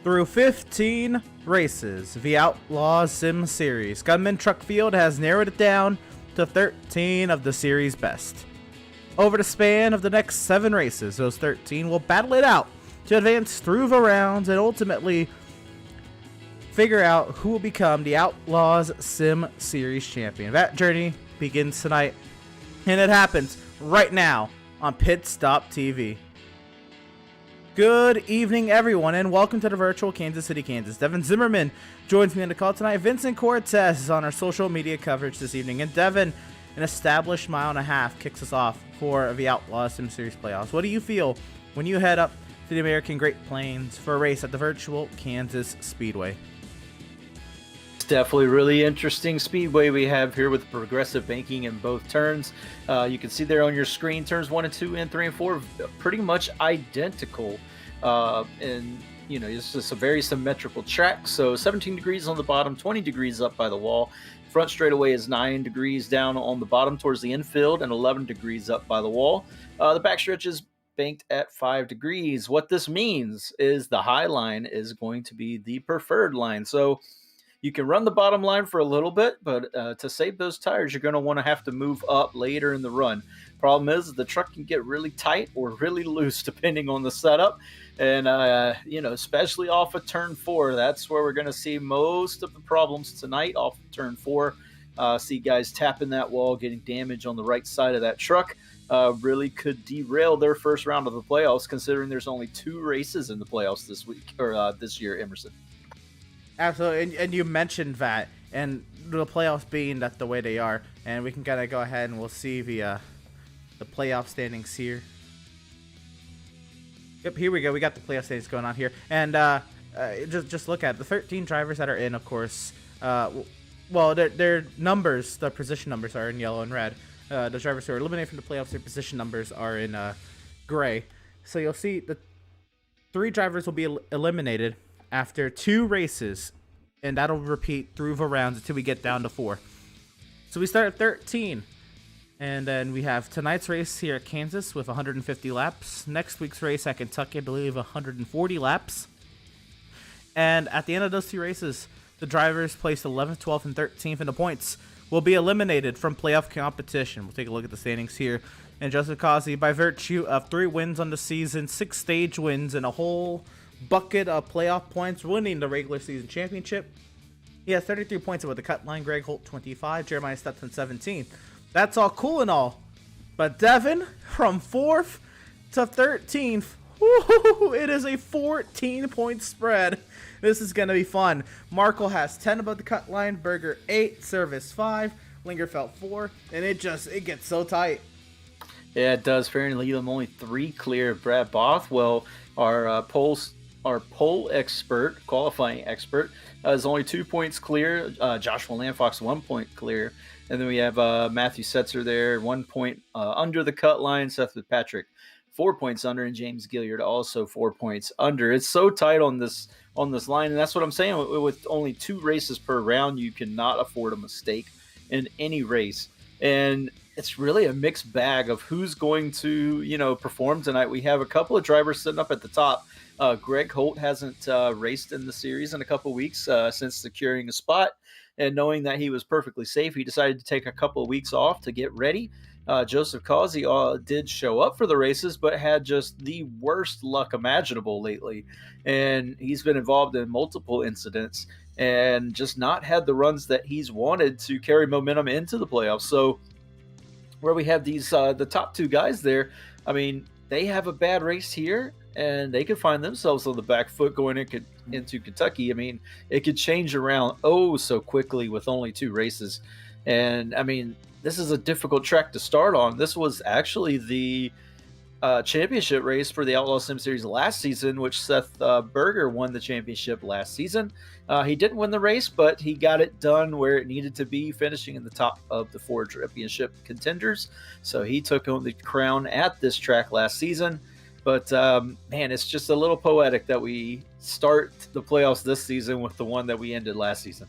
Through 15 races, the Outlaws Sim Series Gunman Truck Field has narrowed it down to 13 of the series' best. Over the span of the next 7 races, those 13 will battle it out to advance through the rounds and ultimately figure out who will become the Outlaws Sim Series champion. That journey begins tonight, and it happens right now on PitStop TV. Good evening, everyone, and welcome to the virtual Kansas City, Kansas. Devin Zimmerman joins me on the call tonight. Vincent Cortez is on our social media coverage this evening. And Devin, an established mile and a half, kicks us off for the Outlaws Sim Series playoffs. What do you feel when you head up to the American Great Plains for a race at the virtual Kansas Speedway? Definitely really interesting speedway we have here with progressive banking in both turns. You can see there on your screen turns 1 and 2 and 3 and 4 pretty much identical, and you know, it's just a very symmetrical track. So 17 degrees on the bottom, 20 degrees up by the wall. Front straightaway is 9 degrees down on the bottom towards the infield and 11 degrees up by the wall. The backstretch is banked at 5 degrees. What this means is the high line is going to be the preferred line. So you can run the bottom line for a little bit, but to save those tires, you're going to want to have to move up later in the run. Problem is, the truck can get really tight or really loose depending on the setup. And, you know, especially off of turn 4, that's where we're going to see most of the problems tonight off of turn 4. See guys tapping that wall, getting damage on the right side of that truck. Really could derail their first round of the playoffs, considering there's only 2 races in the playoffs this week or this year, Emerson. Absolutely, and you mentioned that, and the playoffs being that the way they are, and we can kind of go ahead and we'll see the playoff standings here. Yep, here we go. We got the playoff standings going on here, and just look at it. The 13 drivers that are in, of course. Well, their numbers, the position numbers are in yellow and red. The drivers who are eliminated from the playoffs, their position numbers are in gray. So you'll see the 3 drivers will be eliminated after 2 races, and that'll repeat through the rounds until we get down to 4. So we start at 13, and then we have tonight's race here at Kansas with 150 laps. Next week's race at Kentucky, I believe, 140 laps. And at the end of those 2 races, the drivers placed 11th, 12th, and 13th in the points will be eliminated from playoff competition. We'll take a look at the standings here. And Joseph Causey, by virtue of 3 wins on the season, 6 stage wins, and a whole bucket of playoff points, winning the regular season championship. He has 33 points with the cut line. Greg Holt 25, Jeremiah Stetson 17. That's all cool and all, but Devin, from 4th to 13th, it is a 14-point spread. This is gonna be fun. Markle has 10 above the cut line, Berger 8, Service 5, Lingerfeld 4, and it gets so tight. Yeah, it does. Fair and Leland only 3 clear of Brad Bothwell. Our pole expert, qualifying expert, is only 2 points clear. Joshua Landfox 1 point clear. And then we have Matthew Setzer there, 1 point under the cut line. Seth Fitzpatrick 4 points under, and James Gilliard also 4 points under. It's so tight on this line, and that's what I'm saying. With only 2 races per round, you cannot afford a mistake in any race. And it's really a mixed bag of who's going to, you know, perform tonight. We have a couple of drivers sitting up at the top. Greg Holt hasn't raced in the series in a couple of weeks since securing a spot, and knowing that he was perfectly safe, he decided to take a couple of weeks off to get ready. Joseph Causey did show up for the races, but had just the worst luck imaginable lately, and he's been involved in multiple incidents and just not had the runs that he's wanted to carry momentum into the playoffs. So where we have these the top 2 guys there, I mean, they have a bad race here, and they could find themselves on the back foot going into Kentucky. I mean, it could change around so quickly with only 2 races. And, I mean, this is a difficult track to start on. This was actually the championship race for the Outlaws Sim Series last season, which Seth Berger won the championship last season. He didn't win the race, but he got it done where it needed to be, finishing in the top of the 4 championship contenders. So he took home the crown at this track last season. But, man, it's just a little poetic that we start the playoffs this season with the one that we ended last season.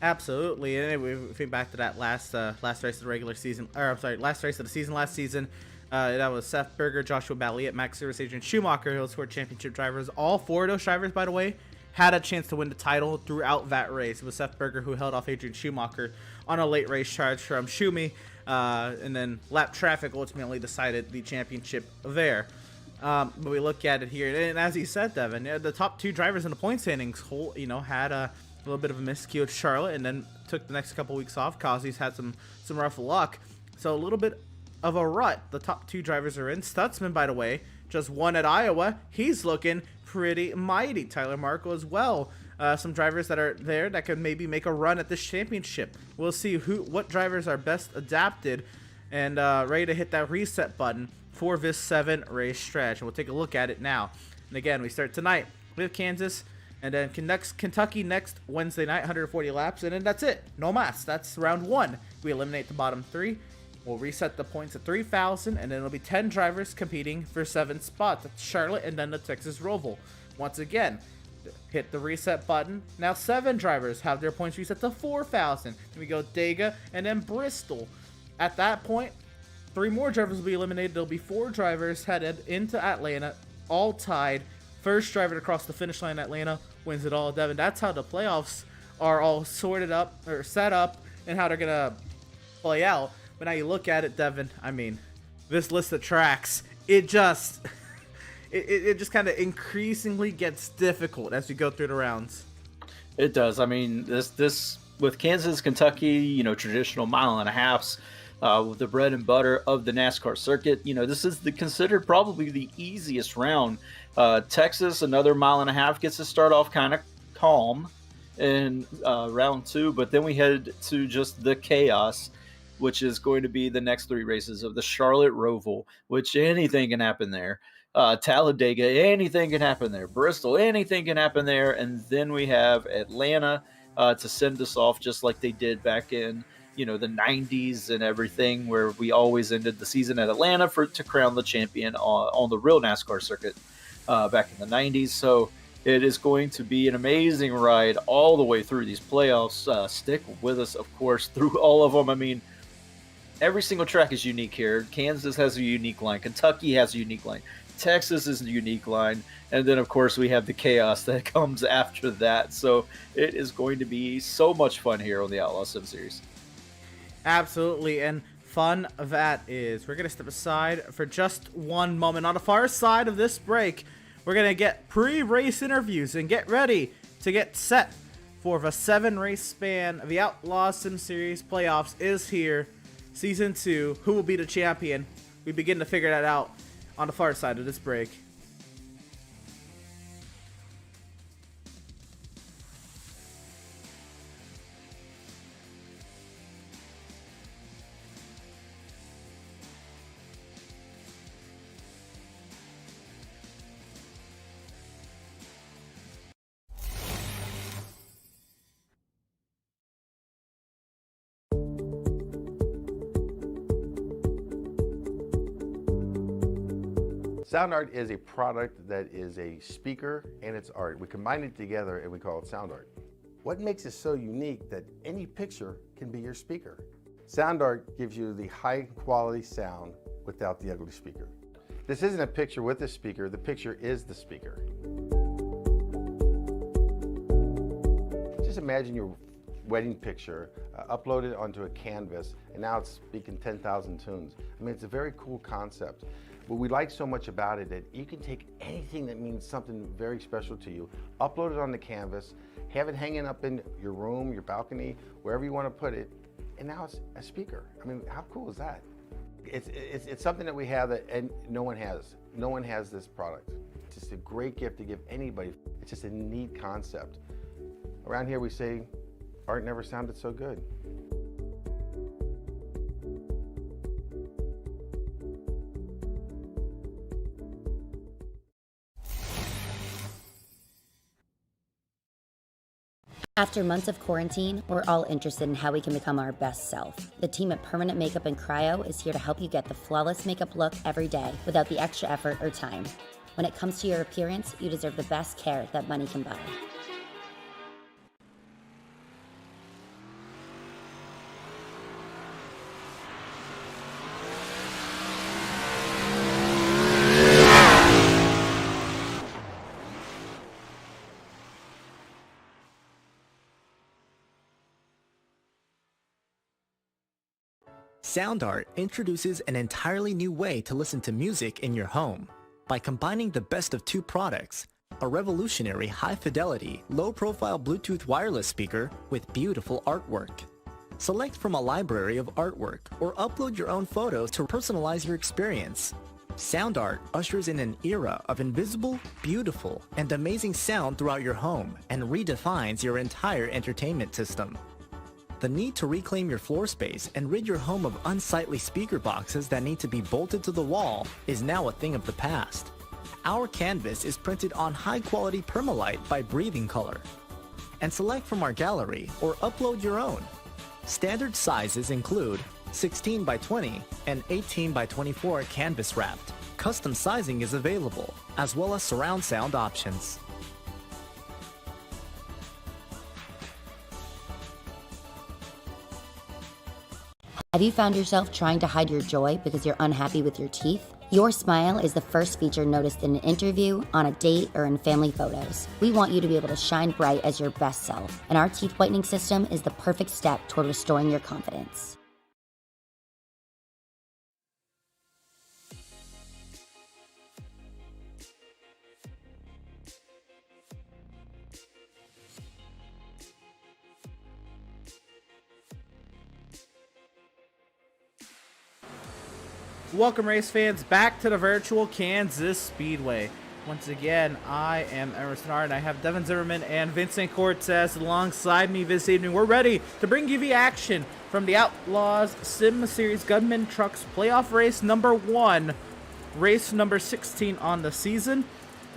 Absolutely, and we think back to that last race of the regular season, or I'm sorry, last race of the season last season. That was Seth Berger, Joshua Balliet, Max Service, Adrian Schumacher, those 4 championship drivers. All 4 of those drivers, by the way, had a chance to win the title throughout that race. It was Seth Berger who held off Adrian Schumacher on a late race charge from Schumi, and then lap traffic ultimately decided the championship there. But we look at it here, and as he said, Devin, the top 2 drivers in the point standings, had a little bit of a miscue with Charlotte, and then took the next couple weeks off. Kazi's had some rough luck, so a little bit of a rut. The top 2 drivers are in. Stutzman, by the way, just won at Iowa. He's looking pretty mighty. Tyler Markle as well. Some drivers that are there that could maybe make a run at this championship. We'll see what drivers are best adapted and ready to hit that reset button for this 7 race stretch. And we'll take a look at it now. And again, we start tonight with Kansas, and then Kentucky next Wednesday night, 140 laps, and then that's it. No mas. That's round 1. We eliminate the bottom 3. We'll reset the points at 3,000, and then it'll be 10 drivers competing for 7 spots. That's Charlotte and then the Texas Roval. Once again, hit the reset button. Now 7 drivers have their points reset to 4,000. Then we go Dega and then Bristol. At that point, 3 more drivers will be eliminated. There'll be 4 drivers headed into Atlanta, all tied. First driver to cross the finish line in Atlanta wins it all. Devin, that's how the playoffs are all sorted up or set up and how they're going to play out. But now you look at it, Devin, I mean, this list of tracks, it just kind of increasingly gets difficult as you go through the rounds. It does. I mean, this with Kansas, Kentucky, traditional mile and a halves, with the bread and butter of the NASCAR circuit. This is considered probably the easiest round. Texas, another mile and a half, gets to start off kind of calm in round 2, but then we head to just the chaos, which is going to be the next 3 races of the Charlotte Roval, which anything can happen there. Talladega, anything can happen there. Bristol, anything can happen there. And then we have Atlanta to send us off, just like they did back in the 90s and everything, where we always ended the season at Atlanta to crown the champion on the real NASCAR circuit back in the 90s. So it is going to be an amazing ride all the way through these playoffs. Stick with us, of course, through all of them. I mean, every single track is unique here. Kansas has a unique line. Kentucky has a unique line. Texas is a unique line. And then, of course, we have the chaos that comes after that. So it is going to be so much fun here on the Outlaws Sim Series. Absolutely. And fun that is. We're going to step aside for just one moment. On the far side of this break, we're going to get pre-race interviews and get ready to get set for the 7-race span. The Outlaws Sim Series playoffs is here. Season 2, who will be the champion? We begin to figure that out on the far side of this break. Sound art is a product that is a speaker and it's art. We combine it together and we call it sound art. What makes it so unique that any picture can be your speaker? Sound art gives you the high quality sound without the ugly speaker. This isn't a picture with a speaker, the picture is the speaker. Just imagine your wedding picture uploaded onto a canvas and now it's speaking 10,000 tunes. I mean, it's a very cool concept. What we like so much about it that you can take anything that means something very special to you, upload it on the canvas, have it hanging up in your room, your balcony, wherever you want to put it, and now it's a speaker. I mean, how cool is that? It's something that we have that and no one has. No one has this product. It's just a great gift to give anybody. It's just a neat concept. Around here we say, art never sounded so good. After months of quarantine, we're all interested in how we can become our best self. The team at Permanent Makeup and Cryo is here to help you get the flawless makeup look every day without the extra effort or time. When it comes to your appearance, you deserve the best care that money can buy. SoundArt introduces an entirely new way to listen to music in your home. By combining the best of two products, a revolutionary high-fidelity, low-profile Bluetooth wireless speaker with beautiful artwork. Select from a library of artwork or upload your own photos to personalize your experience. SoundArt ushers in an era of invisible, beautiful, and amazing sound throughout your home and redefines your entire entertainment system. The need to reclaim your floor space and rid your home of unsightly speaker boxes that need to be bolted to the wall is now a thing of the past. Our canvas is printed on high-quality permalite by Breathing Color. And select from our gallery or upload your own. Standard sizes include 16 by 20 and 18 by 24 canvas wrapped. Custom sizing is available, as well as surround sound options. Have you found yourself trying to hide your joy because you're unhappy with your teeth? Your smile is the first feature noticed in an interview, on a date, or in family photos. We want you to be able to shine bright as your best self, and our teeth whitening system is the perfect step toward restoring your confidence. Welcome, race fans, back to the virtual Kansas Speedway. Once again, I am Emerson Hart, and I have Devin Zimmerman and Vincent Cortez alongside me this evening. We're ready to bring you the action from the Outlaws Sim Series Gunman Trucks Playoff Race number 1, race number 16 on the season,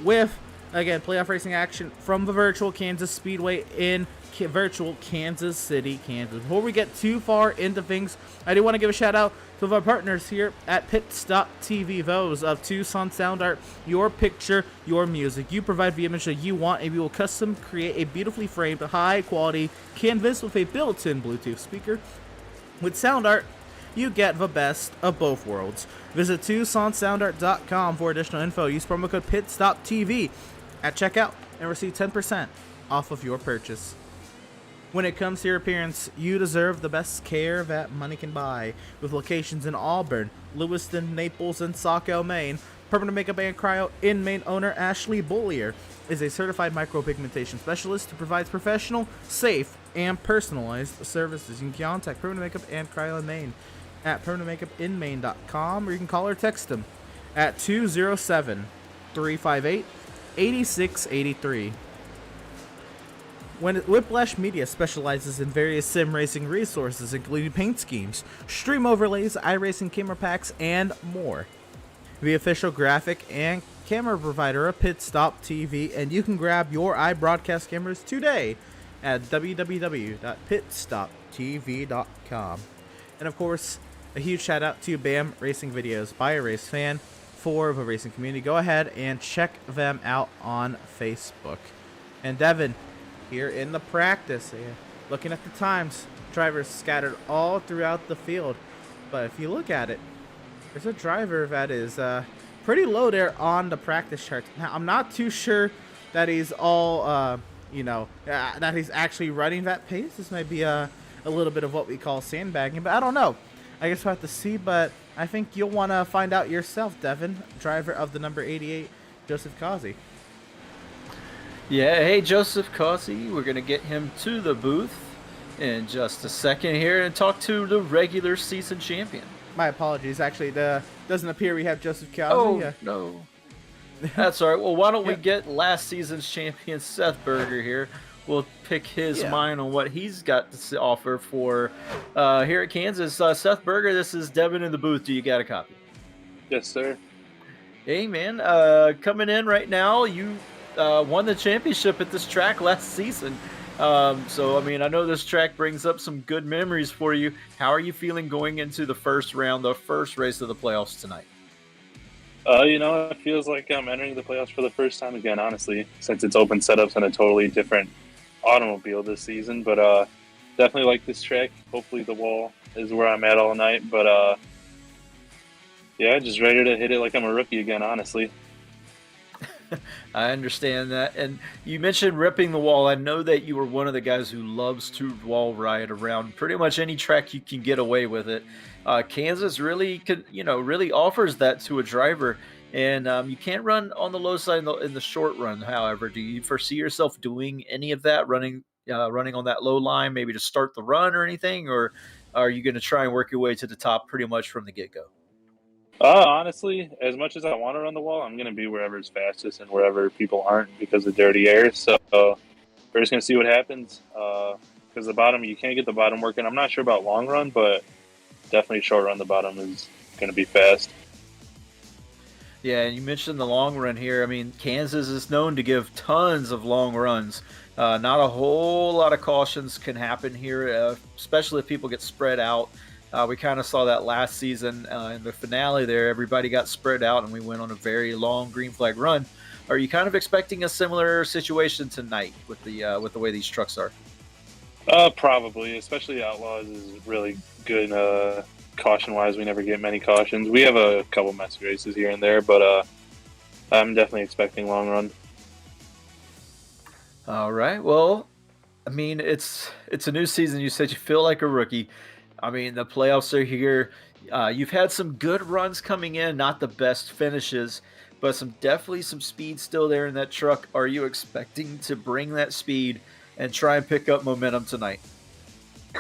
with, again, playoff racing action from the virtual Kansas Speedway in virtual Kansas City, Kansas. Before we get too far into things, I do want to give a shout out to our partners here at PitStop TV, those of Tucson Sound Art. Your picture, your music. You provide the image that you want, and we will custom create a beautifully framed, high quality canvas with a built-in Bluetooth speaker. With Sound Art, you get the best of both worlds. Visit TucsonSoundArt.com for additional info. Use promo code PitStop TV at checkout and receive 10% off of your purchase. When it comes to your appearance, you deserve the best care that money can buy. With locations in Auburn, Lewiston, Naples, and Saco, Maine, Permanent Makeup and Cryo in Maine owner Ashley Bollier is a certified micropigmentation specialist who provides professional, safe, and personalized services. You can contact Permanent Makeup and Cryo in Maine at permanentmakeupinmaine.com, or you can call or text them at 207-358-8683. Whiplash Media specializes in various sim racing resources, including paint schemes, stream overlays, iRacing camera packs, and more. The official graphic and camera provider of PitStop TV, and you can grab your iBroadcast cameras today at www.pitstoptv.com. And of course, a huge shout out to BAM Racing Videos by a race fan for the racing community. Go ahead and check them out on Facebook. And Devin, here in the practice, looking at the times, drivers scattered all throughout the field. But if you look at it, there's a driver that is pretty low there on the practice chart. Now, I'm not too sure that he's all, that he's actually running that pace. This might be a little bit of what we call sandbagging, but I don't know. I guess we'll have to see, but I think you'll want to find out yourself, Devin, driver of the number 88, Joseph Causey. Yeah, hey, Joseph Causey. We're going to get him to the booth in just a second here and talk to the regular season champion. My apologies. Actually, it doesn't appear we have Joseph Causey. Oh, no. That's all right. Well, why don't we get last season's champion, Seth Berger, here. We'll pick his mind on what he's got to offer for here at Kansas. Seth Berger, this is Devin in the booth. Do you got a copy? Yes, sir. Hey, man. Coming in right now, you won the championship at this track last season. So, I mean, I know this track brings up some good memories for you. How are you feeling going into the first round, the first race of the playoffs tonight? It feels like I'm entering the playoffs for the first time again, honestly, since it's open setups and a totally different automobile this season. But definitely like this track. Hopefully the wall is where I'm at all night. But, just ready to hit it like I'm a rookie again, honestly. I understand that. And you mentioned ripping the wall. I know that you were one of the guys who loves to wall ride around pretty much any track you can get away with it. Kansas really really offers that to a driver. And you can't run on the low side in the short run. However, do you foresee yourself doing any of that, running on that low line, maybe to start the run or anything, or are you going to try and work your way to the top pretty much from the get go? Honestly, as much as I want to run the wall, I'm going to be wherever's fastest and wherever people aren't because of dirty air. So we're just going to see what happens. Because the bottom, you can't get the bottom working. I'm not sure about long run, but definitely short run, the bottom is going to be fast. Yeah, and you mentioned the long run here. I mean, Kansas is known to give tons of long runs. Not a whole lot of cautions can happen here, especially if people get spread out. We kind of saw that last season in the finale there. Everybody got spread out, and we went on a very long green flag run. Are you kind of expecting a similar situation tonight with the way these trucks are? Probably, especially Outlaws is really good caution-wise. We never get many cautions. We have a couple messy races here and there, but I'm definitely expecting long run. All right. Well, I mean, it's a new season. You said you feel like a rookie. I mean, the playoffs are here. You've had some good runs coming in, not the best finishes, but definitely some speed still there in that truck. Are you expecting to bring that speed and try and pick up momentum tonight?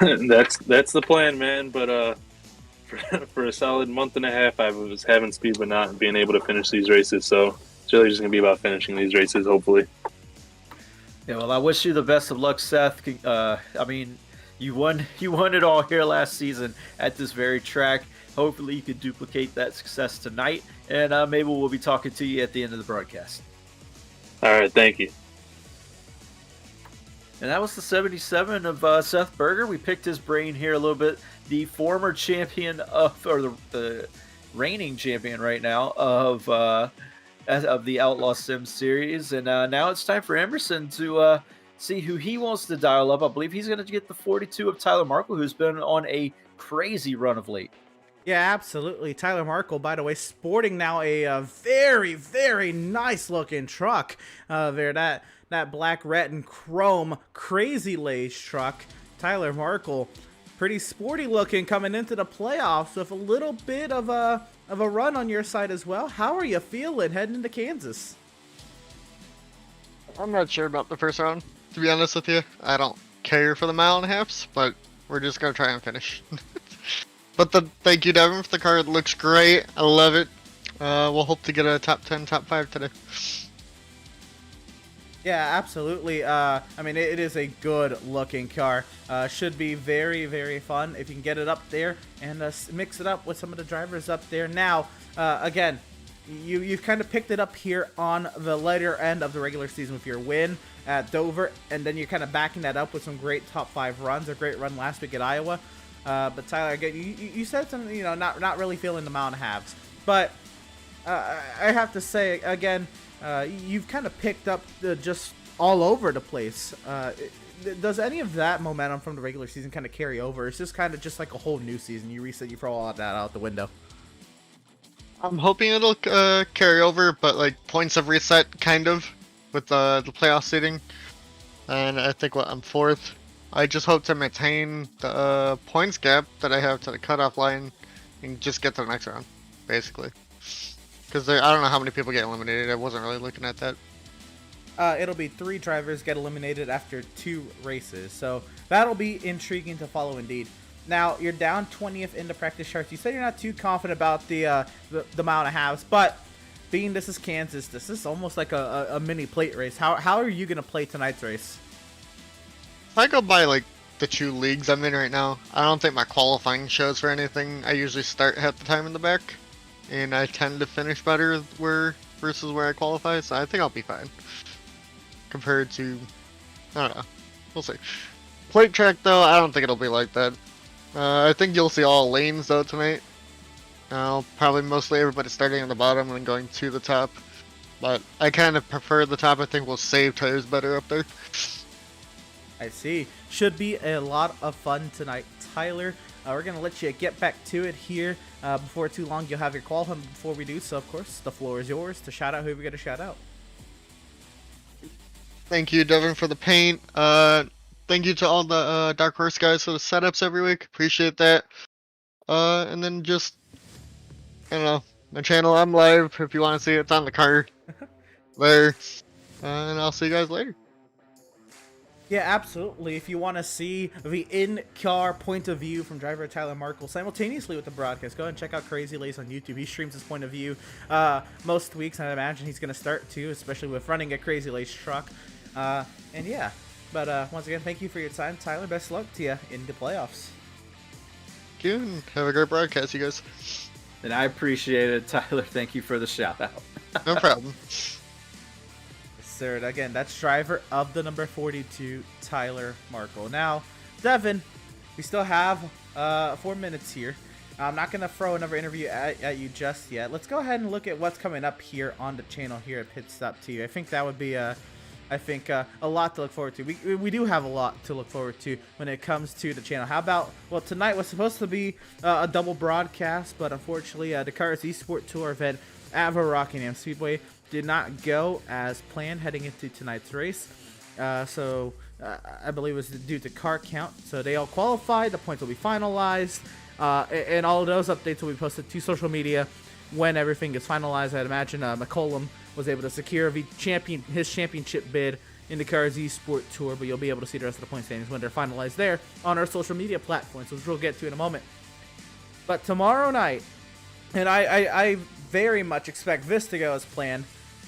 That's the plan, man. But for a solid month and a half, I was having speed but not being able to finish these races. So it's really just going to be about finishing these races, hopefully. Yeah, well, I wish you the best of luck, Seth. I mean, you won it all here last season at this very track. Hopefully you can duplicate that success tonight, and maybe we'll be talking to you at the end of the broadcast. All right, thank you. And that was the 77 of Seth Berger. We picked his brain here a little bit. The former champion the reigning champion right now of the Outlaws Sim Series. And now it's time for Emerson to see who he wants to dial up. I believe he's going to get the 42 of Tyler Markle, who's been on a crazy run of late. Yeah, absolutely. Tyler Markle, by the way, sporting now a very, very nice looking truck there. That black, red, and chrome crazy lace truck. Tyler Markle, pretty sporty looking coming into the playoffs with a little bit of a run on your side as well. How are you feeling heading into Kansas? I'm not sure about the first round, to be honest with you. I don't care for the mile and a halves, but we're just going to try and finish. But thank you, Devin, for the car. It looks great. I love it. We'll hope to get a top 10, top 5 today. Yeah, absolutely. I mean, it is a good-looking car. Should be very, very fun if you can get it up there and mix it up with some of the drivers up there. Now, again, you've kind of picked it up here on the later end of the regular season with your win at Dover, and then you're kind of backing that up with some great top 5 runs. A great run last week at Iowa. But Tyler, again, you said something, not really feeling the mile and a halves. But I have to say, again, you've kind of picked up just all over the place. Does any of that momentum from the regular season kind of carry over? It's just kind of just like a whole new season. You throw all that out the window. I'm hoping it'll carry over, but like points have reset kind of with the playoff seeding. And I think I'm 4th. I just hope to maintain the points gap that I have to the cutoff line and just get to the next round, basically. Because I don't know how many people get eliminated. I wasn't really looking at that. It'll be 3 drivers get eliminated after 2 races. So that'll be intriguing to follow indeed. Now, you're down 20th in the practice charts. You said you're not too confident about the mile and a halves, but being this is Kansas, this is almost like a mini plate race. How are you going to play tonight's race? If I go by like the 2 leagues I'm in right now, I don't think my qualifying shows for anything. I usually start half the time in the back, and I tend to finish better versus where I qualify, so I think I'll be fine. Compared to, I don't know, we'll see. Plate track though, I don't think it'll be like that. I think you'll see all lanes though tonight. Probably mostly everybody starting on the bottom and going to the top. But I kind of prefer the top. I think we'll save tires better up there. I see. Should be a lot of fun tonight, Tyler. We're going to let you get back to it here. Before too long, you'll have your qualifying. Before we do so, of course, the floor is yours to shout out who we're going to shout out. Thank you, Devin, for the paint. Thank you to all the Dark Horse guys for the setups every week. Appreciate that. And then just, I don't know, my channel, I'm live. If you want to see it, it's on the card there. And I'll see you guys later. Yeah, absolutely. If you want to see the in-car point of view from driver Tyler Markle simultaneously with the broadcast, go ahead and check out Crazy Lace on YouTube. He streams his point of view most weeks, and I imagine he's going to start to, especially with running a Crazy Lace truck. And yeah, but once again, thank you for your time, Tyler. Best luck to you in the playoffs. Thank you, and have a great broadcast, you guys. And I appreciate it, Tyler. Thank you for the shout out. No problem. Sir, again, that's driver of the number 42, Tyler Markle. Now, Devin, we still have 4 minutes here. I'm not going to throw another interview at you just yet. Let's go ahead and look at what's coming up here on the channel here at PitStop TV. I think that would be a lot to look forward to. We do have a lot to look forward to when it comes to the channel. How about, well, tonight was supposed to be a double broadcast, but unfortunately, the Cars Esports Tour event at the Rockingham Speedway did not go as planned heading into tonight's race. I believe it was due to car count. So they all qualified. The points will be finalized. And all of those updates will be posted to social media when everything is finalized. I'd imagine McCollum was able to secure his championship bid in the Cars Esports Tour, but you'll be able to see the rest of the point standings when they're finalized there on our social media platforms, which we'll get to in a moment. But tomorrow night, and I very much expect this to go as planned,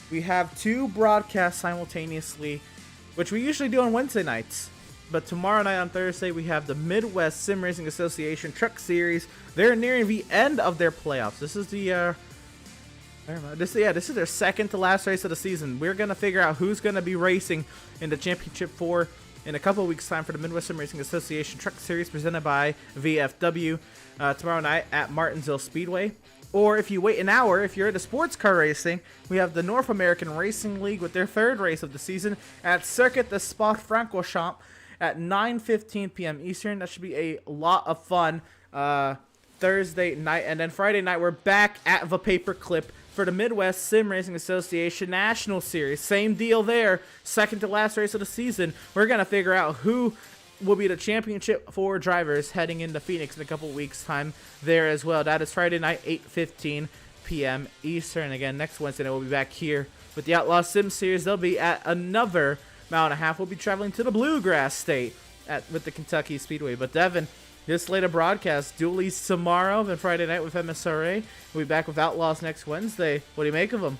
we have 2 broadcasts simultaneously, which we usually do on Wednesday nights. But tomorrow night on Thursday, we have the Midwest Sim Racing Association Truck Series. They're nearing the end of their playoffs. This is this is their second to last race of the season. We're gonna figure out who's gonna be racing in the championship 4 in a couple of weeks' time for the Midwest Sim Racing Association Truck Series presented by VFW tomorrow night at Martinsville Speedway. Or if you wait an hour, if you're into sports car racing, we have the North American Racing League with their 3rd race of the season at Circuit de Spa-Francorchamps at 9:15 p.m. Eastern. That should be a lot of fun Thursday night. And then Friday night, we're back at the Paperclip for the Midwest Sim Racing Association National Series. Same deal there. Second to last race of the season. We're going to figure out who will be the championship 4 drivers heading into Phoenix in a couple weeks' time there as well. That is Friday night, 8:15 p.m. Eastern. Again, next Wednesday night, we'll be back here with the Outlaws Sim Series. They'll be at another mile and a half. We'll be traveling to the Bluegrass State with the Kentucky Speedway. But Devin, this later broadcast, dualies tomorrow, then Friday night with MSRA. We'll be back with Outlaws next Wednesday. What do you make of them?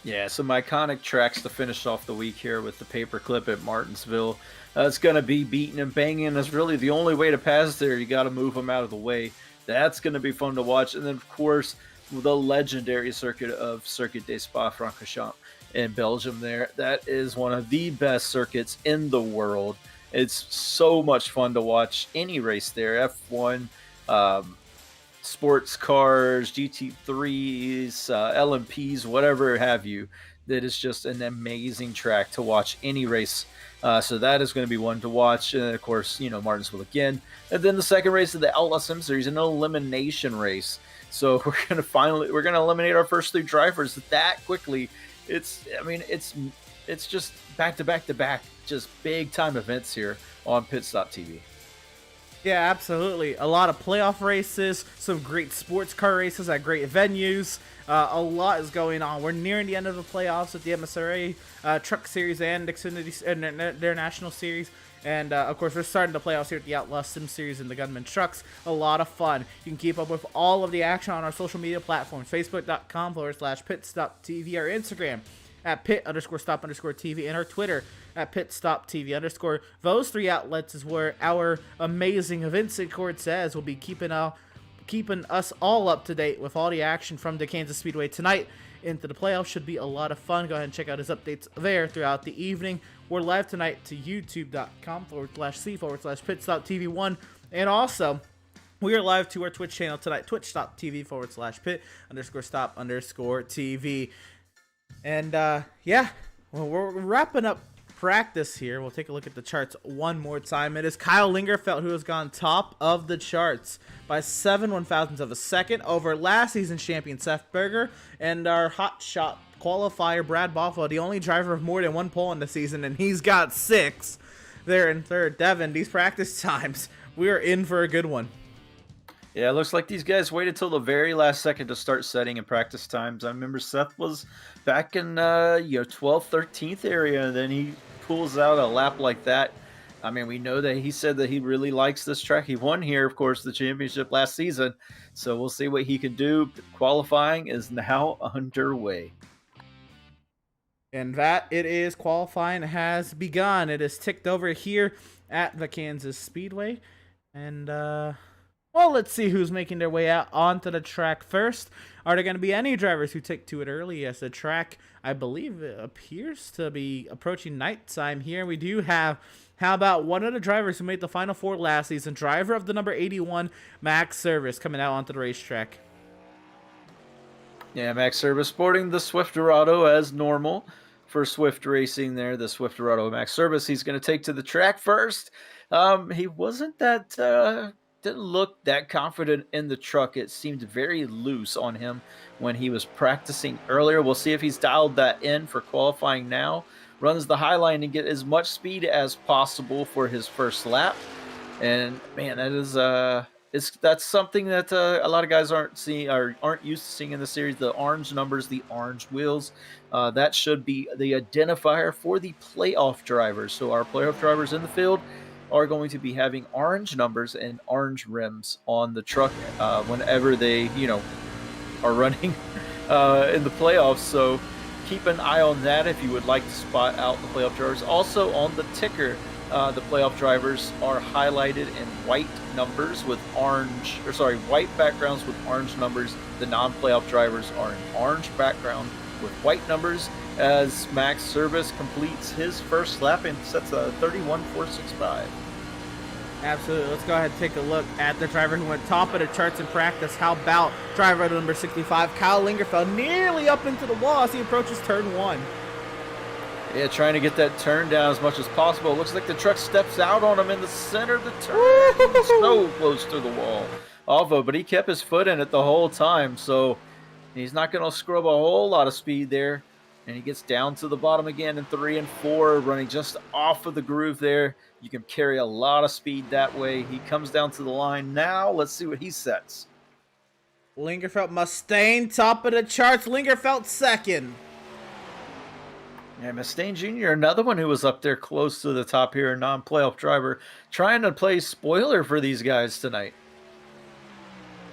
Yeah, some iconic tracks to finish off the week here with the Paperclip at Martinsville. It's going to be beating and banging. Is really the only way to pass there. You got to move them out of the way. That's going to be fun to watch. And then, of course, the legendary circuit of Circuit de Spa-Francorchamps in Belgium there. That is one of the best circuits in the world. It's so much fun to watch any race there. F1, sports cars, GT3s, LMPs, whatever have you. That is just an amazing track to watch any race. So that is going to be one to watch. And of course, Martinsville again. And then the second race of the Outlaws Sim Series, an elimination race. So we're going to eliminate our first 3 drivers that quickly. It's just back to back to back, just big time events here on PitStop TV. Yeah, absolutely. A lot of playoff races, some great sports car races at great venues. A lot is going on. We're nearing the end of the playoffs with the MSRA Truck Series and Xfinity and their National Series. And, of course, we're starting the playoffs here at the Outlaw Sim Series and the Gunman Trucks. A lot of fun. You can keep up with all of the action on our social media platforms, facebook.com/PitStopTV, our Instagram at @pit_stop_TV, and our Twitter at @PitStopTV_. Those 3 outlets is where our amazing Vincent Cortez will be keeping us all up to date with all the action from the Kansas Speedway tonight into the playoffs. Should be a lot of fun. Go ahead and check out his updates there throughout the evening. We're live tonight to youtube.com/c/PitStopTV1, and also we are live to our Twitch channel tonight, twitch.tv/pit_stop_TV. And we're wrapping up practice here. We'll take a look at the charts one more time. It is Kyle Lingerfeld who has gone top of the charts by 7 1/1000ths of a second over last season's champion Seth Berger and our hot shot qualifier, Brad Bothwell, the only driver of more than 1 pole in the season, and he's got 6 there in third. Devin, these practice times, we are in for a good one. Yeah, it looks like these guys waited till the very last second to start setting in practice times. I remember Seth was back in 12th, 13th area, and then he pulls out a lap like that. I mean, we know that he said that he really likes this track. He won here, of course, the championship last season. So we'll see what he can do. Qualifying is now underway. And that it is. Qualifying has begun. It is ticked over here at the Kansas Speedway. And, well, let's see who's making their way out onto the track first. Are there going to be any drivers who take to it early, as the track, I believe, appears to be approaching nighttime here? We do have, how about one of the drivers who made the Final Four last season, driver of the number 81, Max Service, coming out onto the racetrack. Yeah, Max Service sporting the Swift Dorado as normal for Swift Racing there. The Swift Dorado Max Service, he's going to take to the track first. He wasn't that... didn't look that confident in the truck. It seemed very loose on him when he was practicing earlier. We'll see if he's dialed that in for qualifying now. Runs the high line and get as much speed as possible for his first lap. And man, that is that's something that a lot of guys aren't used to seeing in the series. The orange numbers, the orange wheels, that should be the identifier for the playoff drivers. So our playoff drivers in the field are going to be having orange numbers and orange rims on the truck whenever they, are running in the playoffs. So keep an eye on that if you would like to spot out the playoff drivers. Also on the ticker, the playoff drivers are highlighted in white numbers with white backgrounds with orange numbers. The non-playoff drivers are in orange background with white numbers, as Max Service completes his first lap and sets a 31.465. Absolutely. Let's go ahead and take a look at the driver who went top of the charts in practice. How about driver number 65, Kyle Lingerfeld, nearly up into the wall as he approaches turn 1. Yeah, trying to get that turn down as much as possible. Looks like the truck steps out on him in the center of the turn. So close to the wall. Alvo, but he kept his foot in it the whole time, so he's not going to scrub a whole lot of speed there. And he gets down to the bottom again in 3 and 4, running just off of the groove there. You can carry a lot of speed that way. He comes down to the line now. Let's see what he sets. Lingerfeld Mustaine, top of the charts. Lingerfeld second. Yeah, Mustaine Jr., another one who was up there close to the top here, a non-playoff driver, trying to play spoiler for these guys tonight.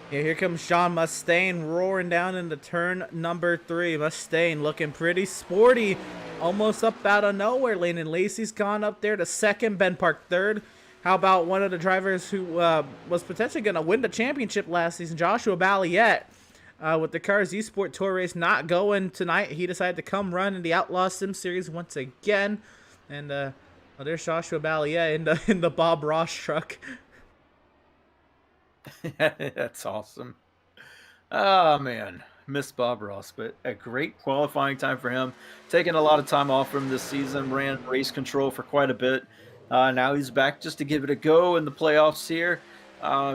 Yeah, here comes Sean Mustaine roaring down into turn number 3. Mustaine looking pretty sporty, almost up out of nowhere. Landon Lacey's gone up there to second, Ben Park third. How about one of the drivers who was potentially going to win the championship last season, Joshua Balliette, with the Cars Esport Tour race not going tonight. He decided to come run in the Outlaws Sim Series once again. And there's Joshua Balliette in the Bob Ross truck. That's awesome. Oh, man. Missed Bob Ross, but a great qualifying time for him. Taking a lot of time off from this season. Ran race control for quite a bit. Now he's back just to give it a go in the playoffs here.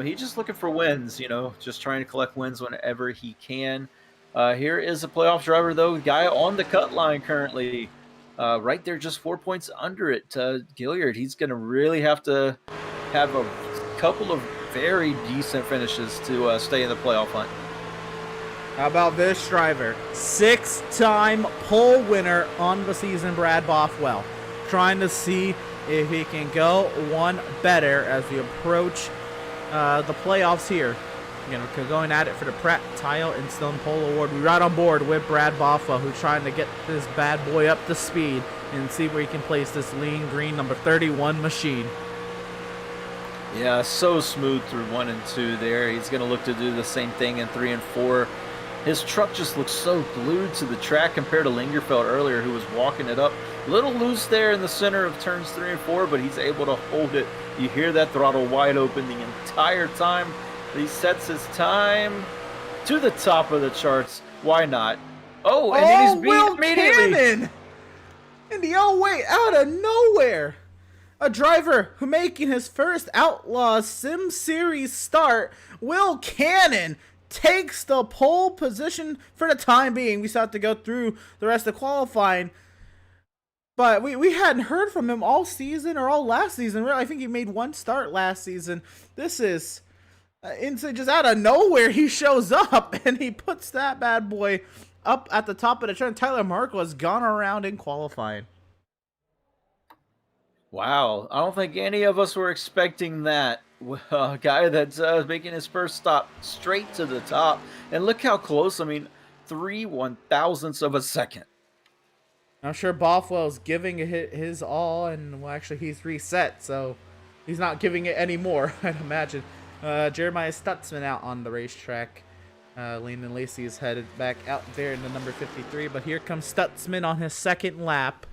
He's just looking for wins, just trying to collect wins whenever he can. Here is a playoff driver, though. Guy on the cut line currently. Right there, just 4 points under it. Gilliard, he's going to really have to have a couple of very decent finishes to stay in the playoff hunt. How about this driver? 6-time pole winner on the season, Brad Bothwell. Trying to see if he can go one better as we approach the playoffs here. Going at it for the Pratt Tile and Stone Pole Award. We're right on board with Brad Bothwell, who's trying to get this bad boy up to speed and see where he can place this lean green number 31 machine. Yeah, so smooth through 1 and 2 there. He's going to look to do the same thing in 3 and 4. His truck just looks so glued to the track compared to Lingerfeld earlier, who was walking it up. A little loose there in the center of turns 3 and 4, but he's able to hold it. You hear that throttle wide open the entire time. He sets his time to the top of the charts. Why not? Oh, and then he's beat immediately. Cannon! In the way, out of nowhere. A driver who making his first Outlaws Sim Series start, Will Cannon, takes the pole position for the time being. We still have to go through the rest of qualifying. But we hadn't heard from him all season or all last season. Really, I think he made one start last season. This is insane. Just out of nowhere, he shows up and he puts that bad boy up at the top of the trend. Tyler Markle has gone around in qualifying. Wow, I don't think any of us were expecting that. A guy that's making his first stop straight to the top. And look how close. I mean, 3/1000ths of a second. I'm sure Bothwell's giving his all, and well, actually he's reset, so he's not giving it anymore, I'd imagine. Jeremiah Stutzman out on the racetrack. Landon Lacey is headed back out there in the number 53, but here comes Stutzman on his second lap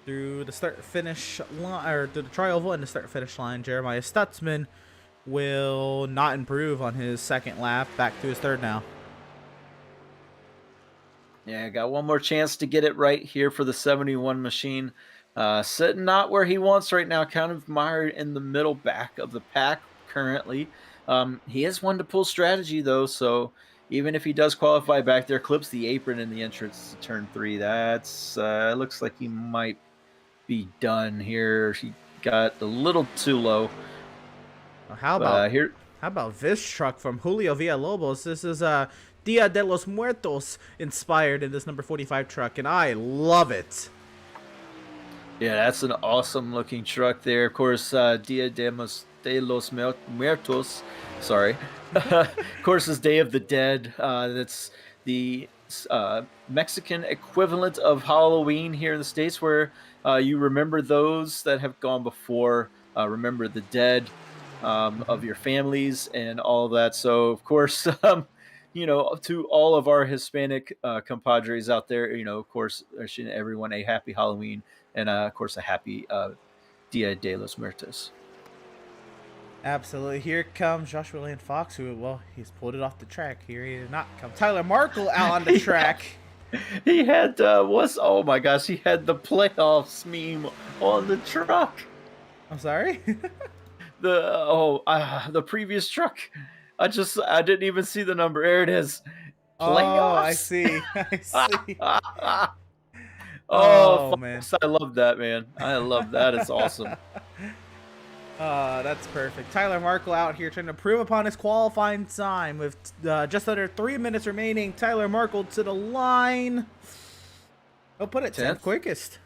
through the start-finish line, or through the tri-oval and the start-finish line. Jeremiah Stutzman will not improve on his second lap, back to his third now. Yeah, got one more chance to get it right here for the 71 machine. Sitting not where he wants right now, kind of mired in the middle back of the pack currently. He is one to pull strategy, though, so even if he does qualify back there, clips the apron in the entrance to turn 3. That's looks like he might be done here. He got a little too low. How about this truck from Julio Villalobos? This is Dia de los Muertos inspired in this number 45 truck, and I love it. Yeah, that's an awesome looking truck there. Of course, Dia de los Muertos, sorry. Of course, is Day of the Dead. That's the Mexican equivalent of Halloween here in the States, where you remember those that have gone before, remember the dead of your families and all of that. So, of course, you know, to all of our Hispanic compadres out there, you know, of course, wishing everyone a happy Halloween and, of course, a happy Dia de los Muertos. Absolutely. Here comes Joshua Lane Fox, who, well, he's pulled it off the track. Here he did not come. Tyler Markle out on the track. He had, oh my gosh, he had the playoffs meme on the truck. I'm sorry? The previous truck. I didn't even see the number. There it is. Playoffs. Oh, I see. I see. Oh man. I love that, man. I love that. It's awesome. That's perfect. Tyler Markle out here trying to prove upon his qualifying time with just under 3 minutes remaining. Tyler Markle to the line. I'll put it 10th quickest.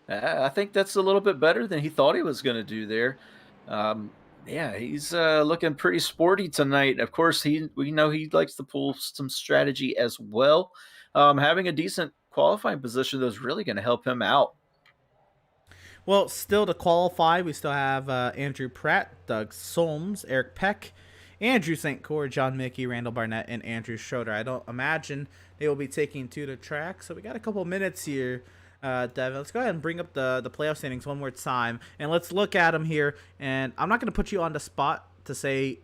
I think that's a little bit better than he thought he was going to do there. Yeah, he's looking pretty sporty tonight. Of course, we know he likes to pull some strategy as well. Having a decent qualifying position though is really going to help him out. Well, still to qualify, we still have Andrew Pratt, Doug Solms, Eric Peck, Andrew St. Cyr, John Mickey, Randall Barnett, and Andrew Schroeder. I don't imagine they will be taking to the track, so we got a couple minutes here. Devin, let's go ahead and bring up the playoff standings one more time, and let's look at them here. And I'm not going to put you on the spot to say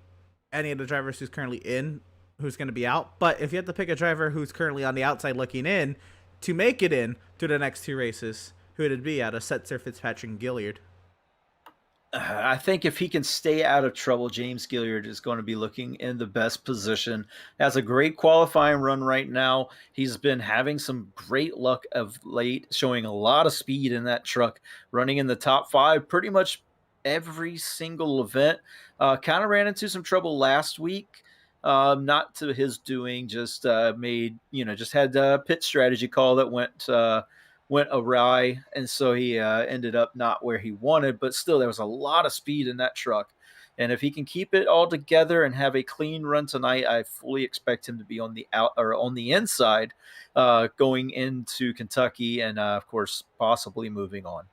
any of the drivers who's currently in, who's going to be out, but if you have to pick a driver who's currently on the outside looking in to make it in to the next two races, who would it be out of Setzer, Fitzpatrick, and Gilliard? I think if he can stay out of trouble, James Gilliard is going to be looking in the best position. Has a great qualifying run right now. He's been having some great luck of late, showing a lot of speed in that truck, running in the top 5 pretty much every single event. Kind of ran into some trouble last week. Not to his doing, just just had a pit strategy call that went awry, and so he ended up not where he wanted, but still there was a lot of speed in that truck. And if he can keep it all together and have a clean run tonight, I fully expect him to be on the on the inside going into Kentucky and of course possibly moving on.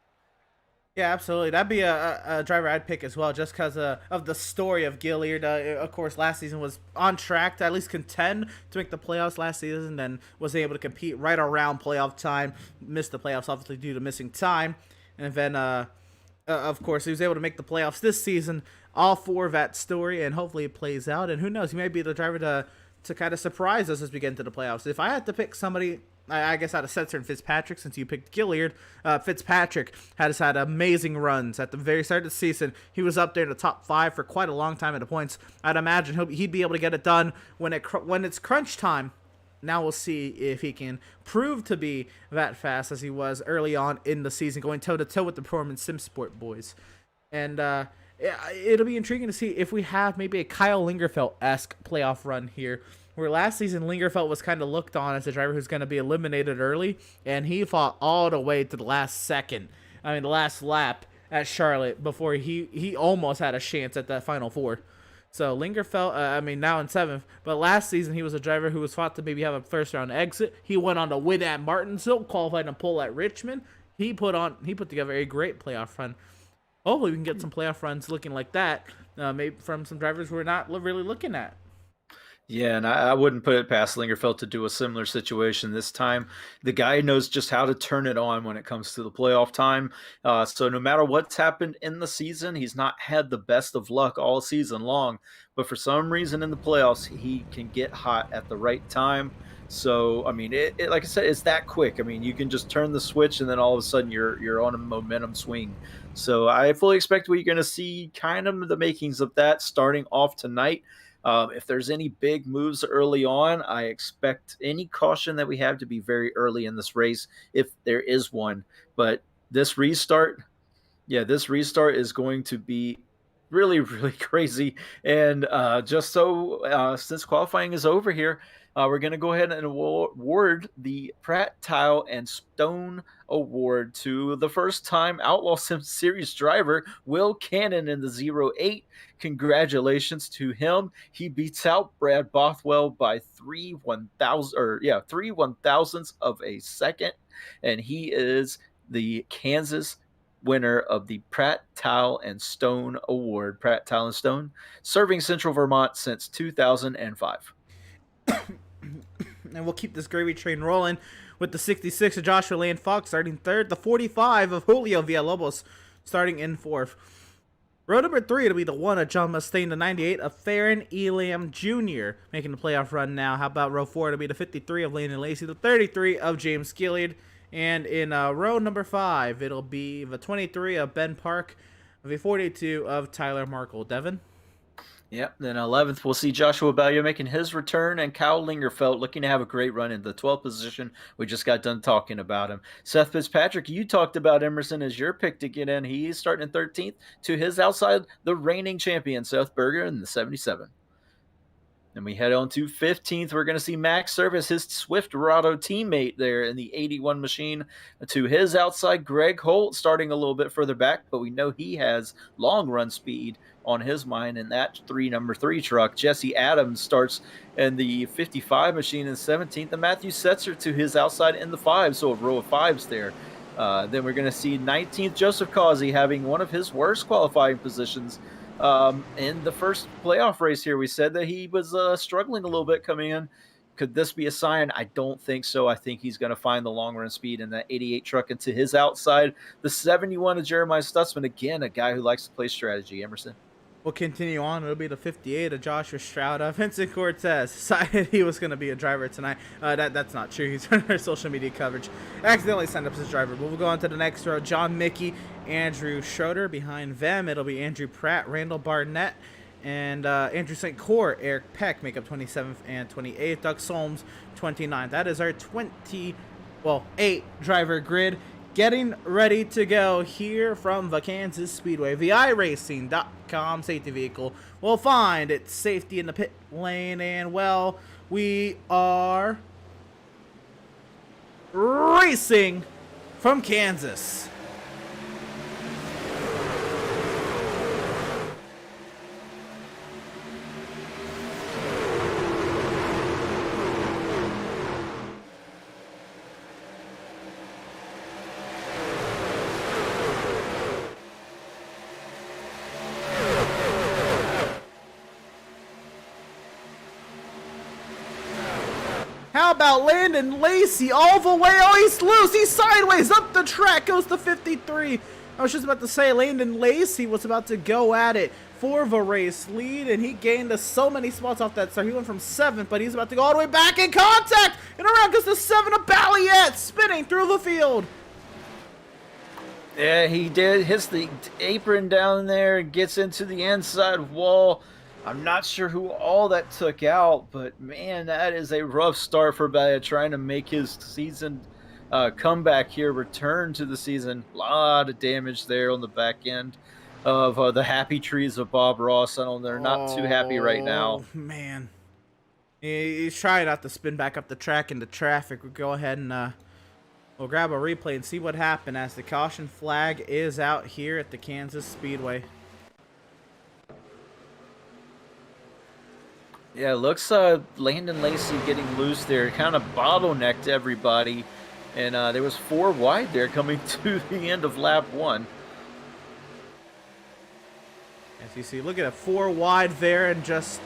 Yeah, absolutely. That'd be a driver I'd pick as well, just because of the story of Gilliard. Of course, last season was on track to at least contend to make the playoffs last season, then was able to compete right around playoff time, missed the playoffs obviously due to missing time. And then, of course, he was able to make the playoffs this season, all for that story, and hopefully it plays out. And who knows, he may be the driver to kind of surprise us as we get into the playoffs. If I had to pick somebody I guess out of Setzer and Fitzpatrick, since you picked Gilliard, Fitzpatrick has had amazing runs at the very start of the season. He was up there in the top 5 for quite a long time at the points. I'd imagine he'd be able to get it done when it's crunch time. Now we'll see if he can prove to be that fast as he was early on in the season, going toe-to-toe with the Performance Sim Sport boys. And it'll be intriguing to see if we have maybe a Kyle Lingerfeld-esque playoff run here, where last season Lingerfeld was kind of looked on as a driver who's going to be eliminated early, and he fought all the way to the last second. I mean, the last lap at Charlotte before he almost had a chance at that Final Four. So Lingerfeld, now in 7th, but last season he was a driver who was fought to maybe have a first-round exit. He went on to win at Martinsville, qualified and pole at Richmond. He put together a great playoff run. Hopefully we can get some playoff runs looking like that, maybe from some drivers we're not really looking at. Yeah, and I wouldn't put it past Lingerfeld to do a similar situation this time. The guy knows just how to turn it on when it comes to the playoff time. So no matter what's happened in the season, he's not had the best of luck all season long. But for some reason in the playoffs, he can get hot at the right time. So, I mean, it like I said, it's that quick. I mean, you can just turn the switch and then all of a sudden you're on a momentum swing. So I fully expect we're going to see kind of the makings of that starting off tonight. If there's any big moves early on, I expect any caution that we have to be very early in this race, if there is one. But this restart is going to be really, really crazy. And since qualifying is over here, we're going to go ahead and award the Pratt Tile and Stone Award to the first-time Outlaws Sim Series driver, Will Cannon, in the 08. Congratulations to him. He beats out Brad Bothwell by 3 1,000ths of a second, and he is the Kansas winner of the Pratt Tile and Stone Award. Pratt Tile and Stone, serving Central Vermont since 2005. And we'll keep this gravy train rolling with the 66 of Joshua Lane Fox starting 3rd, the 45 of Julio Villalobos starting in 4th. Row number 3, it'll be the 1 of John Mustaine, the 98 of Farron Elam Jr. making the playoff run now. How about row 4, it'll be the 53 of Landon Lacey, the 33 of James Gilliard. And in row number 5, it'll be the 23 of Ben Park, the 42 of Tyler Markle. Devin? Yep, then 11th, we'll see Joshua Ballier making his return, and Kyle Lingerfeld looking to have a great run in the 12th position. We just got done talking about him. Seth Fitzpatrick, you talked about Emerson as your pick to get in. He's starting in 13th. To his outside, the reigning champion, Seth Berger, in the 77. Then we head on to 15th. We're going to see Max Service, his Swift Rado teammate there in the 81 machine. To his outside, Greg Holt starting a little bit further back, but we know he has long run speed on his mind in that number 3 truck. Jesse Adams starts in the 55 machine in 17th, and Matthew Setzer to his outside in the 5, so a row of 5s there. Then we're going to see 19th Joseph Causey having one of his worst qualifying positions in the first playoff race here. We said that he was struggling a little bit coming in. Could this be a sign? I don't think so. I think he's going to find the long run speed in that 88 truck. And to his outside, the 71 of Jeremiah Stutzman, again, a guy who likes to play strategy. Emerson? We'll continue on. It'll be the 58 of Joshua Stroud. Vincent Cortez decided he was going to be a driver tonight. That's not true. He's on our social media coverage. Accidentally signed up as a driver. But we'll go on to the next row. John Mickey, Andrew Schroeder. Behind them, it'll be Andrew Pratt, Randall Barnett, and Andrew St. Cyr. Eric Peck make up 27th and 28th. Doug Solms, 29th. That is our 8 driver grid. Getting ready to go here from the Kansas Speedway. The iRacing.com safety vehicle will find its safety in the pit lane. And, well, we are racing from Kansas. How about Landon Lacey all the way? Oh, he's loose. He's sideways up the track. Goes to 53. I was just about to say Landon Lacey was about to go at it for the race lead, and he gained so many spots off that start. He went from 7th, but he's about to go all the way back in contact, and around goes the 7 of Balliet, spinning through the field. Yeah, he did. Hits the apron down there, gets into the inside wall. I'm not sure who all that took out, but man, that is a rough start for Balliet trying to make his season comeback here, return to the season. A lot of damage there on the back end of the happy trees of Bob Ross. I know they're not too happy right now. Oh, man. He's trying not to spin back up the track into traffic. We'll go ahead and we'll grab a replay and see what happened as the caution flag is out here at the Kansas Speedway. Yeah, it looks Landon Lacey getting loose there. Kind of bottlenecked everybody. And there was 4 wide there coming to the end of lap 1. As you see, look at it, 4 wide there, and just,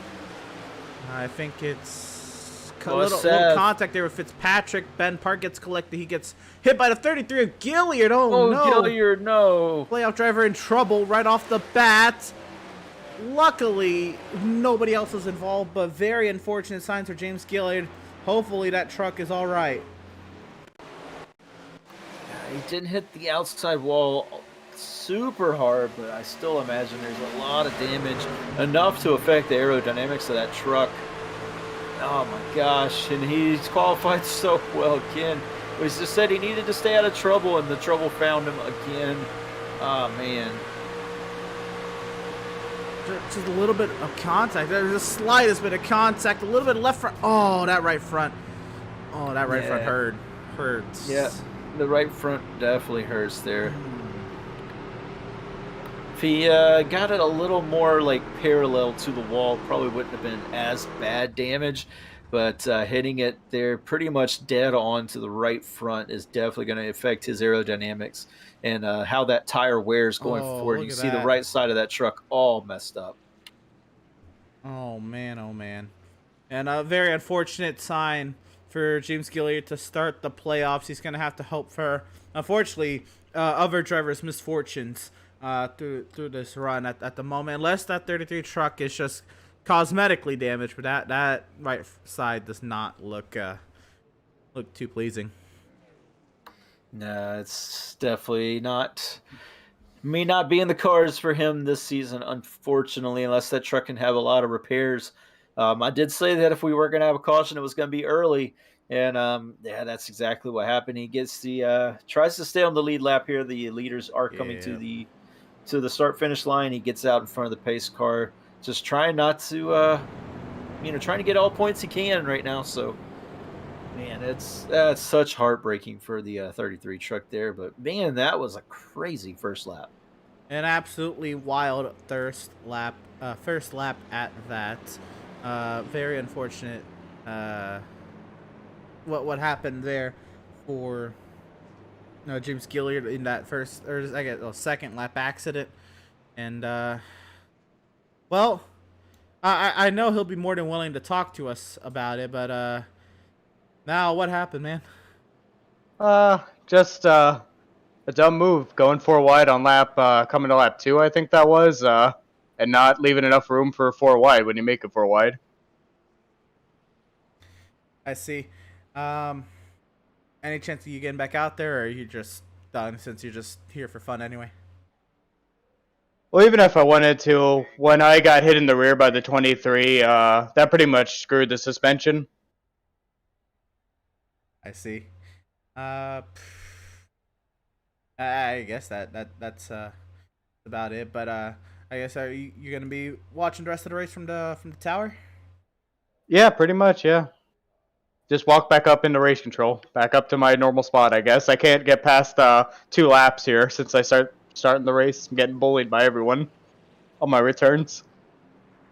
I think it's a little contact there with Fitzpatrick. Ben Park gets collected. He gets hit by the 33 of Gilliard. Oh, no. Gilliard, no. Playoff driver in trouble right off the bat. Luckily, nobody else was involved, but very unfortunate signs for James Gilliard. Hopefully that truck is all right. He didn't hit the outside wall super hard, but I still imagine there's a lot of damage, enough to affect the aerodynamics of that truck. Oh my gosh, and he's qualified so well again. But he just said he needed to stay out of trouble, and the trouble found him again. Oh man. Just a little bit of contact. There's the slightest bit of contact, a little bit left front. Oh, that right front. Oh, that right front hurts. Yeah, the right front definitely hurts there. If he got it a little more like parallel to the wall, probably wouldn't have been as bad damage. But hitting it there pretty much dead on to the right front is definitely going to affect his aerodynamics and how that tire wears going forward. You see the right side of that truck all messed up. Oh, man, oh, man. And a very unfortunate sign for James Gilliard to start the playoffs. He's going to have to hope for, unfortunately, other drivers' misfortunes through this run at the moment. Unless that 33 truck is just cosmetically damaged, but that right side does not look too pleasing. No, it's definitely not. May not be in the cards for him this season, unfortunately, unless that truck can have a lot of repairs. I did say that if we were going to have a caution, it was going to be early, and yeah, that's exactly what happened. He gets the tries to stay on the lead lap here. The leaders are coming to the start finish line. He gets out in front of the pace car, just trying not to, trying to get all points he can right now. So, man, that's such heartbreaking for the 33 truck there. But man, that was a crazy first lap. An absolutely wild first lap at that. Very unfortunate. What happened there for James Gilliard in that second lap accident, and well, I know he'll be more than willing to talk to us about it, but now what happened, man? Just a dumb move, going 4 wide on coming to lap 2, I think that was, and not leaving enough room for 4 wide when you make it 4 wide. I see. Any chance of you getting back out there, or are you just done since you're just here for fun anyway? Well, even if I wanted to, when I got hit in the rear by the 23, that pretty much screwed the suspension. I see. I guess that's about it. But I guess are you gonna be watching the rest of the race from the tower? Yeah, pretty much. Yeah. Just walk back up into race control, back up to my normal spot. I guess I can't get past 2 laps here since I starting the race. I'm getting bullied by everyone on my returns.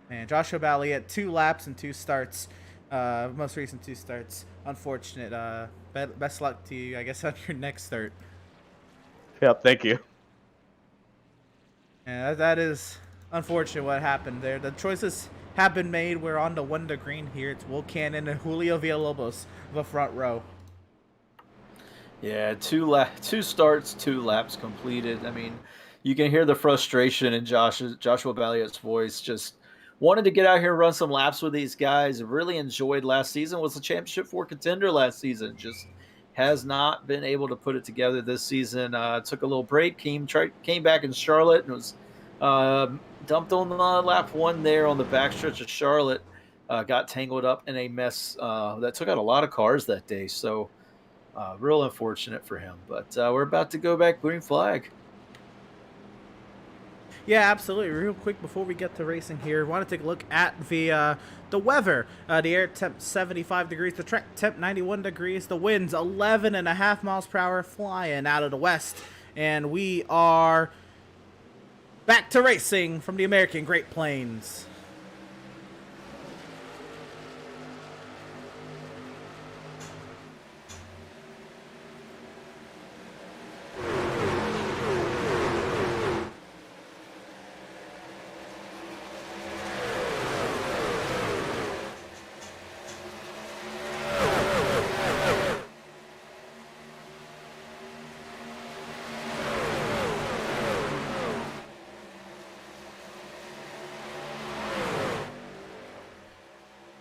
Man, Joshua Bally at 2 laps and 2 starts. Most recent 2 starts. Unfortunate. Best luck to you, I guess, on your next start. Yep, thank you. Yeah, that is unfortunate what happened there. The choices have been made. We're on the 1 to green here. It's Will Cannon and Julio Villalobos, the front row. Yeah, 2 starts, 2 laps completed. I mean, you can hear the frustration in Joshua Balliot's voice. Just wanted to get out here and run some laps with these guys. Really enjoyed last season. Was the championship 4 contender last season. Just has not been able to put it together this season. Took a little break. Came back in Charlotte and was dumped on the lap 1 there on the backstretch of Charlotte. Got tangled up in a mess that took out a lot of cars that day. So real unfortunate for him. But we're about to go back green flag. Yeah, absolutely. Real quick before we get to racing here, I want to take a look at the weather. The air temp 75 degrees, the track temp 91 degrees, the winds 11.5 miles per hour flying out of the west, and we are back to racing from the American Great Plains.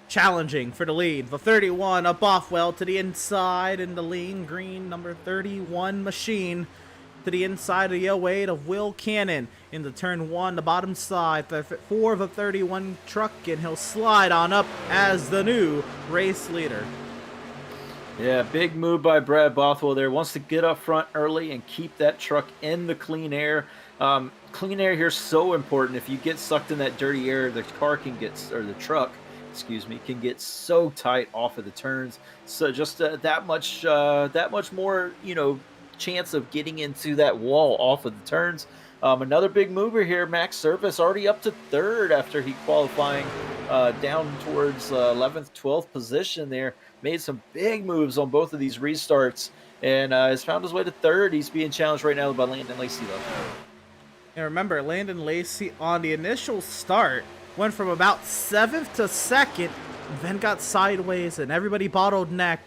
Challenging for the lead, the 31 of Bothwell to the inside in the lean green number 31 machine to the inside of the 08 of Will Cannon in the turn 1, the bottom side, the 4 of the 31 truck, and he'll slide on up as the new race leader. Yeah, big move by Brad Bothwell there. Wants to get up front early and keep that truck in the clean air. Clean air here is so important. If you get sucked in that dirty air, the car can get, or the truck, excuse me, can get so tight off of the turns. So just that much more, chance of getting into that wall off of the turns. Another big mover here, Max Service, already up to 3rd after he qualifying down towards 11th, 12th position there. Made some big moves on both of these restarts and has found his way to 3rd. He's being challenged right now by Landon Lacey, though. And remember, Landon Lacey on the initial start went from about 7th to 2nd, then got sideways, and everybody bottlenecked,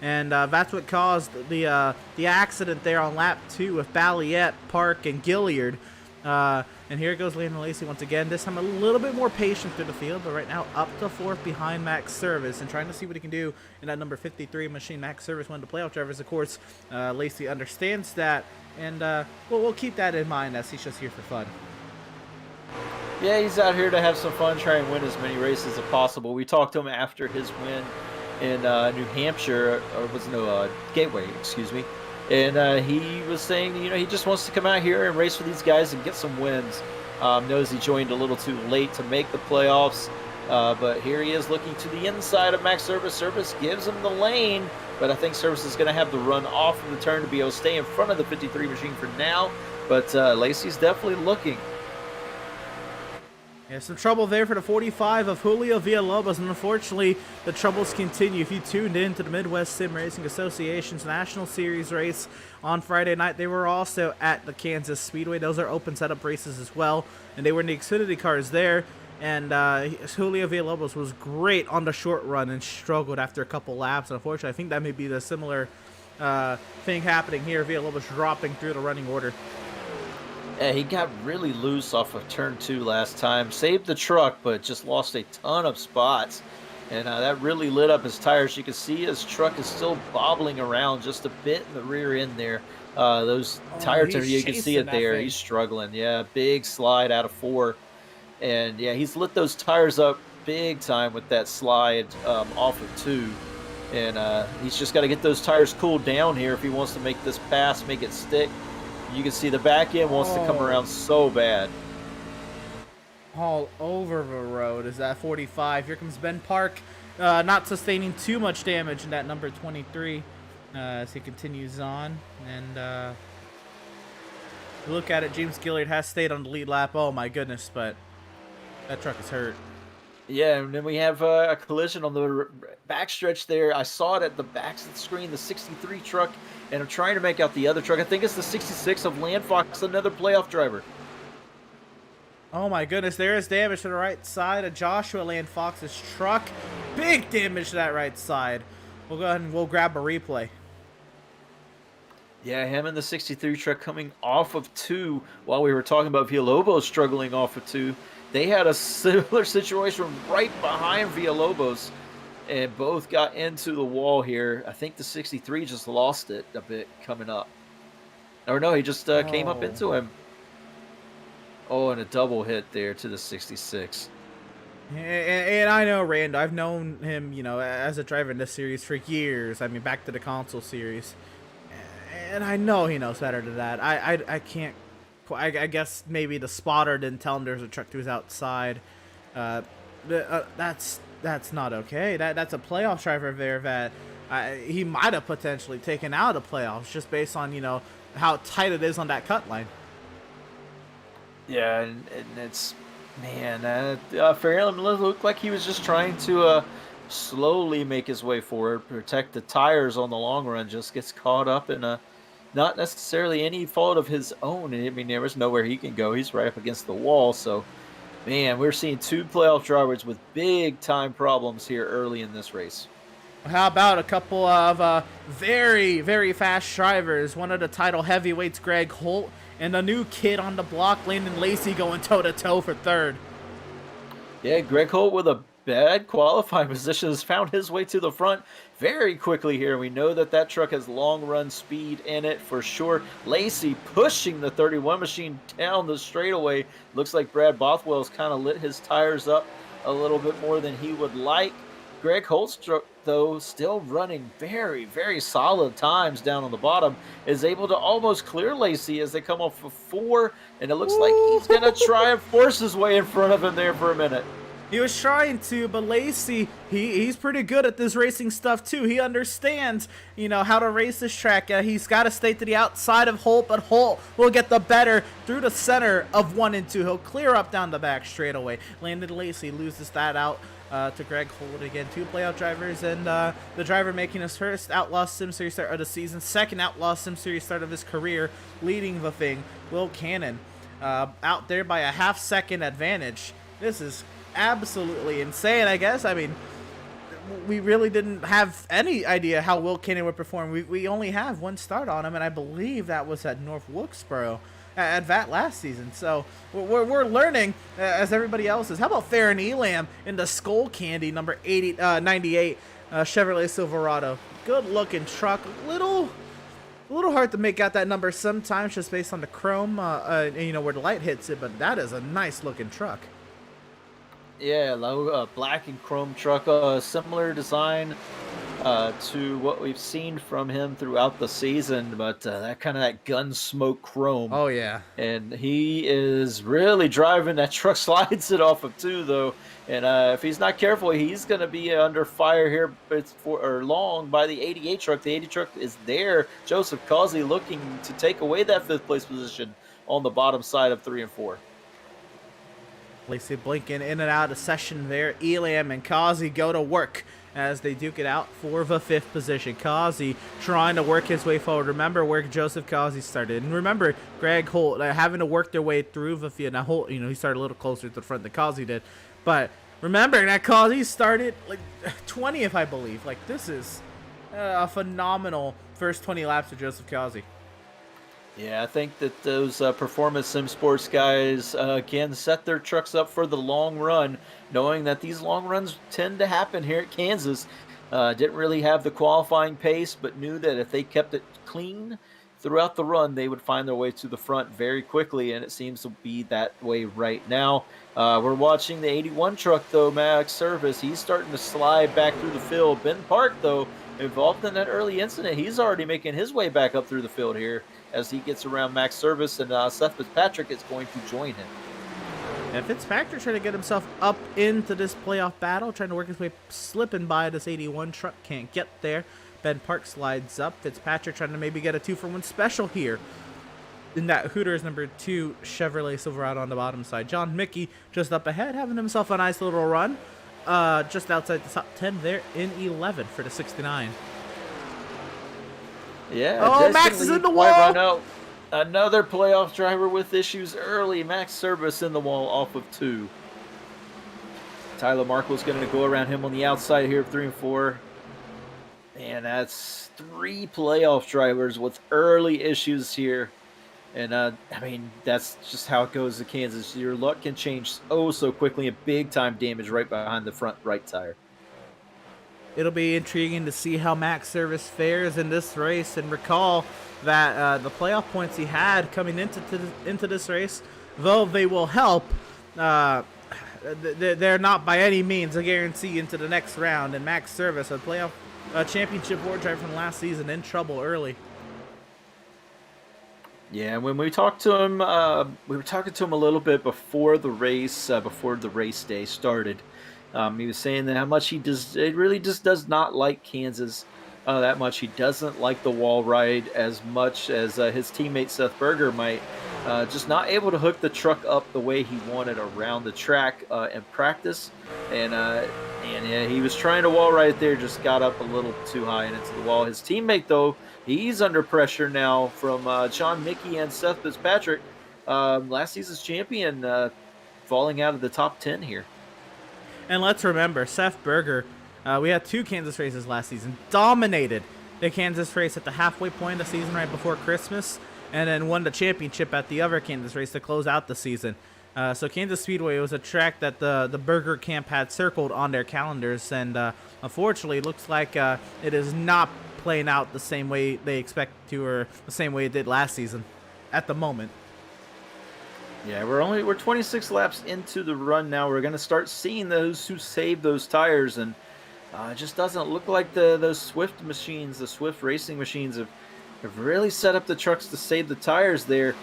and that's what caused the accident there on lap 2 with Balliet, Park, and Gilliard. And here goes Landon Lacey once again. This time a little bit more patient through the field, but right now up to 4th behind Max Service and trying to see what he can do in that number 53 machine. Max Service, one of the playoff drivers, of course. Lacey understands that, and we'll keep that in mind as he's just here for fun. Yeah, he's out here to have some fun, try and win as many races as possible. We talked to him after his win in New Hampshire, or was no Gateway, excuse me. And he was saying, he just wants to come out here and race for these guys and get some wins. Knows he joined a little too late to make the playoffs, but here he is looking to the inside of Max Service. Service gives him the lane, but I think Service is going to have to run off of the turn to be able to stay in front of the 53 machine for now. But Lacey's definitely looking. Yeah, some trouble there for the 45 of Julio Villalobos, and unfortunately, the troubles continue. If you tuned in to the Midwest Sim Racing Association's National Series race on Friday night, they were also at the Kansas Speedway. Those are open setup races as well, and they were in the Xfinity cars there. And Julio Villalobos was great on the short run and struggled after a couple laps. And unfortunately, I think that may be the similar thing happening here. Villalobos dropping through the running order. Yeah, he got really loose off of turn 2 last time. Saved the truck, but just lost a ton of spots. And that really lit up his tires. You can see his truck is still bobbling around just a bit in the rear end there. Those tire turns, you can see it there. He's struggling. Yeah, big slide out of 4. And, yeah, he's lit those tires up big time with that slide off of 2. And he's just got to get those tires cooled down here if he wants to make this pass, make it stick. You can see the back end wants to come around so bad. All over the road is that 45. Here comes Ben Park, not sustaining too much damage in that number 23 as he continues on. And look at it, James Gilliard has stayed on the lead lap. Oh my goodness, but that truck is hurt. Yeah, and then we have a collision on the backstretch there. I saw it at the back of the screen, the 63 truck, and I'm trying to make out the other truck. I think it's the 66 of Land Fox, another playoff driver. Oh my goodness, there is damage to the right side of Joshua Land Fox's truck. Big damage to that right side. We'll go ahead and we'll grab a replay. Yeah, him and the 63 truck coming off of 2 while we were talking about Villalobos struggling off of 2. They had a similar situation right behind Villalobos and both got into the wall here. I think the 63 just lost it a bit coming up. Or no, he just came up into him. Oh, and a double hit there to the 66. And I know Rand. I've known him, you know, as a driver in this series for years. I mean, back to the console series. And I know he knows better than that. I can't. I guess maybe the spotter didn't tell him there's a truck to his outside. That's not okay. That's a playoff driver there that he might have potentially taken out of playoffs just based on, you know, how tight it is on that cut line. Yeah, and it's, man, Fairley looked like he was just trying to slowly make his way forward, protect the tires on the long run, just gets caught up in not necessarily any fault of his own. I mean, there was nowhere he can go. He's right up against the wall. So, man, we're seeing 2 playoff drivers with big time problems here early in this race. How about a couple of very, very fast drivers? One of the title heavyweights, Greg Holt, and a new kid on the block, Landon Lacey, going toe-to-toe for 3rd. Yeah, Greg Holt with a bad qualifying position has found his way to the front very quickly here. We know that truck has long run speed in it for sure. Lacey pushing the 31 machine down the straightaway. Looks like Brad Bothwell's kind of lit his tires up a little bit more than he would like. Greg Holt's truck, though, still running very, very solid times down on the bottom, is able to almost clear Lacey as they come off of 4, and it looks like he's going to try and force his way in front of him there for a minute. He was trying to, but Lacey, he's pretty good at this racing stuff too. He understands, you know, how to race this track. He's got to stay to the outside of Holt, but Holt will get the better through the center of 1 and 2. He'll clear up down the back straightaway. Landon Lacey loses that out to Greg Holt again. 2 playoff drivers, and the driver making his first Outlaws Sim Series start of the season, second Outlaws Sim Series start of his career, leading the thing. Will Cannon out there by a half-second advantage. This is absolutely insane, I guess. I mean, we really didn't have any idea how Will Cannon would perform. We only have 1 start on him, and I believe that was at North Wilkesboro at that last season. So we're learning as everybody else is. How about Farron Elam in the Skull Candy number 98 Chevrolet Silverado? Good looking truck. A little hard to make out that number sometimes just based on the chrome, you know, where the light hits it, but that is a nice looking truck. Yeah, low black and chrome truck, similar design to what we've seen from him throughout the season, but that gun smoke chrome. Oh yeah, and he is really driving that truck. Slides it off of 2 though, and if he's not careful, he's going to be under fire here for long by the 88 truck. The 80 truck is there. Joseph Causey looking to take away that 5th place position on the bottom side of 3 and 4. Lacey blinking in and out of session there. Elam and Causey go to work as they duke it out for the 5th position. Causey trying to work his way forward. Remember where Joseph Causey started. And remember Greg Holt having to work their way through the field. Now Holt, you know, he started a little closer to the front than Causey did. But remember that Causey started like 20th, I believe. Like, this is a phenomenal first 20 laps of Joseph Causey. Yeah, I think that those Performance Sim Sports guys, again, set their trucks up for the long run, knowing that these long runs tend to happen here at Kansas. Didn't really have the qualifying pace, but knew that if they kept it clean throughout the run, they would find their way to the front very quickly, and it seems to be that way right now. We're watching the 81 truck, though, Max Service. He's starting to slide back through the field. Ben Park, though, involved in that early incident. He's already making his way back up through the field here as he gets around Max Service, and Seth Fitzpatrick is going to join him. And Fitzpatrick trying to get himself up into this playoff battle, trying to work his way, slipping by this 81 truck, can't get there. Ben Park slides up. Fitzpatrick trying to maybe get a 2-for-1 special here in that Hooters number 2 Chevrolet Silverado on the bottom side. John Mickey just up ahead, having himself a nice little run. Just outside the top 10 there in 11 for the 69. Yeah. Oh, Max is in the wall. Run out. Another playoff driver with issues early. Max Service in the wall off of 2. Tyler Markle's going to go around him on the outside here of 3 and 4. And that's 3 playoff drivers with early issues here. And, I mean, that's just how it goes to Kansas. Your luck can change so quickly, and big-time damage right behind the front right tire. It'll be intriguing to see how Max Service fares in this race, and recall that the playoff points he had coming into this race, though they will help, they're not by any means a guarantee into the next round. And Max Service, a playoff championship board driver from last season, in trouble early. Yeah, when we talked to him, we were talking to him a little bit before the race day started. He was saying that how much it really just does not like Kansas that much. He doesn't like the wall ride as much as his teammate Seth Berger might. Just not able to hook the truck up the way he wanted around the track in practice. And yeah, he was trying to wall ride there, just got up a little too high and into the wall. His teammate, though, he's under pressure now from John Mickey and Seth Fitzpatrick, last season's champion, falling out of the top 10 here. And let's remember, Seth Berger, we had 2 Kansas races last season, dominated the Kansas race at the halfway point of the season right before Christmas, and then won the championship at the other Kansas race to close out the season. So Kansas Speedway was a track that the Berger camp had circled on their calendars, and unfortunately it looks like it is not playing out the same way they expect to, or the same way it did last season at the moment. Yeah, we're 26 laps into the run now. We're going to start seeing those who save those tires, and it just doesn't look like those Swift machines, the Swift racing machines, have really set up the trucks to save the tires there.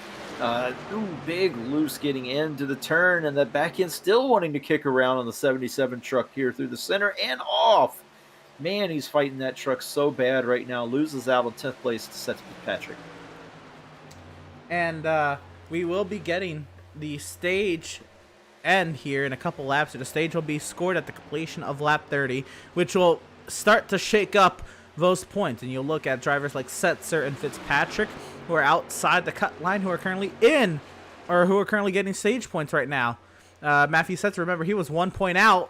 Big loose getting into the turn, and the back end still wanting to kick around on the 77 truck here through the center and off. Man, he's fighting that truck so bad right now. Loses out on 10th place to Seth Fitzpatrick. And we will be getting the stage end here in a couple laps. The stage will be scored at the completion of lap 30, which will start to shake up those points. And you'll look at drivers like Setzer and Fitzpatrick, who are outside the cut line, who are currently who are currently getting stage points right now. Matthew Setzer, remember, he was 1 point out.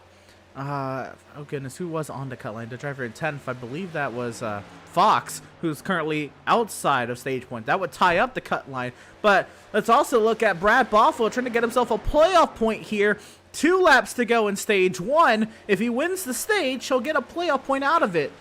Oh goodness, who was on the cut line? The driver in 10th, I believe that was Fox, who's currently outside of stage point. That would tie up the cut line. But let's also look at Brad Bothwell trying to get himself a playoff point here. 2 laps to go in stage 1. If he wins the stage, he'll get a playoff point out of it.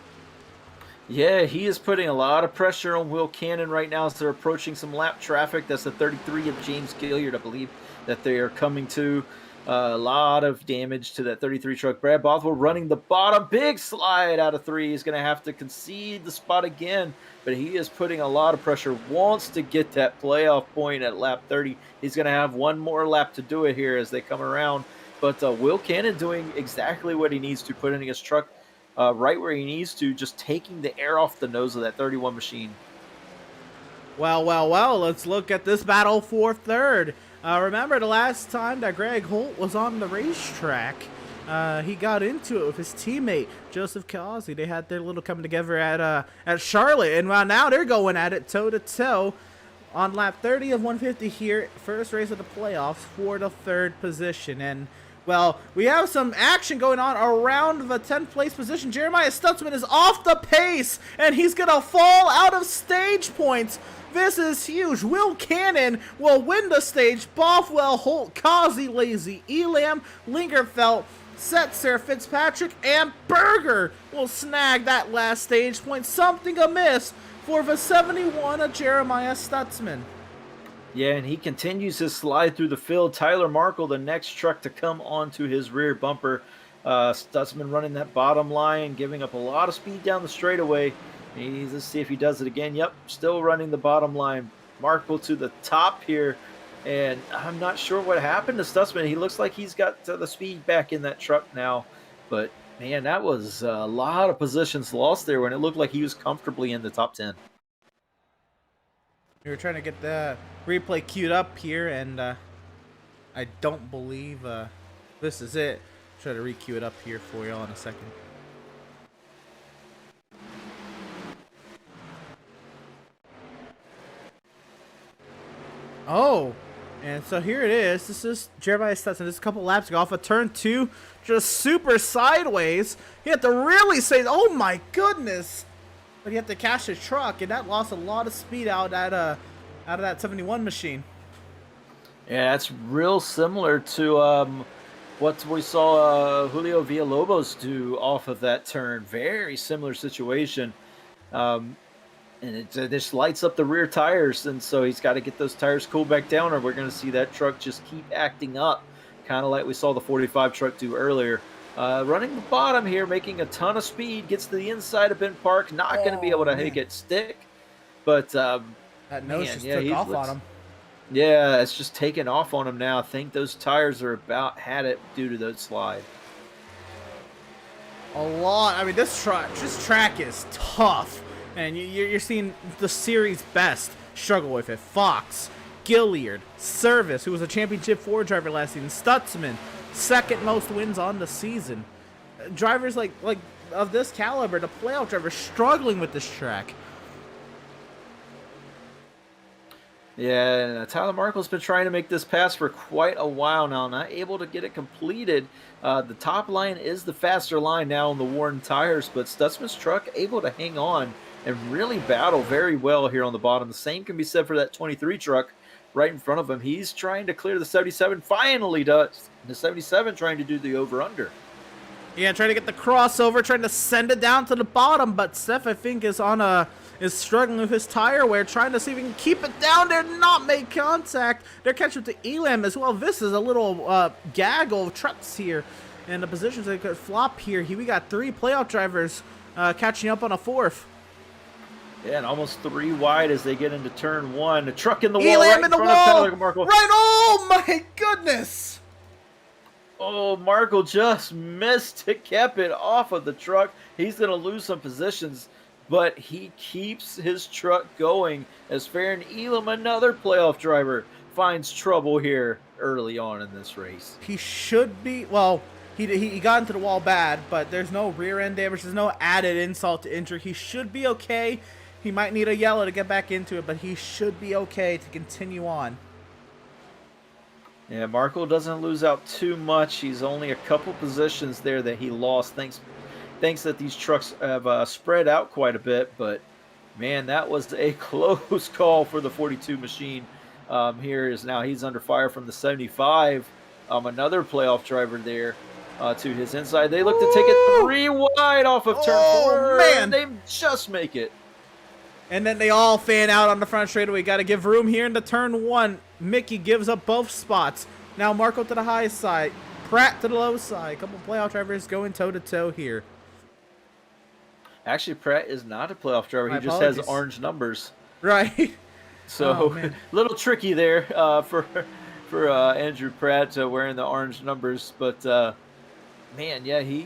Yeah, he is putting a lot of pressure on Will Cannon right now as they're approaching some lap traffic. That's the 33 of James Gilliard, I believe, that they are coming to. A lot of damage to that 33 truck. Brad Bothwell running the bottom. Big slide out of 3. He's going to have to concede the spot again, but he is putting a lot of pressure. Wants to get that playoff point at lap 30. He's going to have one more lap to do it here as they come around. But Will Cannon doing exactly what he needs to, putting his truck right where he needs to, just taking the air off the nose of that 31 machine. Well, let's look at this battle for third. Remember the last time that Greg Holt was on the racetrack, he got into it with his teammate Joseph Causey. They had their little coming together at Charlotte, and now they're going at it toe to toe on lap 30 of 150 here, first race of the playoffs for the 3rd position. And well, we have some action going on around the 10th place position. Jeremiah Stutzman is off the pace, and he's gonna fall out of stage points. This is huge. Will Cannon will win the stage. Bothwell, Holt, Causey, Lazy, Elam, Lingerfelt, Setzer, Fitzpatrick, and Berger will snag that last stage point. Something amiss for the 71 of Jeremiah Stutzman. Yeah, and he continues his slide through the field. Tyler Markle, the next truck to come onto his rear bumper. Stutzman running that bottom line, giving up a lot of speed down the straightaway. He needs to see if he does it again. Yep, still running the bottom line. Markle to the top here. And I'm not sure what happened to Stutzman. He looks like he's got the speed back in that truck now. But, man, that was a lot of positions lost there when it looked like he was comfortably in the top 10. We were trying to get the replay queued up here, and I don't believe this is it. Try to re-queue it up here for y'all in a second. Oh, and so here it is. This is Jeremiah Stutzman. This is a couple laps ago off of turn 2, just super sideways. He had to really say, oh my goodness. but he had to catch his truck, and that lost a lot of speed out of that 71 machine. Yeah, that's real similar to what we saw Julio Villalobos do off of that turn. Very similar situation. And it just lights up the rear tires, and so he's got to get those tires cooled back down, or we're going to see that truck just keep acting up, kind of like we saw the 45 truck do earlier. Running the bottom here, making a ton of speed, gets to the inside of Ben Park, not going to be able to make it stick, but that nose just took off on him. Yeah, it's just taking off on him now. I think those tires are about had it due to those slide. A lot. I mean, this track is tough. And you're seeing the series best struggle with it. Fox, Gilliard, Service, who was a championship 4 driver last season, Stutzman, second most wins on the season. Drivers like of this caliber, the playoff drivers, struggling with this track. Yeah, Tyler Markle's been trying to make this pass for quite a while now, not able to get it completed. The top line is the faster line now on the Warren tires, but Stutzman's truck able to hang on and really battle very well here on the bottom. The same can be said for that 23 truck right in front of him. He's trying to clear the 77, finally does. The 77 trying to do the over-under. Yeah, trying to get the crossover, trying to send it down to the bottom, but Steph, I think, is struggling with his tire wear, trying to see if he can keep it down there, not make contact. They're catching up to Elam as well. This is a little gaggle of trucks here, and the positions they could flop here. We got 3 playoff drivers catching up on a 4th. Yeah, and almost 3 wide as they get into turn 1. The truck in the wall, Elam right in the front of wall, Tyler Markle. right? Oh my goodness! Oh, Markle just missed to keep it off of the truck. He's going to lose some positions, but he keeps his truck going as Farron Elam, another playoff driver, finds trouble here early on in this race. He should be, well, he got into the wall bad, but there's no rear end damage. There's no added insult to injury. He should be okay. He might need a yellow to get back into it, but he should be okay to continue on. Yeah, Markle doesn't lose out too much. He's only a couple positions there that he lost. Thanks that these trucks have spread out quite a bit, but man, that was a close call for the 42 machine. He's under fire from the 75. Another playoff driver there to his inside. They look to take it 3 wide off of turn 4. Man, they just make it. And then they all fan out on the front straightaway. Got to give room here into turn 1. Mickey gives up both spots. Now Marco to the high side, Pratt to the low side. A couple playoff drivers going toe-to-toe here. Actually, Pratt is not a playoff driver. He just has orange numbers. Right. So a little tricky there for Andrew Pratt wearing the orange numbers. But, man, yeah, he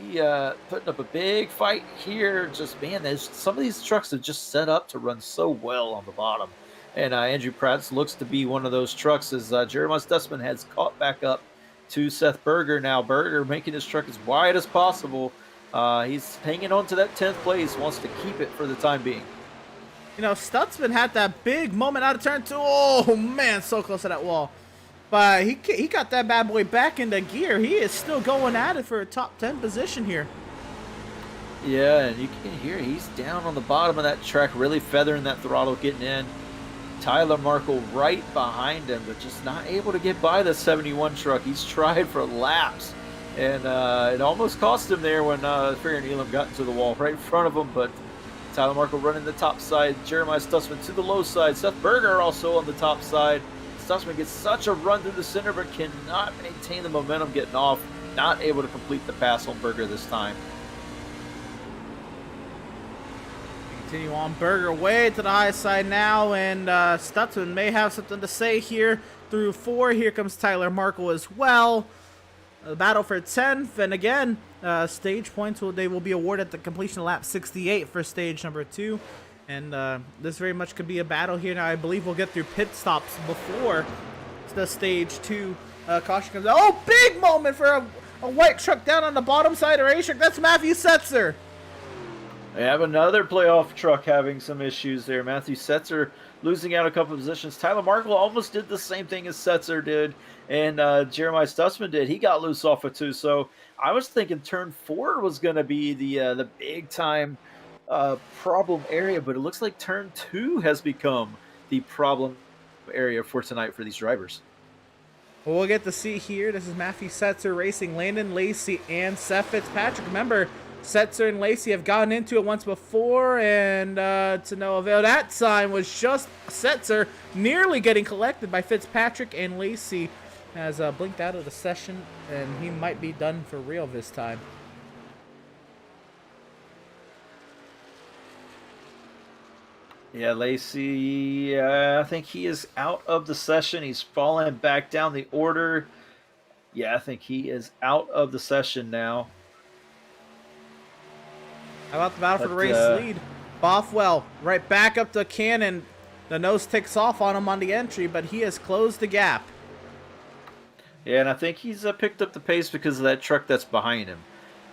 putting up a big fight here. Just, man, some of these trucks have just set up to run so well on the bottom. And Andrew Pratt looks to be one of those trucks as Jeremiah Stutzman has caught back up to Seth Berger. Now Berger making his truck as wide as possible. He's hanging on to that 10th place, wants to keep it for the time being. You know, Stutzman had that big moment out of turn 2. Oh, man, so close to that wall. But he got that bad boy back into gear. He is still going at it for a top 10 position here. Yeah, and you can hear he's down on the bottom of that track, really feathering that throttle, getting in. Tyler Markle right behind him, but just not able to get by the 71 truck. He's tried for laps, and it almost cost him there when Farron Elam got into the wall right in front of him, but Tyler Markle running the top side, Jeremiah Stutzman to the low side, Seth Berger also on the top side. Stutzman gets such a run through the center, but cannot maintain the momentum getting off, not able to complete the pass on Berger this time. Continue on. Berger way to the high side now, and Stutzman may have something to say here through 4. Here comes Tyler Markle as well. The battle for 10th, and again, stage points they will be awarded at the completion of lap 68 for stage number 2. And this very much could be a battle here. Now I believe we'll get through pit stops before the stage 2 caution comes out. Oh, big moment for a white truck down on the bottom side of the racetrack. That's Matthew Setzer. They have another playoff truck having some issues there. Matthew Setzer losing out a couple of positions. Tyler Markle almost did the same thing as Setzer did, and Jeremiah Stutzman did. He got loose off of 2. So I was thinking turn 4 was going to be the big time problem area, but it looks like turn 2 has become the problem area for tonight for these drivers. Well, we'll get to see here. This is Matthew Setzer racing Landon Lacey and Seth Fitzpatrick. Remember, Setzer and Lacey have gotten into it once before, and to no avail. That time was just Setzer nearly getting collected by Fitzpatrick, and Lacey has blinked out of the session, and he might be done for real this time. Yeah, Lacey, I think he is out of the session. He's falling back down the order. Yeah, I think he is out of the session now. How about the battle for the race lead? Bothwell right back up to Cannon. The nose ticks off on him on the entry, but he has closed the gap. Yeah, and I think he's picked up the pace because of that truck that's behind him.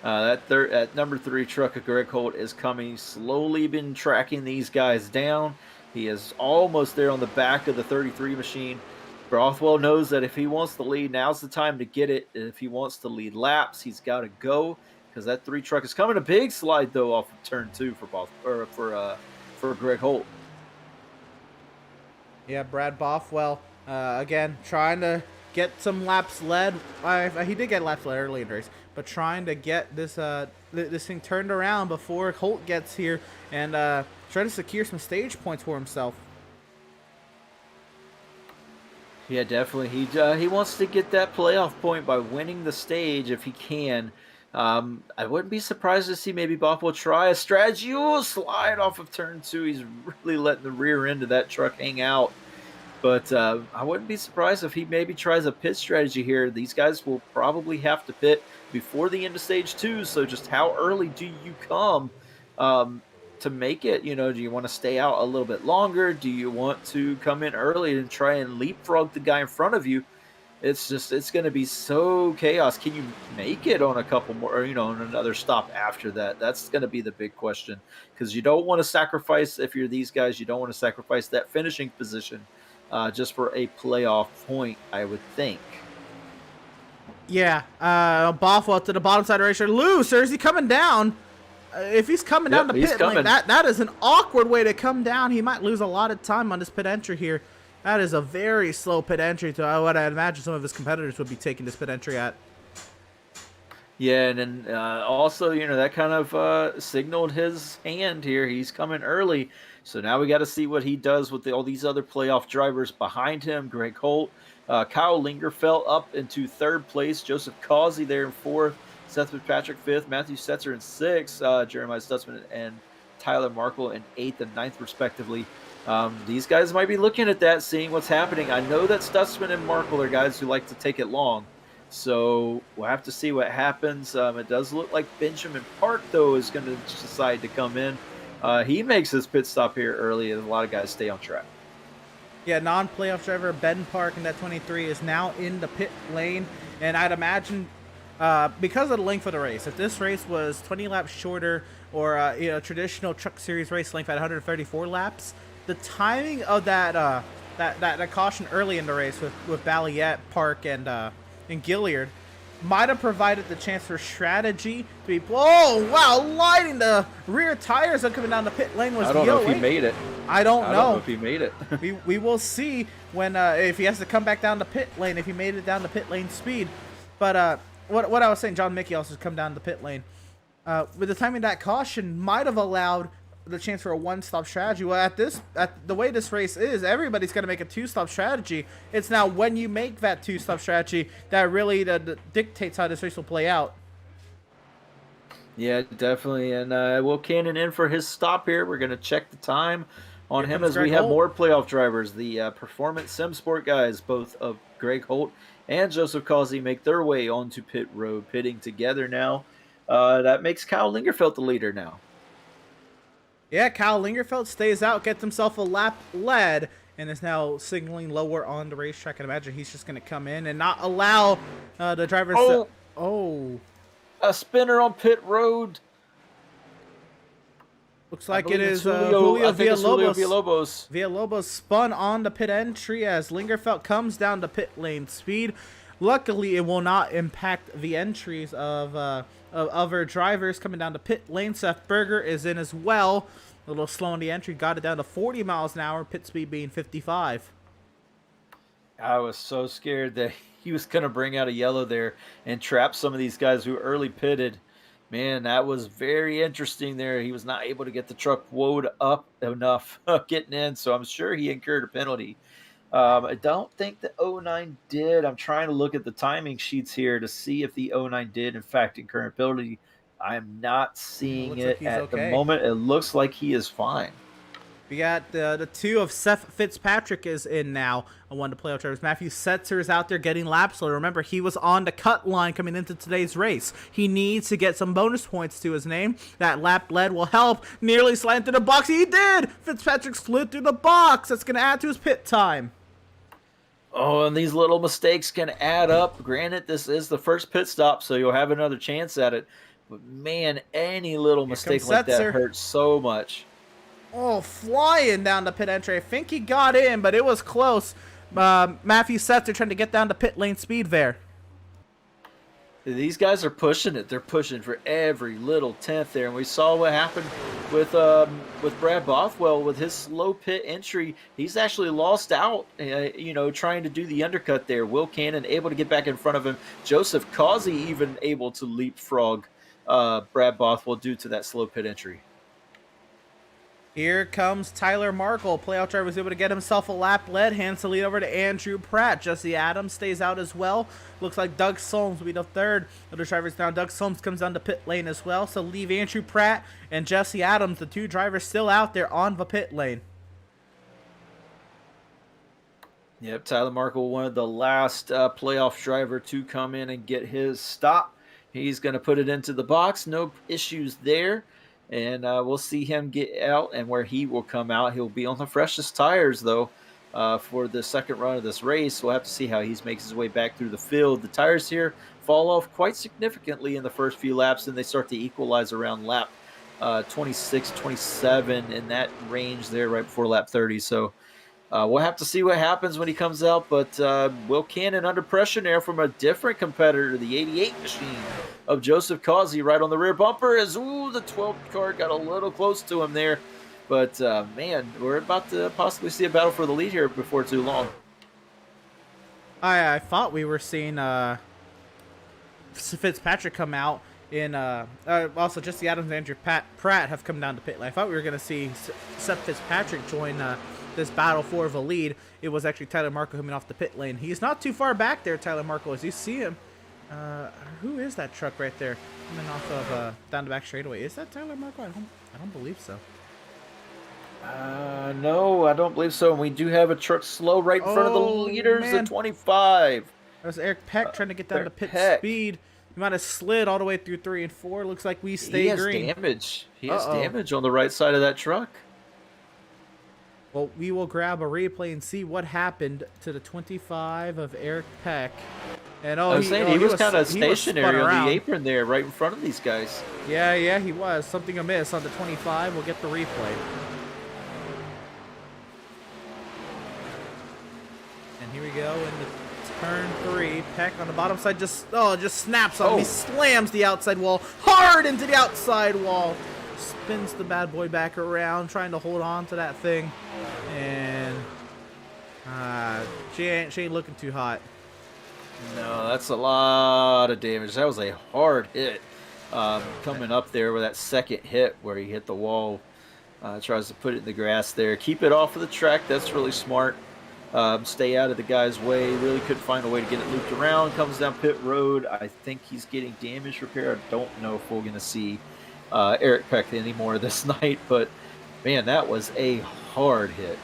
That number 3 truck of Greg Holt is coming. Slowly been tracking these guys down. He is almost there on the back of the 33 machine. Bothwell knows that if he wants the lead, now's the time to get it. And if he wants to lead laps, he's got to go because that 3 truck is coming. A big slide though off of turn 2 for Greg Holt. Yeah, Brad Bothwell again trying to get some laps led. He did get laps led early in the race, but trying to get this this thing turned around before Holt gets here and try to secure some stage points for himself. Yeah, definitely. He wants to get that playoff point by winning the stage if he can. I wouldn't be surprised to see maybe Bothwell try a strategy. Oh, slide off of turn 2. He's really letting the rear end of that truck hang out. But I wouldn't be surprised if he maybe tries a pit strategy here. These guys will probably have to pit before the end of stage 2. So just how early do you come to make it? You know, do you want to stay out a little bit longer? Do you want to come in early and try and leapfrog the guy in front of you? It's going to be so chaos. Can you make it on a couple more, or, on another stop after that? That's going to be the big question, because you don't want to sacrifice, if you're these guys, you don't want to sacrifice that finishing position just for a playoff point, I would think. Yeah, Bothwell to the bottom side of the racer. Loose, or is he coming down? If he's coming down the pit lane, that is an awkward way to come down. He might lose a lot of time on this pit entry here. That is a very slow pit entry to what I imagine some of his competitors would be taking this pit entry at. Yeah, and then also, that kind of signaled his hand here. He's coming early. So now we got to see what he does with all these other playoff drivers behind him. Greg Holt, Kyle Lingerfeld up into 3rd place. Joseph Causey there in 4th. Seth Fitzpatrick 5th. Matthew Setzer in 6th. Jeremiah Stutzman and Tyler Markle in 8th and 9th respectively. These guys might be looking at that, seeing what's happening. I know that Stutzman and Markle are guys who like to take it long. So we'll have to see what happens. It does look like Benjamin Park, though, is going to decide to come in. He makes his pit stop here early, and a lot of guys stay on track. Yeah, non-playoff driver Ben Park in that 23 is now in the pit lane. And I'd imagine because of the length of the race, if this race was 20 laps shorter or traditional Truck Series race length at 134 laps, the timing of that caution early in the race with Balliet, Park, and Gilliard might have provided the chance for strategy to be. Oh wow! Lighting the rear tires and coming down the pit lane was. I don't know if he made it. I don't know if he made it. we will see when if he has to come back down the pit lane, if he made it down the pit lane speed. But what I was saying, John Mickey also has come down the pit lane. With the timing, that caution might have allowed the chance for a one-stop strategy. Well, at the way this race is, everybody's going to make a two-stop strategy. It's now when you make that two-stop strategy that really dictates how this race will play out. Yeah, definitely. And Will Cannon in for his stop here. We're going to check the time on him as we have more playoff drivers. The Performance Sim Sport guys, both of Greg Holt and Joseph Causey, make their way onto pit road, pitting together now. That makes Kyle Lingerfeld the leader now. Yeah, Kyle Lingerfeld stays out, gets himself a lap led, and is now signaling lower on the racetrack. I imagine he's just going to come in and not allow the drivers to... Oh. A spinner on pit road. Looks like it is Julio Villalobos. Villalobos spun on the pit entry as Lingerfeld comes down to pit lane speed. Luckily, it will not impact the entries of other drivers coming down to pit lane. Seth Berger is in as well. A little slow on the entry, got it down to 40 miles an hour, pit speed being 55. I was so scared that he was going to bring out a yellow there and trap some of these guys who early pitted. Man, that was very interesting there. He was not able to get the truck woed up enough getting in, so I'm sure he incurred a penalty. I don't think the 09 did. I'm trying to look at the timing sheets here to see if the 09 did, in fact, incur a penalty. I'm not seeing it at the moment. It looks like he is fine. We got the two of Seth Fitzpatrick is in now. I wanted to play out drivers. Matthew Setzer is out there getting laps. So remember, he was on the cut line coming into today's race. He needs to get some bonus points to his name. That lap lead will help. Nearly slid through the box. He did! Fitzpatrick slid through the box. That's going to add to his pit time. Oh, and these little mistakes can add up. Granted, this is the first pit stop, so you'll have another chance at it. But man, any little mistake like that hurts so much. Oh, flying down the pit entry. I think he got in, but it was close. Matthew Setzer trying to get down to pit lane speed there. These guys are pushing it. They're pushing for every little tenth there. And we saw what happened with Brad Bothwell with his slow pit entry. He's actually lost out, trying to do the undercut there. Will Cannon able to get back in front of him. Joseph Causey even able to leapfrog Brad Bothwell due to that slow pit entry. Here comes Tyler Markle. Playout driver was able to get himself a lap lead. Hands the lead over to Andrew Pratt. Jesse Adams stays out as well. Looks like Doug Solms will be the third. Other drivers down. Doug Solms comes down to pit lane as well. So leave Andrew Pratt and Jesse Adams, the two drivers still out there on the pit lane. Yep, Tyler Markle, one of the last playoff driver to come in and get his stop. He's going to put it into the box. No issues there. And we'll see him get out, and where he will come out, he'll be on the freshest tires, though, for the second run of this race. We'll have to see how he makes his way back through the field. The tires here fall off quite significantly in the first few laps, and they start to equalize around lap 26, 27, in that range there right before lap 30. So we'll have to see what happens when he comes out, but Will Cannon under pressure there from a different competitor, the 88 machine of Joseph Causey, right on the rear bumper as the 12th car got a little close to him there. But, man, we're about to possibly see a battle for the lead here before too long. I thought we were seeing Fitzpatrick come out in also Jesse Adams and Andrew Pratt have come down to pit lane. I thought we were going to see Seth Fitzpatrick join this battle for the lead. It was actually Tyler Markle coming off the pit lane. He's not too far back there, Tyler Markle, as you see him. Who is that truck right there coming off of down the back straightaway? Is that Tyler Markle? I don't believe so. No, I don't believe so. And we do have a truck slow right in front of the leaders at 25. That was Eric Peck trying to get down to pit speed. He might have slid all the way through 3 and 4. Looks like we stay green. He has damage on the right side of that truck. Well, we will grab a replay and see what happened to the 25 of Eric Peck. And he was kind of stationary on the apron there, right in front of these guys. Yeah, he was. Something amiss on the 25. We'll get the replay. And here we go into turn 3. Peck on the bottom side just snaps on him. He slams the outside wall hard into the outside wall. Spins the bad boy back around, trying to hold on to that thing. And she ain't looking too hot. No, that's a lot of damage. That was a hard hit coming up there with that second hit where he hit the wall. Tries to put it in the grass there. Keep it off of the track. That's really smart. Stay out of the guy's way. Really couldn't find a way to get it looped around. Comes down pit road. I think he's getting damage repair. I don't know if we're going to see Eric Peck anymore this night. But, man, that was a hard hit.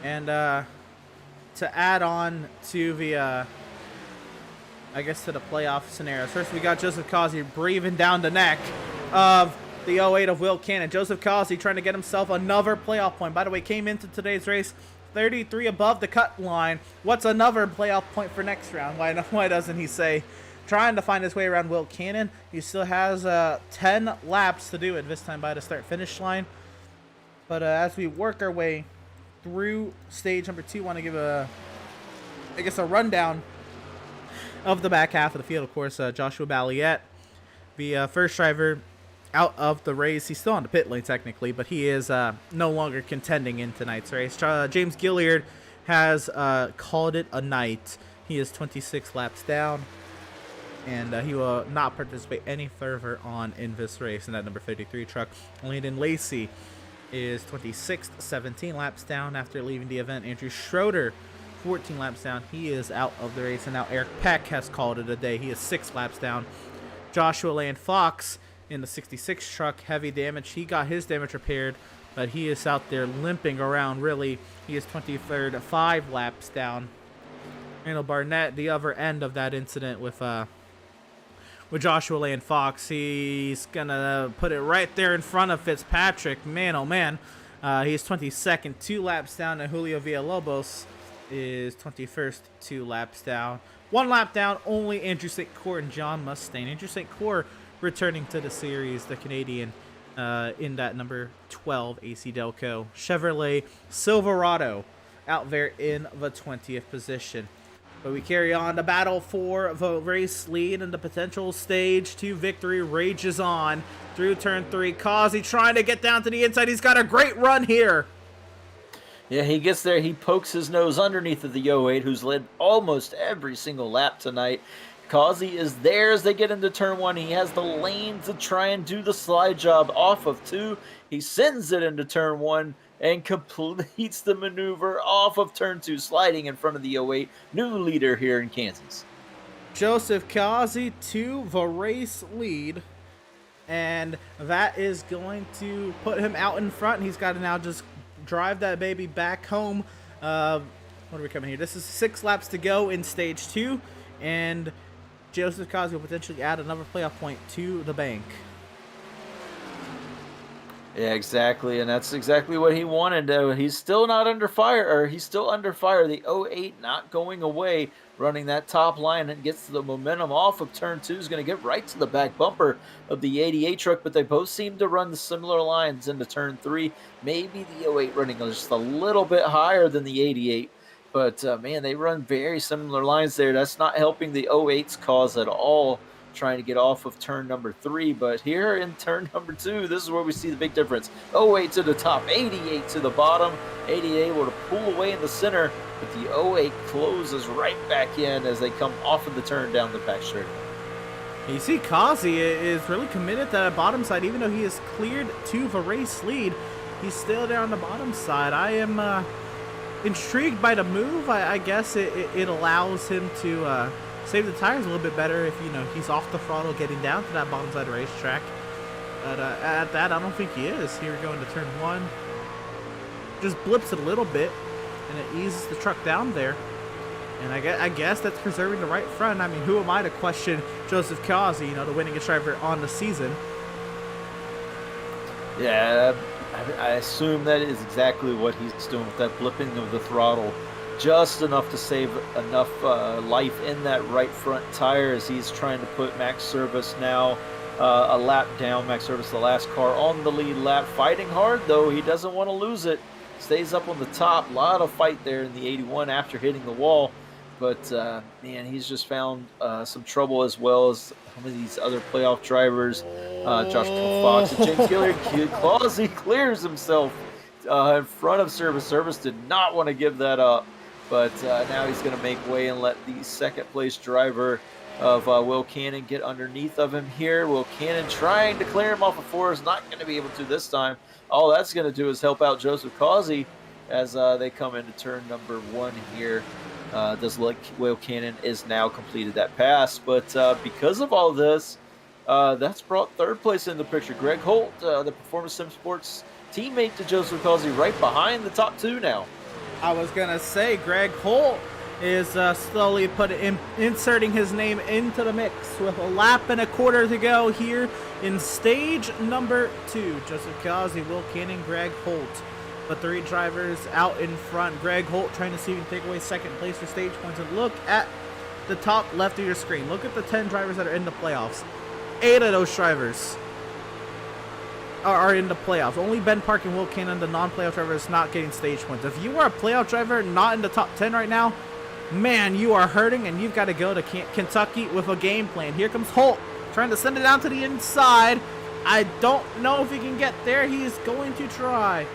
And to add on to the... I guess to the playoff scenarios. First, we got Joseph Causey breathing down the neck of the 08 of Will Cannon. Joseph Causey trying to get himself another playoff point. By the way, came into today's race 33 above the cut line. What's another playoff point for next round? Why doesn't he say? Trying to find his way around Will Cannon. He still has 10 laps to do it this time by the start-finish line. But as we work our way through stage number 2, want to give a rundown of the back half of the field, of course, Joshua Balliet, the first driver out of the race. He's still on the pit lane technically, but he is no longer contending in tonight's race. James Gilliard has called it a night. He is 26 laps down, and he will not participate any further on in this race in that number 33 truck. Landon Lacey is 26th, 17 laps down after leaving the event. Andrew Schroeder, 14 laps down. He is out of the race, and now Eric Peck has called it a day. He is 6 laps down. Joshua Land Fox in the 66 truck, heavy damage. He got his damage repaired, but he is out there limping around, really. He is 23rd, 5 laps down. Randall Barnett, the other end of that incident with Joshua Land Fox. He's going to put it right there in front of Fitzpatrick. Man, oh man. He's 22nd, 2 laps down, and Julio Villalobos is 21st, 2 laps down. 1 lap down, only Andrew St. Cour and John Mustaine. Andrew St. Cour returning to the series, the Canadian, in that number 12 AC Delco Chevrolet Silverado out there in the 20th position. But we carry on. The battle for the race lead and the potential stage 2 victory rages on through turn 3. Causey trying to get down to the inside. He's got a great run here. Yeah, he gets there. He pokes his nose underneath of the 08, who's led almost every single lap tonight. Causey is there as they get into turn 1. He has the lane to try and do the slide job off of 2. He sends it into turn 1 and completes the maneuver off of turn 2, sliding in front of the 08, new leader here in Kansas. Joseph Causey to the race lead, and that is going to put him out in front. He's got to now just drive that baby back home. What are we coming here? This is 6 laps to go in stage 2, and Joseph Causey will potentially add another playoff point to the bank. Yeah, exactly, and that's exactly what he wanted. He's still not under fire, or he's still under fire. The 08 not going away, running that top line and gets the momentum off of turn 2. Is going to get right to the back bumper of the 88 truck, but they both seem to run the similar lines into turn 3. Maybe the 08 running just a little bit higher than the 88, but man, they run very similar lines there. That's not helping the 08's cause at all, trying to get off of turn number 3. But here in turn number 2, this is where we see the big difference. 08 to the top, 88 to the bottom. 88 able to pull away in the center, but the 08 closes right back in as they come off of the turn down the back straight. You see Causey is really committed to that bottom side. Even though he is cleared to the race lead, he's still there on the bottom side. I am intrigued by the move. I guess it allows him to save the tires a little bit better if, he's off the throttle getting down to that bottom side racetrack. But at that, I don't think he is. Here we go into turn 1. Just blips it a little bit, and it eases the truck down there. And I guess that's preserving the right front. I mean, who am I to question Joseph Causey, the winningest driver on the season? Yeah, I assume that is exactly what he's doing with that blipping of the throttle. Just enough to save enough life in that right front tire as he's trying to put Max Service now a lap down. Max Service, the last car on the lead lap, fighting hard though. He doesn't want to lose it. Stays up on the top. A lot of fight there in the 81 after hitting the wall. But man, he's just found some trouble, as well as some of these other playoff drivers. Josh Fox and James Gilliard. Causey clears himself in front of Service. Service did not want to give that up. But now he's going to make way and let the second place driver of Will Cannon get underneath of him here. Will Cannon trying to clear him off of 4 is not going to be able to this time. All that's going to do is help out Joseph Causey as they come into turn number 1 here. Does look Will Cannon is now completed that pass. But because of all this, that's brought third place in the picture. Greg Holt, the Performance Sim Sports teammate to Joseph Causey, right behind the top 2 now. I was going to say, Greg Holt is slowly inserting his name into the mix with a lap and a quarter to go here in stage number 2. Joseph Causey, Will Cannon, Greg Holt. The 3 drivers out in front. Greg Holt trying to see if he can take away second place for stage points. And look at the top left of your screen. Look at the 10 drivers that are in the playoffs. 8 of those drivers are in the playoffs. Only Ben Park and Will Cannon, the non-playoff driver, is not getting stage points. If you are a playoff driver not in the top 10 right now, man, you are hurting, and you've got to go to Kentucky with a game plan. Here comes Holt, trying to send it down to the inside. I don't know if he can get there. He is going to try.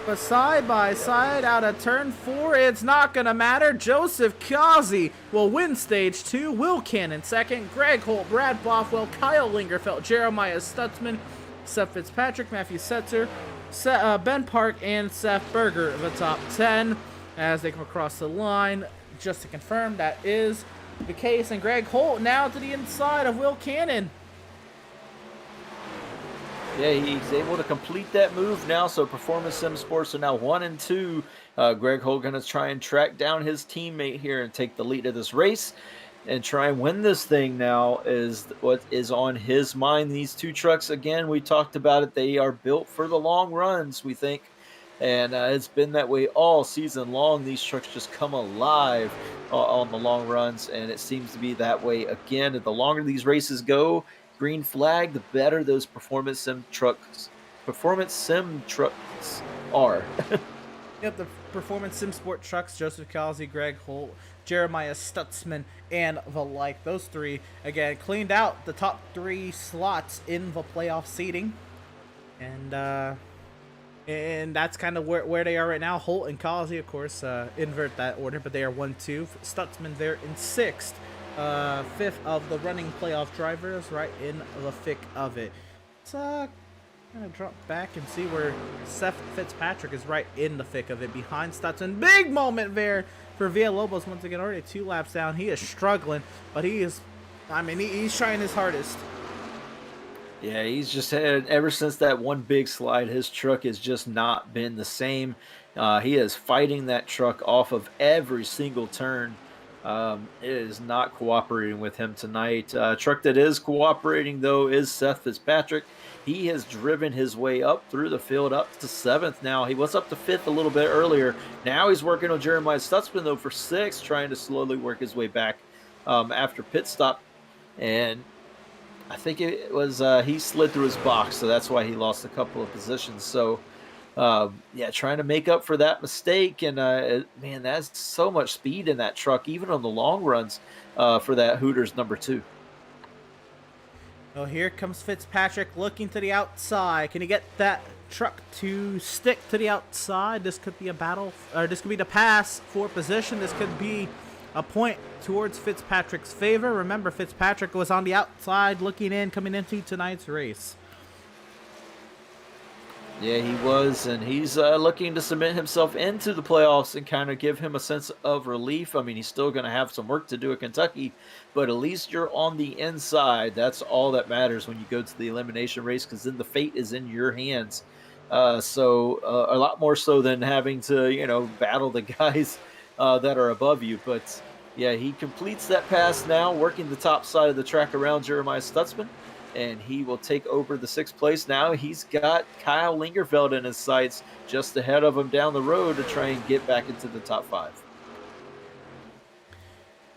But side by side out of turn 4, it's not going to matter. Joseph Kazi will win stage 2. Will Cannon second. Greg Holt, Brad Bothwell, Kyle Lingerfeld, Jeremiah Stutzman, Seth Fitzpatrick, Matthew Setzer, Ben Park, and Seth Berger the top 10 as they come across the line. Just to confirm, that is the case. And Greg Holt now to the inside of Will Cannon. Yeah, he's able to complete that move now, so Performance Sim Sports are now 1 and 2. Greg Holt going to try and track down his teammate here and take the lead of this race and try and win this thing now is what is on his mind. These two trucks, again, we talked about it, they are built for the long runs, we think. And it's been that way all season long. These trucks just come alive on the long runs, and it seems to be that way again. And the longer these races go, green flag, the better those performance sim trucks are. Yep, the Performance Sim Sport trucks, Joseph Calzi, Greg Holt, Jeremiah Stutzman, and the like. Those three, again, cleaned out the top 3 slots in the playoff seeding. And that's kind of where they are right now. Holt and Calzi, of course, invert that order, but they are 1-2. Stutzman there in 6th. 5th of the running playoff drivers, right in the thick of it. Let's kind of drop back and see where Seth Fitzpatrick is right in the thick of it, behind Stutzman. Big moment there for Villalobos once again, already 2 laps down. He is struggling, but he is, I mean, he's trying his hardest. Yeah, he's just had, ever since that one big slide, his truck has just not been the same. He is fighting that truck off of every single turn. It is not cooperating with him tonight. Truck that is cooperating, though, is Seth Fitzpatrick. He has driven his way up through the field up to 7th now. He was up to 5th a little bit earlier. Now he's working on Jeremiah Stutzman, though, for 6th, trying to slowly work his way back after pit stop. And I think it was he slid through his box, so that's why he lost a couple of positions. So, yeah, trying to make up for that mistake. And, man, that's so much speed in that truck, even on the long runs for that Hooters number 2. Well, here comes Fitzpatrick looking to the outside. Can he get that truck to stick to the outside? This could be a battle, or this could be the pass for position. This could be a point towards Fitzpatrick's favor. Remember, Fitzpatrick was on the outside looking in, coming into tonight's race. Yeah, he was, and he's looking to cement himself into the playoffs and kind of give him a sense of relief. I mean, he's still going to have some work to do at Kentucky, but at least you're on the inside. That's all that matters when you go to the elimination race, because then the fate is in your hands. So a lot more so than having to, battle the guys that are above you. But, yeah, he completes that pass now, working the top side of the track around Jeremiah Stutzman. And he will take over the 6th place now. He's got Kyle Lingerfeld in his sights just ahead of him down the road to try and get back into the top 5.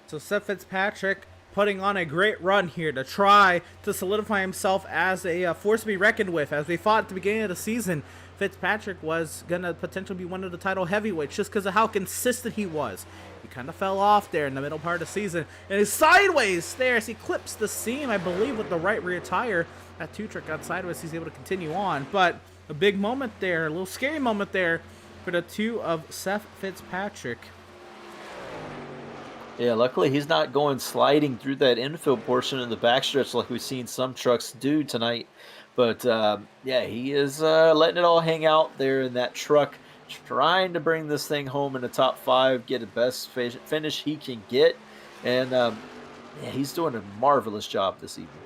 So Seth Fitzpatrick putting on a great run here to try to solidify himself as a force to be reckoned with. As we thought at the beginning of the season, Fitzpatrick was going to potentially be one of the title heavyweights just because of how consistent he was. He kind of fell off there in the middle part of the season. And his sideways stairs, he clips the seam, I believe, with the right rear tire. That 2-truck got sideways, he's able to continue on. But a big moment there, a little scary moment there for the 2 of Seth Fitzpatrick. Yeah, luckily he's not going sliding through that infield portion in the backstretch like we've seen some trucks do tonight. But, yeah, he is letting it all hang out there in that truck, trying to bring this thing home in the top 5, get the best finish he can get. And, yeah, he's doing a marvelous job this evening.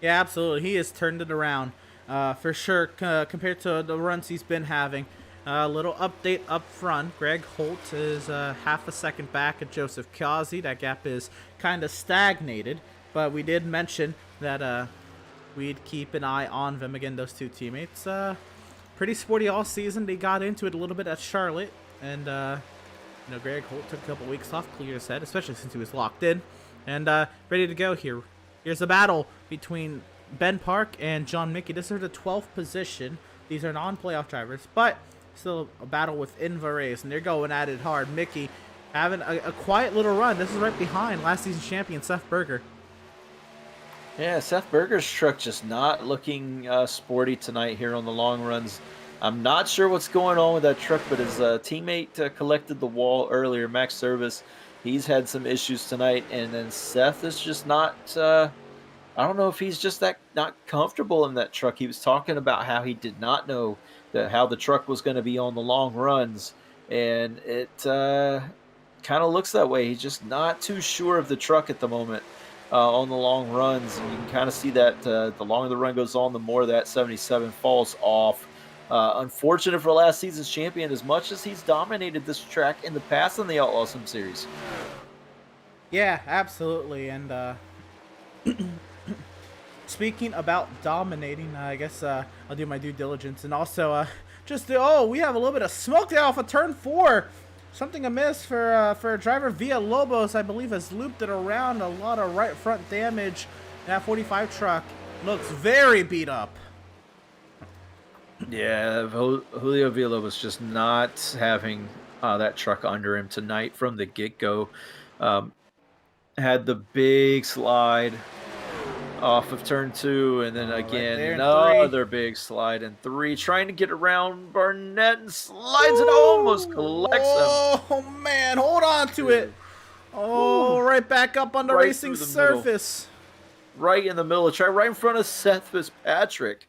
Yeah, absolutely. He has turned it around for sure compared to the runs he's been having. A little update up front. Greg Holt is half a second back at Joseph Kazi. That gap is kind of stagnated, but we did mention that we'd keep an eye on them. Again, those 2 teammates. Pretty sporty all season. They got into it a little bit at Charlotte, and Greg Holt took a couple weeks off, cleared his head, especially since he was locked in, and ready to go here. Here's a battle between Ben Park and John Mickey. This is the 12th position. These are non-playoff drivers, but still a battle within the race, and they're going at it hard. Mickey having a quiet little run. This is right behind last season's champion, Seth Berger. Yeah, Seth Berger's truck just not looking sporty tonight here on the long runs. I'm not sure what's going on with that truck, but his teammate collected the wall earlier, Max Service. He's had some issues tonight, and then Seth is just not. I don't know if he's just not comfortable in that truck. He was talking about how he did not know how the truck was going to be on the long runs, and it kind of looks that way. He's just not too sure of the truck at the moment on the long runs, and you can kind of see that the longer the run goes on, the more that 77 falls off. Unfortunate for last season's champion, as much as he's dominated this track in the past in the Outlaws Sim Series. Yeah, absolutely. And speaking about dominating, I guess I'll do my due diligence. And also, we have a little bit of smoke there off of turn 4. Something amiss for driver Villalobos, I believe, has looped it around. A lot of right front damage. That 45 truck looks very beat up. Yeah, Julio Villalobos just not having that truck under him tonight from the get-go. Had the big slide off of turn 2, and then again another big slide in 3, trying to get around Barnett and slides and almost collects him. Oh man, hold on to it. Oh, right back up on the racing surface. Right in the middle of the track, right in front of Seth Fitzpatrick.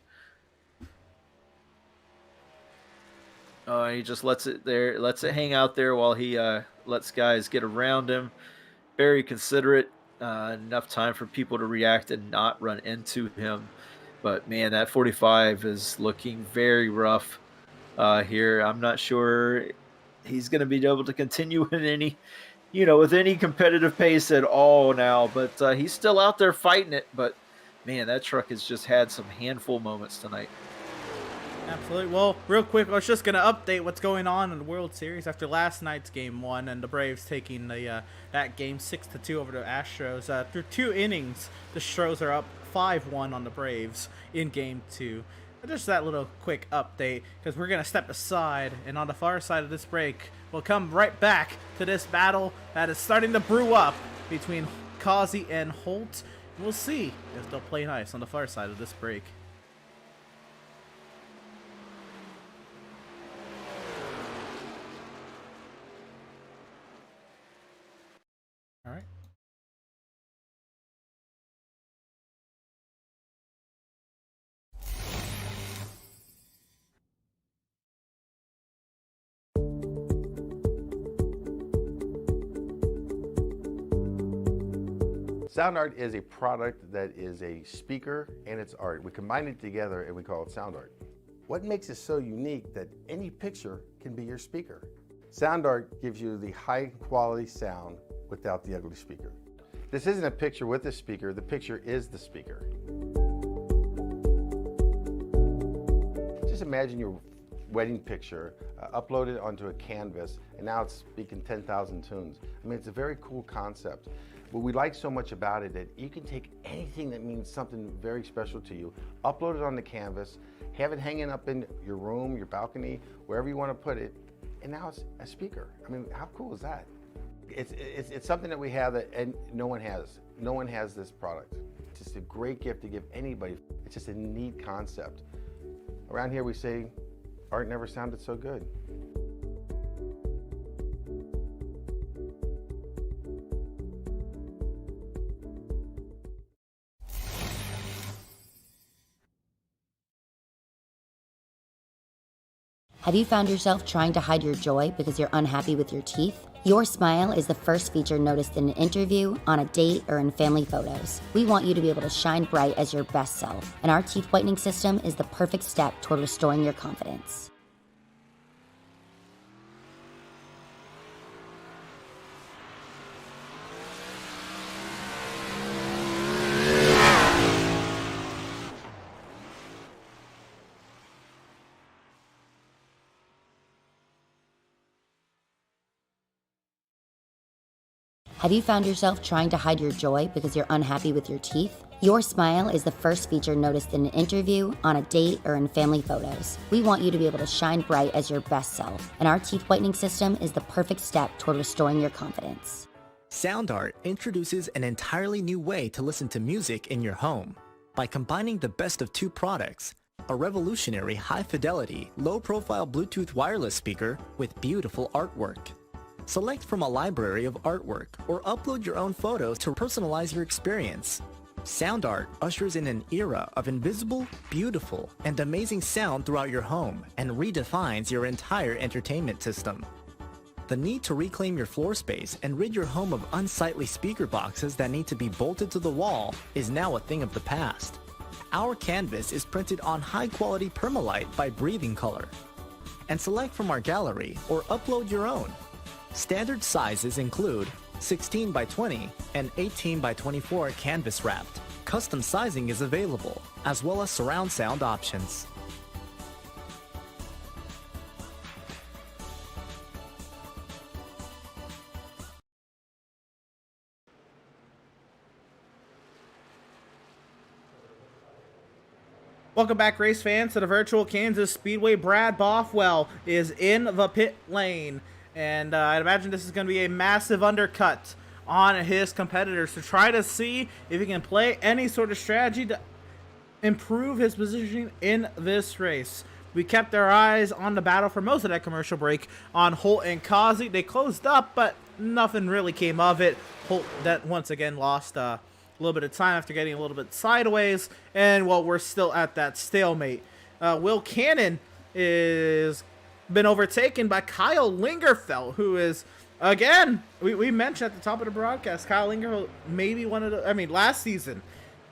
He just lets it hang out there while he lets guys get around him. Very considerate. Enough time for people to react and not run into him. But man, that 45 is looking very rough here. I'm not sure he's going to be able to continue in any, with any competitive pace at all now. But he's still out there fighting it. But man, that truck has just had some handful moments tonight. Absolutely. Well, real quick, I was just going to update what's going on in the World Series after last night's Game 1 and the Braves taking that game 6-2 over the Astros. Through 2 innings, the Stros are up 5-1 on the Braves in Game 2. Just that little quick update, because we're going to step aside, and on the far side of this break, we'll come right back to this battle that is starting to brew up between Causey and Holt. We'll see if they'll play nice on the far side of this break. All right. Sound art is a product that is a speaker and it's art. We combine it together and we call it sound art. What makes it so unique that any picture can be your speaker? Sound art gives you the high quality sound without the ugly speaker. This isn't a picture with a speaker, the picture is the speaker. Just imagine your wedding picture uploaded onto a canvas and now it's speaking 10,000 tunes. I mean, it's a very cool concept. What we like so much about it that you can take anything that means something very special to you, upload it on the canvas, have it hanging up in your room, your balcony, wherever you want to put it, and now it's a speaker. I mean, how cool is that? It's something that we have that and no one has. No one has this product. It's just a great gift to give anybody. It's just a neat concept. Around here we say, art never sounded so good. Have you found yourself trying to hide your joy because you're unhappy with your teeth? Your smile is the first feature noticed in an interview, on a date, or in family photos. We want you to be able to shine bright as your best self, and our teeth whitening system is the perfect step toward restoring your confidence. Have you found yourself trying to hide your joy because you're unhappy with your teeth? Your smile is the first feature noticed in an interview, on a date, or in family photos. We want you to be able to shine bright as your best self, and our teeth whitening system is the perfect step toward restoring your confidence. SoundArt introduces an entirely new way to listen to music in your home. By combining the best of two products, a revolutionary high-fidelity, low-profile Bluetooth wireless speaker with beautiful artwork. Select from a library of artwork or upload your own photos to personalize your experience. SoundArt ushers in an era of invisible, beautiful, and amazing sound throughout your home and redefines your entire entertainment system. The need to reclaim your floor space and rid your home of unsightly speaker boxes that need to be bolted to the wall is now a thing of the past. Our canvas is printed on high-quality permalite by Breathing Color. And select from our gallery or upload your own. Standard sizes include 16 by 20 and 18 by 24 canvas wrapped. Custom sizing is available, as well as surround sound options. Welcome back, race fans, to the virtual Kansas Speedway. Brad Bothwell is in the pit lane, and I'd imagine this is going to be a massive undercut on his competitors to try to see if he can play any sort of strategy to improve his positioning in this race. We kept our eyes on the battle for most of that commercial break on Holt and Causey. They closed up, but nothing really came of it. Holt that once again lost a little bit of time after getting a little bit sideways, and well, we're still at that stalemate. Will Cannon is been overtaken by Kyle Lingerfeld, who is, again, we mentioned at the top of the broadcast, Kyle Lingerfeld maybe one of the, I mean, last season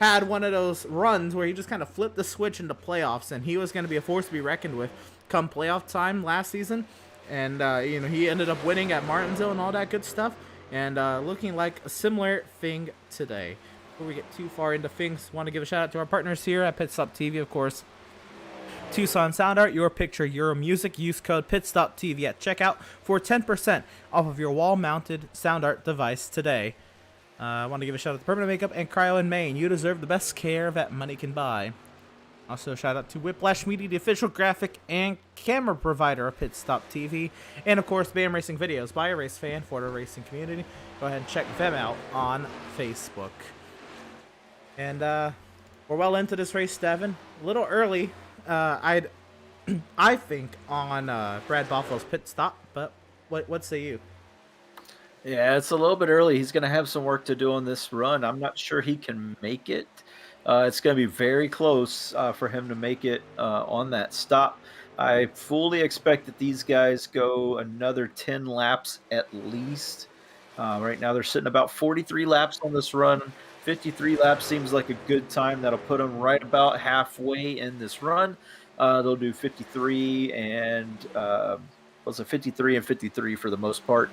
had one of those runs where he just kind of flipped the switch into playoffs, and he was going to be a force to be reckoned with come playoff time last season. And you know, he ended up winning at Martinsville and all that good stuff, and looking like a similar thing today. Before we get too far into things, want to give a shout out to our partners here at PitStop TV, of course. Tucson Sound Art, your picture, your music. Use code PitStop TV at checkout for 10% off of your wall-mounted sound art device today. I want to give a shout out to Permanent Makeup and Cryo in Maine. You deserve the best care that money can buy. Also, shout out to Whiplash Media, the official graphic and camera provider of PitStop TV. And, of course, BAM Racing Videos by a race fan for the racing community. Go ahead and check them out on Facebook. And we're well into this race, Devin. A little early, I think, on Brad Bothwell's pit stop. But what say you? Yeah, it's a little bit early. He's going to have some work to do on this run. I'm not sure he can make it. It's going to be very close for him to make it on that stop. I fully expect that these guys go another 10 laps at least. Right now they're sitting about 43 laps on this run. 53 laps seems like a good time. That'll put them right about halfway in this run. They'll do 53 and 53 and 53 for the most part.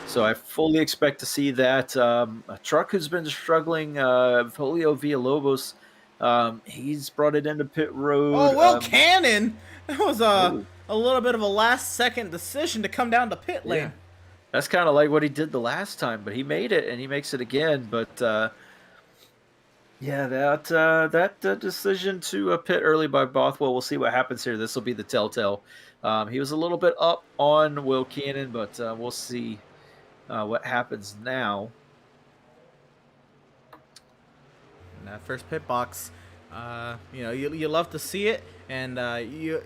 So I fully expect to see that. A truck who's been struggling, Julio Villalobos, he's brought it into pit road. Oh, Will Cannon! That was a little bit of a last-second decision to come down to pit lane. Yeah. That's kind of like what he did the last time, but he made it, and he makes it again. But yeah, that decision to pit early by Bothwell, we'll see what happens here. This will be the telltale. He was a little bit up on Will Cannon, but we'll see what happens now. In that first pit box, you know, you love to see it, and you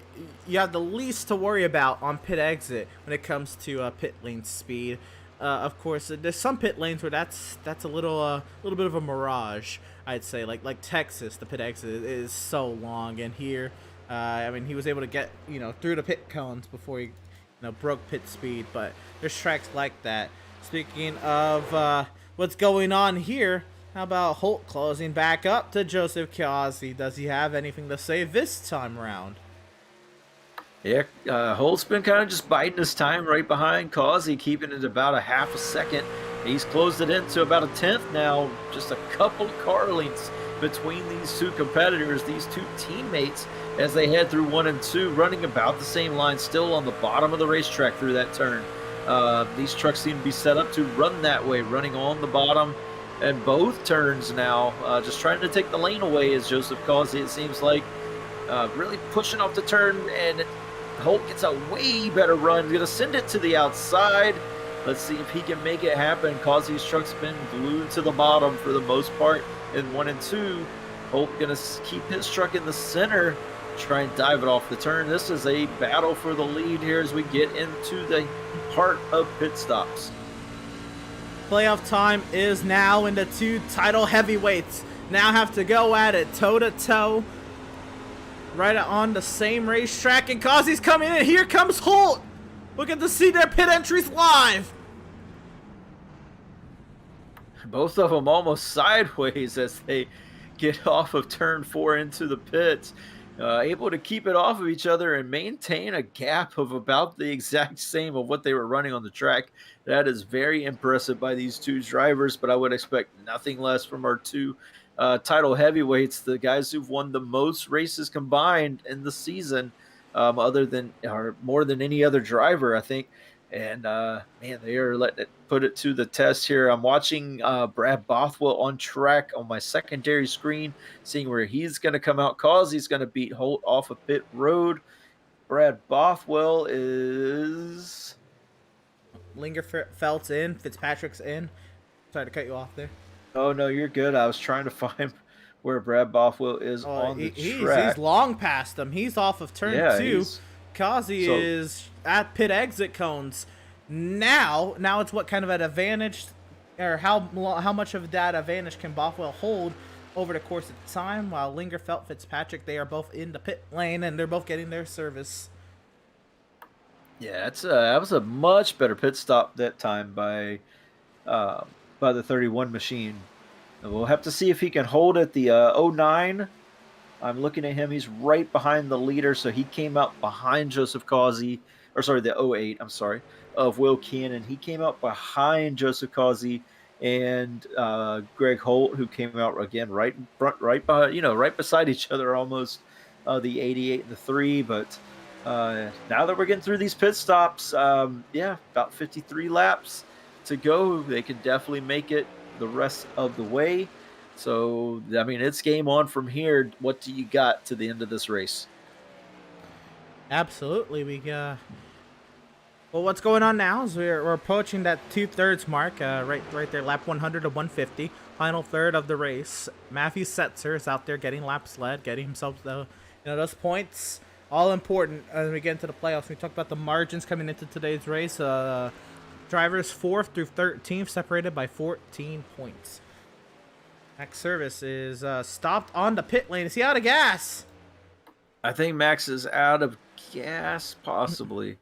have the least to worry about on pit exit when it comes to pit lane speed. Of course, there's some pit lanes where that's a little bit of a mirage, I'd say. Like Texas, the pit exit is so long, and here, I mean, he was able to get, you know, through the pit cones before he, you know, broke pit speed. But there's tracks like that. Speaking of what's going on here, how about Holt closing back up to Joseph Causey? Does he have anything to say this time around? Yeah, Holt's been kind of just biding his time right behind Causey, keeping it about a half a second. He's closed it into about a tenth now, just a couple of car lengths between these two competitors, these two teammates, as they head through 1 and 2, running about the same line, still on the bottom of the racetrack through that turn. These trucks seem to be set up to run that way, running on the bottom. and both turns now, just trying to take the lane away as Joseph Causey, it seems like, really pushing off the turn, and Holt gets a way better run. Going to send it to the outside. Let's see if he can make it happen. Causey's truck's been glued to the bottom for the most part in 1 and 2. Holt going to keep his truck in the center, try and dive it off the turn. This is a battle for the lead here as we get into the heart of pit stops. Playoff time is now, and the two title heavyweights now have to go at it toe-to-toe right on the same racetrack, and Causey's coming in. Here comes Holt. We'll get to see their pit entries live. Both of them almost sideways as they get off of turn 4 into the pits. Able to keep it off of each other and maintain a gap of about the exact same of what they were running on the track. That is very impressive by these two drivers, but I would expect nothing less from our two title heavyweights, the guys who've won the most races combined in the season, other than or more than any other driver, I think. And man, they are letting it put it to the test here. I'm watching Brad Bothwell on track on my secondary screen, seeing where he's going to come out. Causey's going to beat Holt off of pit road. Brad Bothwell is Lingerfelt's in. Fitzpatrick's in. Sorry to cut you off there. Oh no, you're good. I was trying to find where Brad Bothwell is on the track. He's long past him. He's off of turn 2. Causey is at pit exit cones. Now it's what kind of an advantage, or how much of that advantage can Bothwell hold over the course of time, while Lingerfelt, Fitzpatrick, they are both in the pit lane, and they're both getting their service. Yeah, that was a much better pit stop that time by the 31 machine. And we'll have to see if he can hold it. The 09, I'm looking at him. He's right behind the leader, so he came out behind Joseph Causey. Or sorry, the 08, I'm sorry, of Will Cannon. He came out behind Joseph Causey and Greg Holt, who came out again right behind, right beside each other almost, the 88 and the 3. But now that we're getting through these pit stops, about 53 laps to go. They can definitely make it the rest of the way. So, I mean, it's game on from here. What do you got to the end of this race? Absolutely. Well, what's going on now is we're approaching that 2/3 mark, right there, lap 100 to 150, final third of the race. Matthew Setzer is out there getting laps led, getting himself those points, all important as we get into the playoffs. We talked about the margins coming into today's race. Drivers 4th through 13th separated by 14 points. Max Service is stopped on the pit lane. Is he out of gas? I think Max is out of gas, possibly.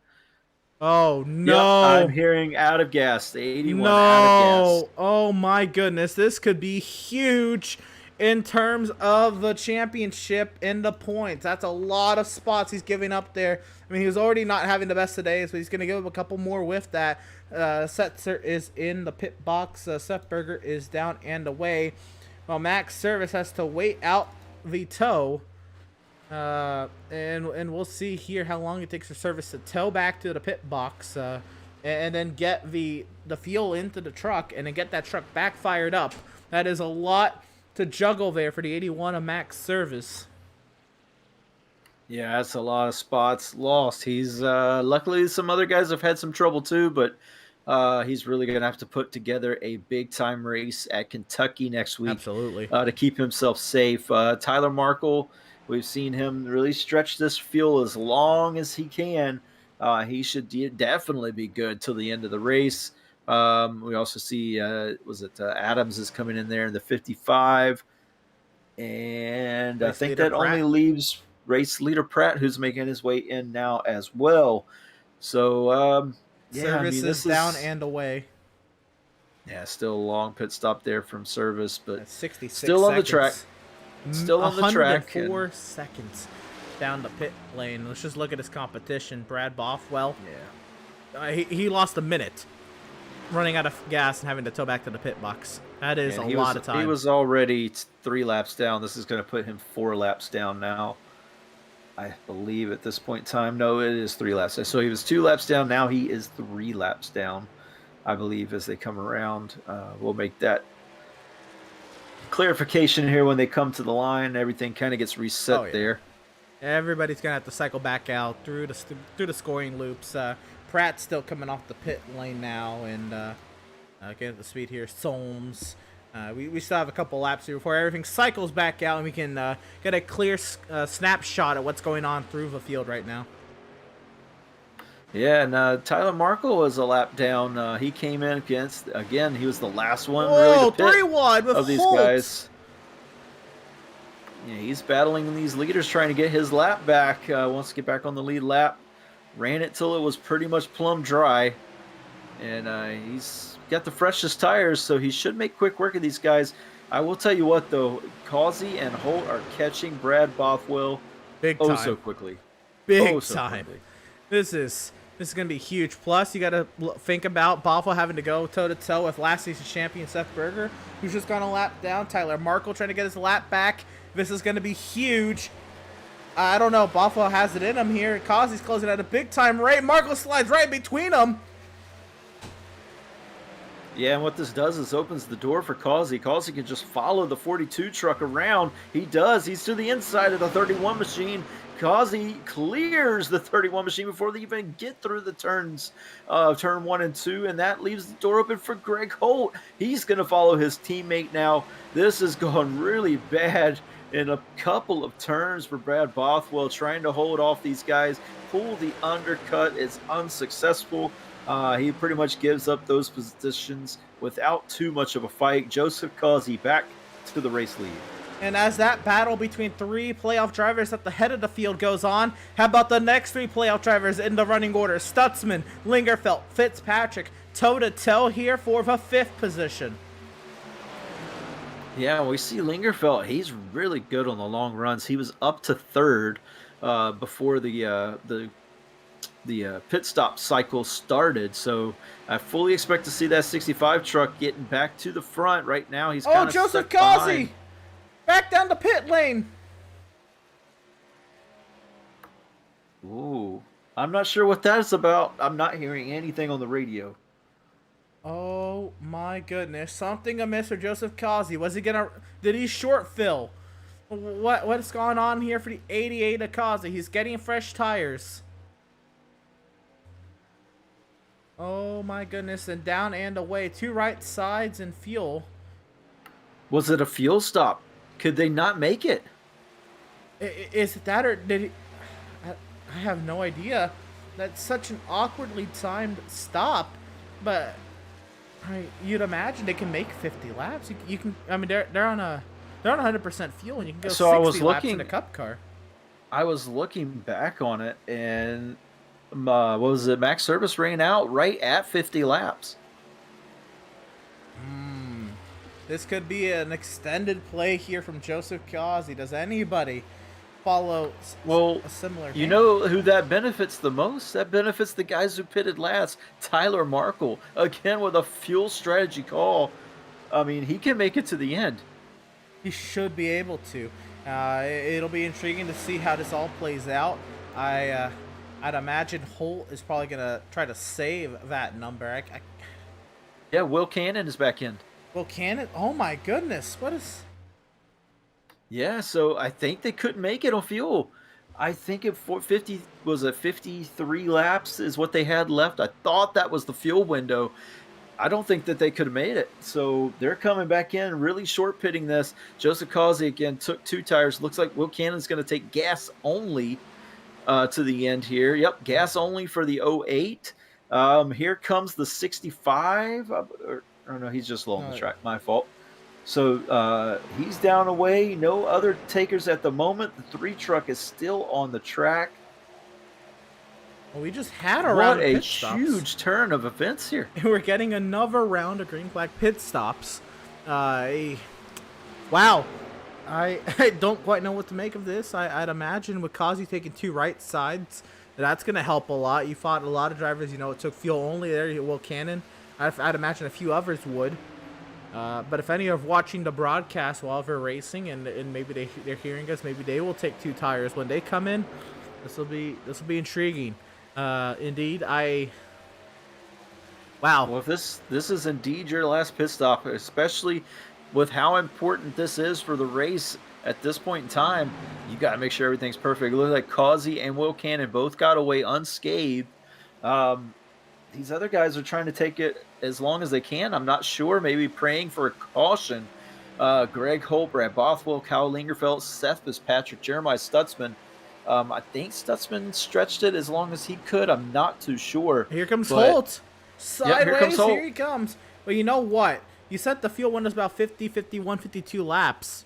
Oh, no. Yep, I'm hearing out of gas. The 81 out of gas. Oh, my goodness. This could be huge in terms of the championship and the points. That's a lot of spots he's giving up there. I mean, he was already not having the best of days, but he's going to give up a couple more with that. Setzer is in the pit box. Seth Berger is down and away. While Max Service has to wait out the tow. And we'll see here how long it takes for Service to tow back to the pit box, and then get the fuel into the truck, and then get that truck back fired up. That is a lot to juggle there for the 81 of Max Service. Yeah, that's a lot of spots lost. He's luckily some other guys have had some trouble too, but he's really going to have to put together a big-time race at Kentucky next week. Absolutely. To keep himself safe. Tyler Markle, we've seen him really stretch this fuel as long as he can. He should definitely be good till the end of the race. We also see, Adams is coming in there in the 55. And I think that only leaves race leader Pratt, who's making his way in now as well. So, Service is down and away. Yeah, still a long pit stop there from Service, but that's 66 still on the track. Still on the track. 104 seconds down the pit lane. Let's just look at his competition. Brad Bothwell. Yeah. He lost a minute running out of gas and having to tow back to the pit box. That is a lot of time. He was already 3 laps down. This is going to put him 4 laps down now, I believe, at this point in time. No, it is 3 laps. So he was 2 laps down. Now he is 3 laps down, I believe, as they come around. We'll make that clarification here when they come to the line. Everything kind of gets reset there. Everybody's gonna have to cycle back out through the scoring loops. Pratt's still coming off the pit lane now, and getting at the speed here. Solms. We still have a couple laps here before everything cycles back out, and we can get a clear snapshot at what's going on through the field right now. Yeah, and Tyler Markle was a lap down. He came in again. He was the last one Whoa, really to pit 3-1 with of these Holt. guys. Yeah, he's battling these leaders, trying to get his lap back. Wants to get back on the lead lap. Ran it till it was pretty much plumb dry, and he's got the freshest tires, so he should make quick work of these guys. I will tell you what, though, Causey and Holt are catching Brad Bothwell Big time. so quickly. Big time. This is going to be huge. Plus, you got to think about Bothwell having to go toe-to-toe with last season's champion Seth Berger, who's just gone a lap down. Tyler Markle trying to get his lap back. This is going to be huge. I don't know. Bothwell has it in him here. Causey's closing at a big-time rate. Markle slides right between them. Yeah, and what this does is opens the door for Causey. Causey can just follow the 42 truck around. He does. He's to the inside of the 31 machine. Causey clears the 31 machine before they even get through the turns, turn 1 and 2, and that leaves the door open for Greg Holt. He's going to follow his teammate now. This is going really bad in a couple of turns for Brad Bothwell, trying to hold off these guys. Pull the undercut is unsuccessful. He pretty much gives up those positions without too much of a fight. Joseph Causey back to the race lead. And as that battle between 3 playoff drivers at the head of the field goes on, how about the next 3 playoff drivers in the running order? Stutzman, Lingerfeld, Fitzpatrick, toe-to-toe here for the 5th position. Yeah, we see Lingerfeld. He's really good on the long runs. He was up to 3rd before the pit stop cycle started, so I fully expect to see that 65 truck getting back to the front. Right now, he's kind of Joseph stuck Causey behind. back down the pit lane. Ooh, I'm not sure what that's about. I'm not hearing anything on the radio. Oh my goodness, something amiss for Joseph Causey. Did he short fill? What's going on here for the 88 of Causey? He's getting fresh tires. Oh my goodness, and down and away. 2 right sides and fuel. Was it a fuel stop? Could they not make it? Is it that, or did he... I have no idea. That's such an awkwardly timed stop, but you'd imagine they can make 50 laps. You can. I mean, they're on 100% fuel, and you can go 60 laps in a cup car. I was looking back on it, and what was it? Max Service ran out right at 50 laps. This could be an extended play here from Joseph Causey. Does anybody follow a similar you know who that benefits the most? That benefits the guys who pitted last. Tyler Markle, again with a fuel strategy call. I mean, he can make it to the end. He should be able to. It'll be intriguing to see how this all plays out. I'd imagine Holt is probably going to try to save that number. Yeah, Will Cannon is back in. Will Cannon? Oh my goodness. What is... Yeah, so I think they couldn't make it on fuel. I think it 53 laps is what they had left. I thought that was the fuel window. I don't think that they could have made it. So they're coming back in, really short pitting this. Joseph Causey again took 2 tires. Looks like Will Cannon's going to take gas only to the end here. Yep, gas only for the 08. Here comes the 65. Oh no, he's just low on the track. My fault. So he's down away. No other takers at the moment. The 3 truck is still on the track. Well, we just had a round of pit stops. What a huge turn of events here. We're getting another round of green-black pit stops. Wow. I don't quite know what to make of this. I'd imagine with Causey taking 2 right sides, that's going to help a lot. You fought a lot of drivers, it took fuel only there. Will Cannon. I'd imagine a few others would. But if any are watching the broadcast while they're racing and maybe they're hearing us, maybe they will take 2 tires when they come in. This will be intriguing. Indeed, wow. Well, if this is indeed your last pit stop, especially with how important this is for the race at this point in time, you got to make sure everything's perfect. It looks like Causey and Will Cannon both got away unscathed. These other guys are trying to take it as long as they can. I'm not sure, maybe praying for a caution. Greg Holt, Brad Bothwell, Kyle Lingerfeld, Seth Fitzpatrick, Jeremiah Stutzman. I think Stutzman stretched it as long as he could. I'm not too sure. Here comes Holt. Sideways, here comes Holt. Here he comes. Well, you know what? You said the field window is about 50, 51, 52 laps.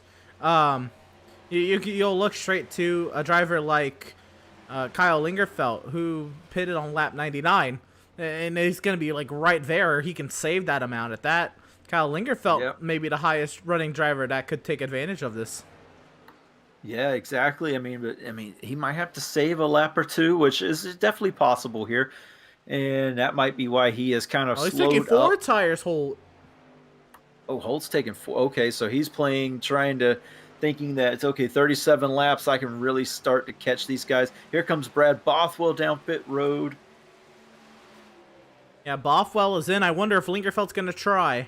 You'll look straight to a driver like Kyle Lingerfeld, who pitted on lap 99. And he's going to be like right there. He can save that amount at that. Kyle Lingerfeld may be the highest running driver that could take advantage of this. Yeah, exactly. I mean, he might have to save a lap or two, which is definitely possible here. And that might be why he is kind of slowed up. He's taking 4 tires, Holt. Oh, Holt's taking 4. Okay, so he's thinking that it's okay, 37 laps, I can really start to catch these guys. Here comes Brad Bothwell down pit road. Yeah, Bothwell is in. I wonder if Lingerfeld's going to try.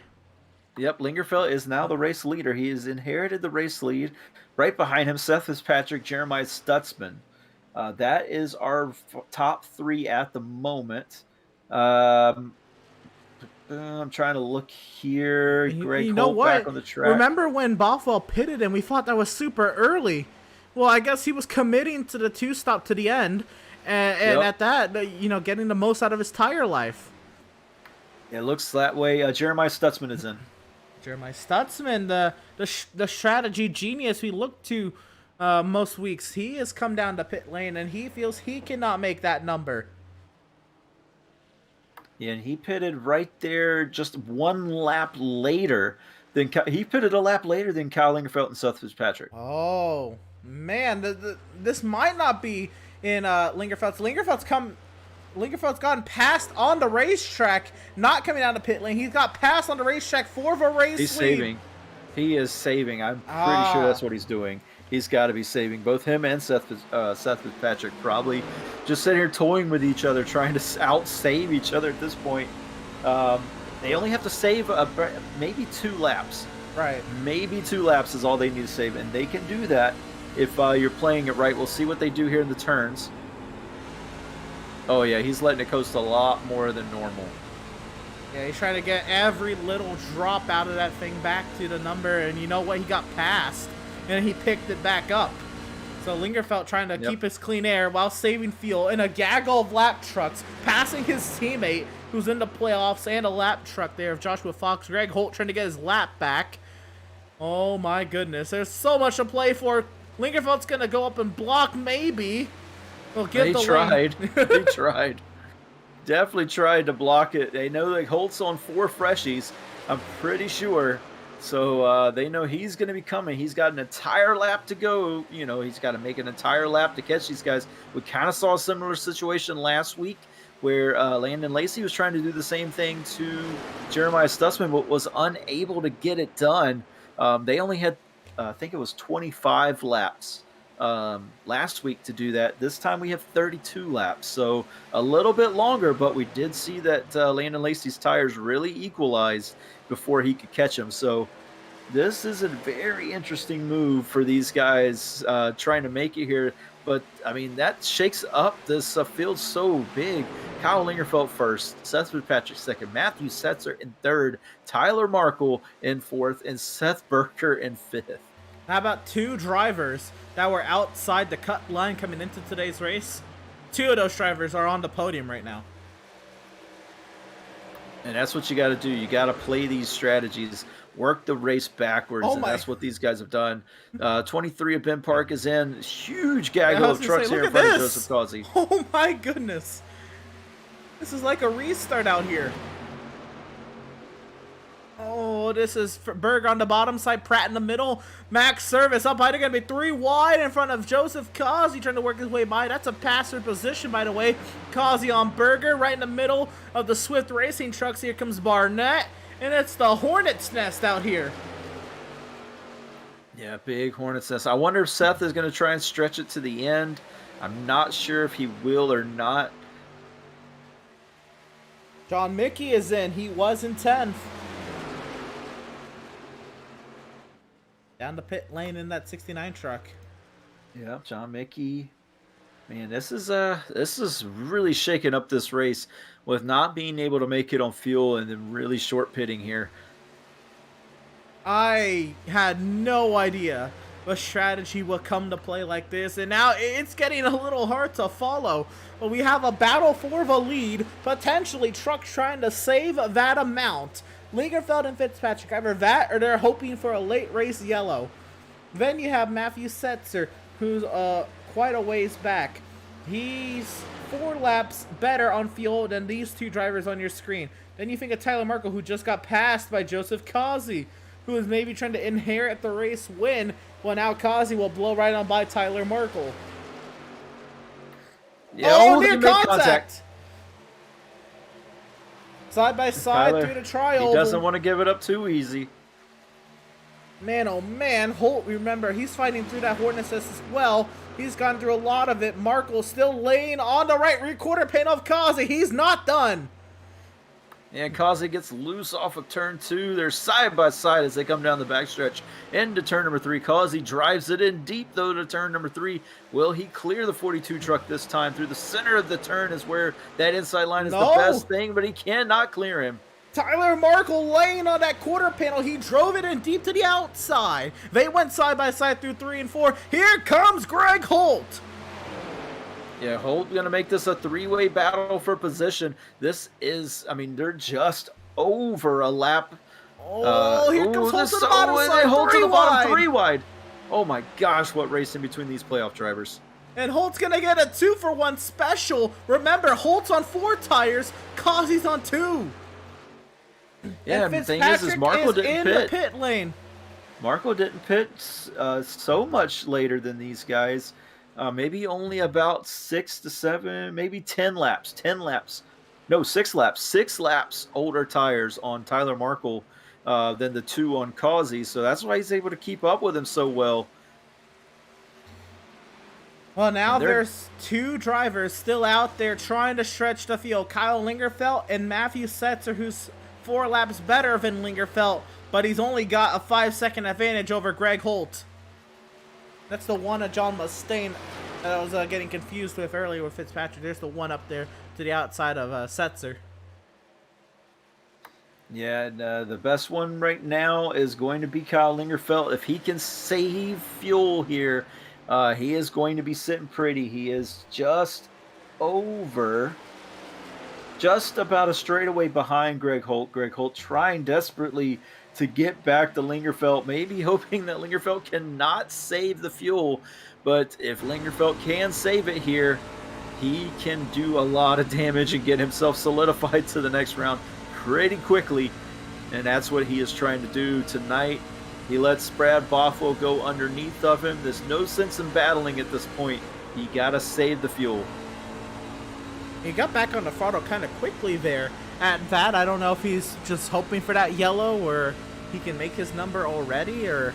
Yep, Lingerfeld is now the race leader. He has inherited the race lead. Right behind him, Seth Fitzpatrick, Jeremiah Stutzman. That is our top 3 at the moment. I'm trying to look here. Greg Holt back on the track. Remember when Bothwell pitted and we thought that was super early? Well, I guess he was committing to the 2-stop to the end. And at that, getting the most out of his tire life. It looks that way. Jeremiah Stutzman is in. Jeremiah Stutzman, the strategy genius we look to most weeks. He has come down to pit lane, and he feels he cannot make that number. Yeah, and he pitted right there just 1 lap later. He pitted a lap later than Kyle Lingerfeld and Seth Fitzpatrick. Oh, man. This might not be in Lingerfeld's. Lingerfeld's gotten passed on the racetrack, not coming down to pit lane. He's got passed on the racetrack for the race He's lead. saving. He is saving. I'm pretty sure that's what he's doing. He's got to be saving. Both him and Seth Fitzpatrick probably just sitting here toying with each other, trying to out-save each other at this point. They only have to save maybe 2 laps. Right. Maybe 2 laps is all they need to save, and they can do that if you're playing it right. We'll see what they do here in the turns. Oh, yeah, he's letting it coast a lot more than normal. Yeah, he's trying to get every little drop out of that thing back to the number, and you know what? He got passed, and he picked it back up. So Lingerfeld trying to keep his clean air while saving fuel in a gaggle of lap trucks, passing his teammate who's in the playoffs, and a lap truck there of Joshua Fox. Greg Holt trying to get his lap back. Oh, my goodness. There's so much to play for. Lingerfeld's going to go up and block, maybe. Well, they tried. They tried. Definitely tried to block it. They know that Holt's on 4 freshies, I'm pretty sure. So they know he's going to be coming. He's got an entire lap to go. He's got to make an entire lap to catch these guys. We kind of saw a similar situation last week where Landon Lacey was trying to do the same thing to Jeremiah Stutzman, but was unable to get it done. They only had, I think it was 25 laps. Last week to do that. This time we have 32 laps, so a little bit longer, but we did see that Landon Lacey's tires really equalized before he could catch him. So this is a very interesting move for these guys trying to make it here. But, I mean, that shakes up this field so big. Kyle Lingerfeld first, Seth Fitzpatrick second, Matthew Setzer in third, Tyler Markle in fourth, and Seth Berker in fifth. How about 2 drivers that were outside the cut line coming into today's race? 2 of those drivers are on the podium right now. And that's what you got to do. You got to play these strategies, work the race backwards, and that's what these guys have done. 23 of Ben Park is in. Huge gaggle of trucks here in front of Joseph Causey. Oh, my goodness. This is like a restart out here. Oh, this is Berg on the bottom side, Pratt in the middle. Max Service up high. They're going to be 3 wide in front of Joseph Causey trying to work his way by. That's a passer position, by the way. Causey on Berger right in the middle of the Swift Racing trucks. Here comes Barnett, and it's the Hornet's Nest out here. Yeah, big Hornet's Nest. I wonder if Seth is going to try and stretch it to the end. I'm not sure if he will or not. John Mickey is in. He was in 10th. Down the pit lane in that 69 truck. Yeah, John Mickey. Man, this is really shaking up this race with not being able to make it on fuel and then really short pitting here. I had no idea a strategy would come to play like this, and now it's getting a little hard to follow. But we have a battle for the lead, potentially trucks trying to save that amount. Lingerfeld and Fitzpatrick, either that or they're hoping for a late race yellow. Then you have Matthew Setzer, who's quite a ways back. He's 4 laps better on fuel than these two drivers on your screen. Then you think of Tyler Markle, who just got passed by Joseph Kazi, who is maybe trying to inherit the race win. Well, now Kazi will blow right on by Tyler Markle. Yeah, oh, near contact! Side by side Tyler, through the trial. He doesn't want to give it up too easy. Man, oh man, Holt, remember, he's fighting through that Hornets as well. He's gone through a lot of it. Markle still laying on the right rear quarter panel of Kazi. He's not done. And Kazi gets loose off of turn 2. They're side by side as they come down the backstretch into turn number 3. Kazi drives it in deep, though, to turn number 3. Will he clear the 42 truck this time? Through the center of the turn is where that inside line is the best thing, but he cannot clear him. Tyler Markle laying on that quarter panel. He drove it in deep to the outside. They went side by side through 3 and 4. Here comes Greg Holt. Yeah, Holt going to make this a 3-way battle for position. This is, I mean, they're just over a lap. Here comes Holt to the bottom side, Holt to the 3 bottom, wide. 3 wide. Oh my gosh, what racing between these playoff drivers. And Holt's going to get a 2-for-1 special. Remember, Holt's on 4 tires, Kazi's on 2. Yeah, and the thing is Markle didn't in pit. The pit lane. Markle didn't pit so much later than these guys. Maybe only about 6 to 7, maybe 10 laps. 10 laps. No, 6 laps. 6 laps older tires on Tyler Markle than the 2 on Kazi. So that's why he's able to keep up with him so well. Well, now there's 2 drivers still out there trying to stretch the field. Kyle Lingerfeld and Matthew Setzer, who's 4 laps better than Lingerfeld, but he's only got a 5-second advantage over Greg Holt. That's the one of John Mustaine that I was getting confused with earlier with Fitzpatrick. There's the one up there to the outside of Setzer. Yeah, and, the best one right now is going to be Kyle Lingerfeld. If he can save fuel here, he is going to be sitting pretty. He is just over, just about a straightaway behind Greg Holt. Greg Holt trying desperately to get back to Lingerfeld, maybe hoping that Lingerfeld cannot save the fuel. But if Lingerfeld can save it here, he can do a lot of damage and get himself solidified to the next round pretty quickly. And that's what he is trying to do tonight. He lets Brad Bothwell go underneath of him. There's no sense in battling at this point. He got to save the fuel. He got back on the throttle kind of quickly there. At that, I don't know if he's just hoping for that yellow or he can make his number already, or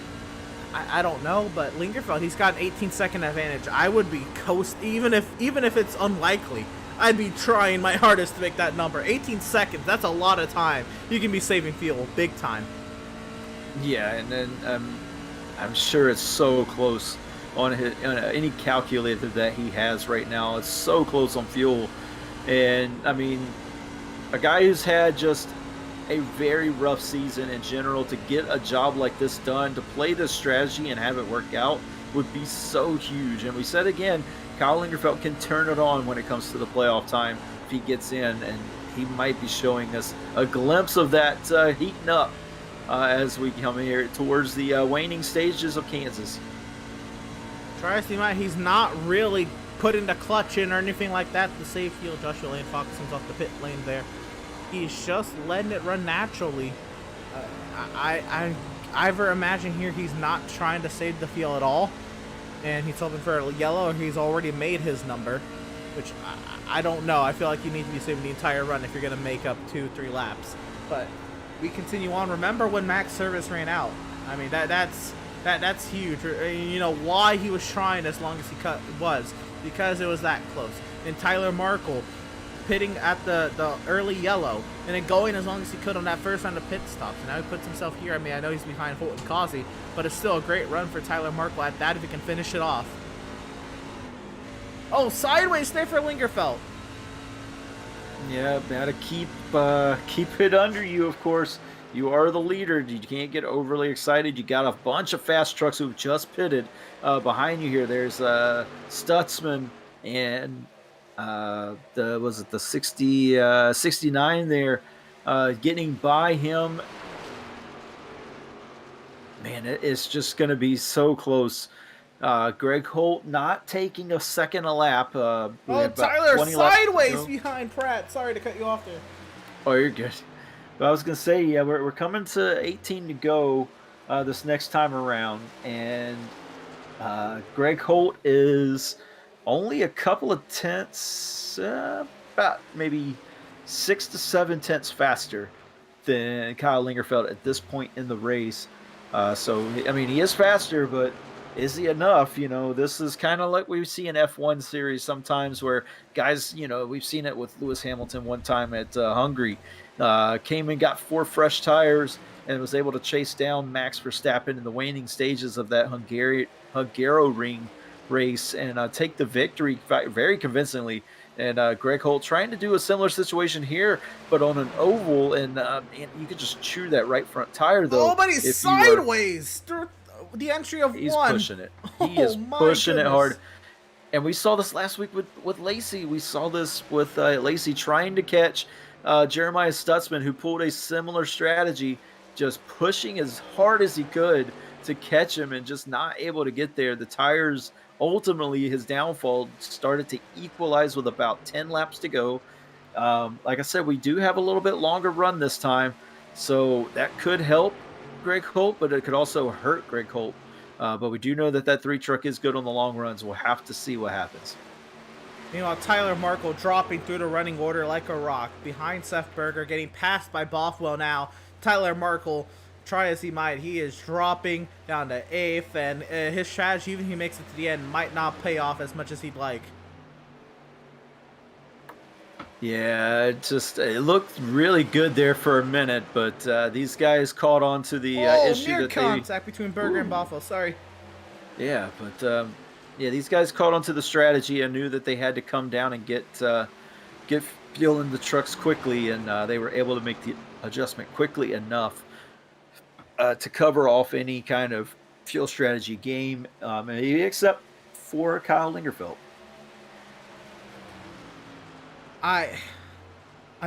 I don't know. But Lingerfeld, he's got an 18-second advantage. I would be even if it's unlikely, I'd be trying my hardest to make that number. 18 seconds, that's a lot of time. You can be saving fuel big time. Yeah, and then I'm sure it's so close on any calculator that he has right now. It's so close on fuel. And, I mean, a guy who's had just a very rough season in general, to get a job like this done, to play this strategy and have it work out, would be so huge. And we said again, Kyle Lingerfeld can turn it on when it comes to the playoff time if he gets in, and he might be showing us a glimpse of that heating up as we come here towards the waning stages of Kansas. He's not really putting the clutch in or anything like that to save fuel. Joshua Lane Fox comes off the pit lane there. He's just letting it run naturally. I either imagine here he's not trying to save the fuel at all, and he's hoping for a yellow, or he's already made his number, which I don't know. I feel like you need to be saving the entire run if you're going to make up 2-3 laps. But we continue on. Remember when Max Service ran out? I mean, that's huge. You know why he was trying as long as he was, because it was that close. And Tyler Markle, pitting at the early yellow and then going as long as he could on that first round of pit stops. And now he puts himself here. I mean, I know he's behind Holt and Causey, but it's still a great run for Tyler Markle at that if he can finish it off. Oh, sideways stay for Lingerfeld. Yeah, gotta keep it under you, of course. You are the leader. You can't get overly excited. You got a bunch of fast trucks who've just pitted behind you here. There's Stutzman and the 69 there getting by him. Man, it's just going to be so close. Greg Holt not taking a second a lap. Oh, Tyler sideways behind Pratt. Sorry to cut you off there. Oh, you're good. But I was going to say, yeah, we're coming to 18 to go this next time around. And Greg Holt is only a couple of tenths, about maybe 6 to 7 tenths faster than Kyle Lingerfeld at this point in the race. So, I mean, he is faster, but is he enough? You know, this is kind of like we see in F1 series sometimes where guys, you know, we've seen it with Lewis Hamilton one time at Hungary. Came and got 4 fresh tires and was able to chase down Max Verstappen in the waning stages of that Hungaroring race and take the victory very convincingly. And Greg Holt trying to do a similar situation here, but on an oval, and you could just chew that right front tire, though. Oh, but he's sideways. The entry of he's one. Pushing it. He is pushing it hard. And we saw this last week with Lacey. We saw this with Lacey trying to catch Jeremiah Stutzman, who pulled a similar strategy, just pushing as hard as he could to catch him and just not able to get there. The tires, ultimately, his downfall started to equalize with about 10 laps to go. Like I said, we do have a little bit longer run this time, so that could help Greg Holt, but it could also hurt Greg Holt. But we do know that 3 truck is good on the long runs. We'll have to see what happens. Meanwhile, Tyler Markle dropping through the running order like a rock behind Seth Berger, getting passed by Bothwell now. Tyler Markle, try as he might, he is dropping down to 8th, and his strategy, even if he makes it to the end, might not pay off as much as he'd like. Yeah, it looked really good there for a minute, but these guys caught on to the issue near that contact between Berger and Bothwell. Sorry. Yeah, but yeah, these guys caught on to the strategy and knew that they had to come down and get fuel in the trucks quickly, and they were able to make the adjustment quickly enough to cover off any kind of fuel strategy game, except for Kyle Lingerfeld. I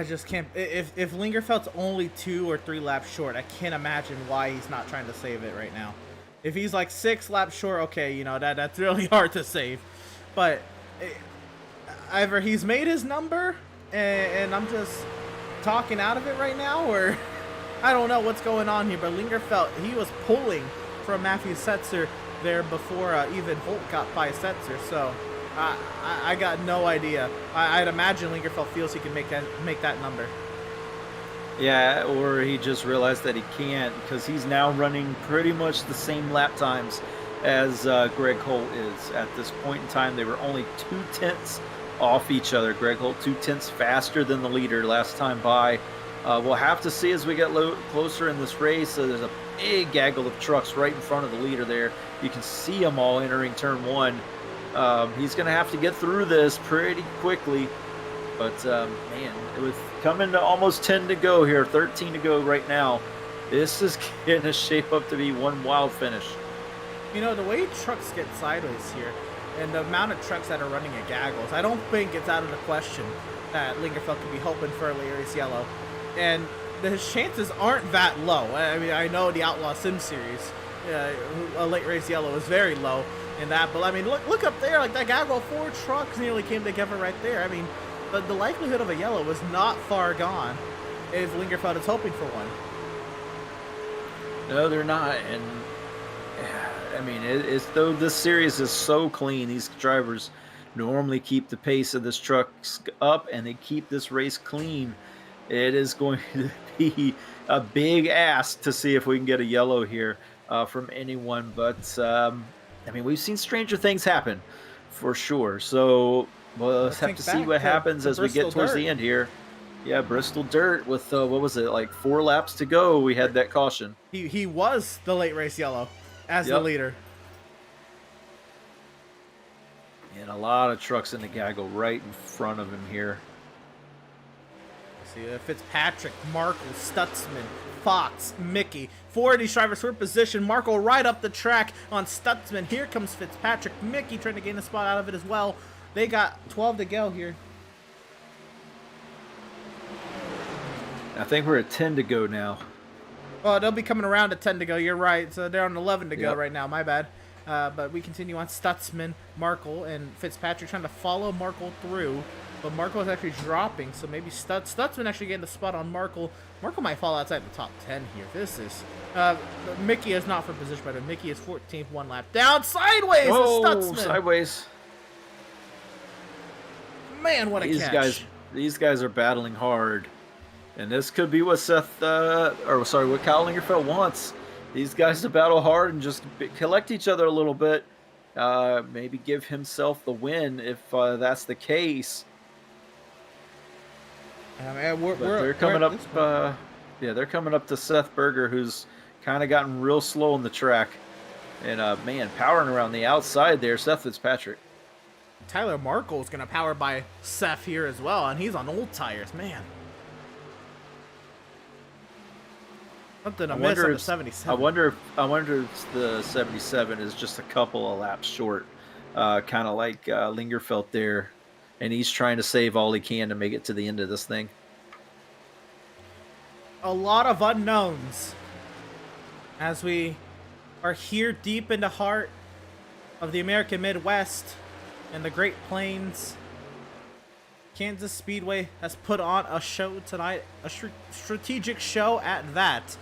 just can't. If Lingerfeld's only 2 or 3 laps short, I can't imagine why he's not trying to save it right now. If he's like 6 laps short, okay, you know, that's really hard to save. But either he's made his number and I'm just talking out of it right now, or I don't know what's going on here. But Lingerfeld, he was pulling from Matthew Setzer there before even Holt got by Setzer, so I got no idea. I'd imagine Lingerfeld feels he can make that number. Yeah, or he just realized that he can't, because he's now running pretty much the same lap times as Greg Holt is. At this point in time, they were only 2 tenths off each other. Greg Holt 2 tenths faster than the leader last time by. We'll have to see as we get closer in this race. There's a big gaggle of trucks right in front of the leader there. You can see them all entering turn 1. He's going to have to get through this pretty quickly. But, man, it was coming to almost 10 to go here, 13 to go right now. This is going to shape up to be one wild finish. You know, the way trucks get sideways here and the amount of trucks that are running at gaggles, I don't think it's out of the question that Lingerfeld could be hoping for a late race yellow. And his chances aren't that low. I mean, I know the Outlaws Sim Series, a late race yellow is very low in that. But, I mean, look up there. Like, that gaggle, 4 trucks nearly came together right there. I mean, but the likelihood of a yellow was not far gone if Lingerfeld is hoping for one. No, they're not. And, I mean, it's though this series is so clean. These drivers normally keep the pace of this truck up, and they keep this race clean. It is going to be a big ask to see if we can get a yellow here from anyone. But, I mean, we've seen stranger things happen for sure. So Well, let's have to see what happens as we get towards the end here. Yeah, Bristol Dirt with, what was it, like 4 laps to go, we had that caution. He was the late race yellow as the leader. And a lot of trucks in the gaggle right in front of him here. See, Fitzpatrick, Markle, Stutzman, Fox, Mickey. 4 of these drivers were in position. Markle right up the track on Stutzman. Here comes Fitzpatrick. Mickey trying to gain a spot out of it as well. They got 12 to go here. I think we're at 10 to go now. Well, they'll be coming around at 10 to go. You're right. So they're on 11 to go right now. My bad. But we continue on. Stutzman, Markle, and Fitzpatrick trying to follow Markle through. But Markle is actually dropping, so maybe Stutzman actually getting the spot on Markle. Markle might fall outside the top 10 here. This is... Mickey is not for position, but Mickey is 14th, 1 lap down. Sideways is Stutzman. Sideways. Man, what a catch. These guys are battling hard. And this could be what what Kyle Lingerfeld wants. These guys to battle hard and just collect each other a little bit. Maybe give himself the win if that's the case. They're coming up. They're coming up to Seth Berger, who's kind of gotten real slow on the track, and man, powering around the outside there. Seth Fitzpatrick. Tyler Markle is gonna power by Seth here as well, and he's on old tires, man. Something to miss on the 77. I wonder if the 77 is just a couple of laps short, kind of like Lingerfeld there, and he's trying to save all he can to make it to the end of this thing. A lot of unknowns as we are here deep in the heart of the American Midwest and the Great Plains. Kansas Speedway has put on a show tonight, a strategic show at that.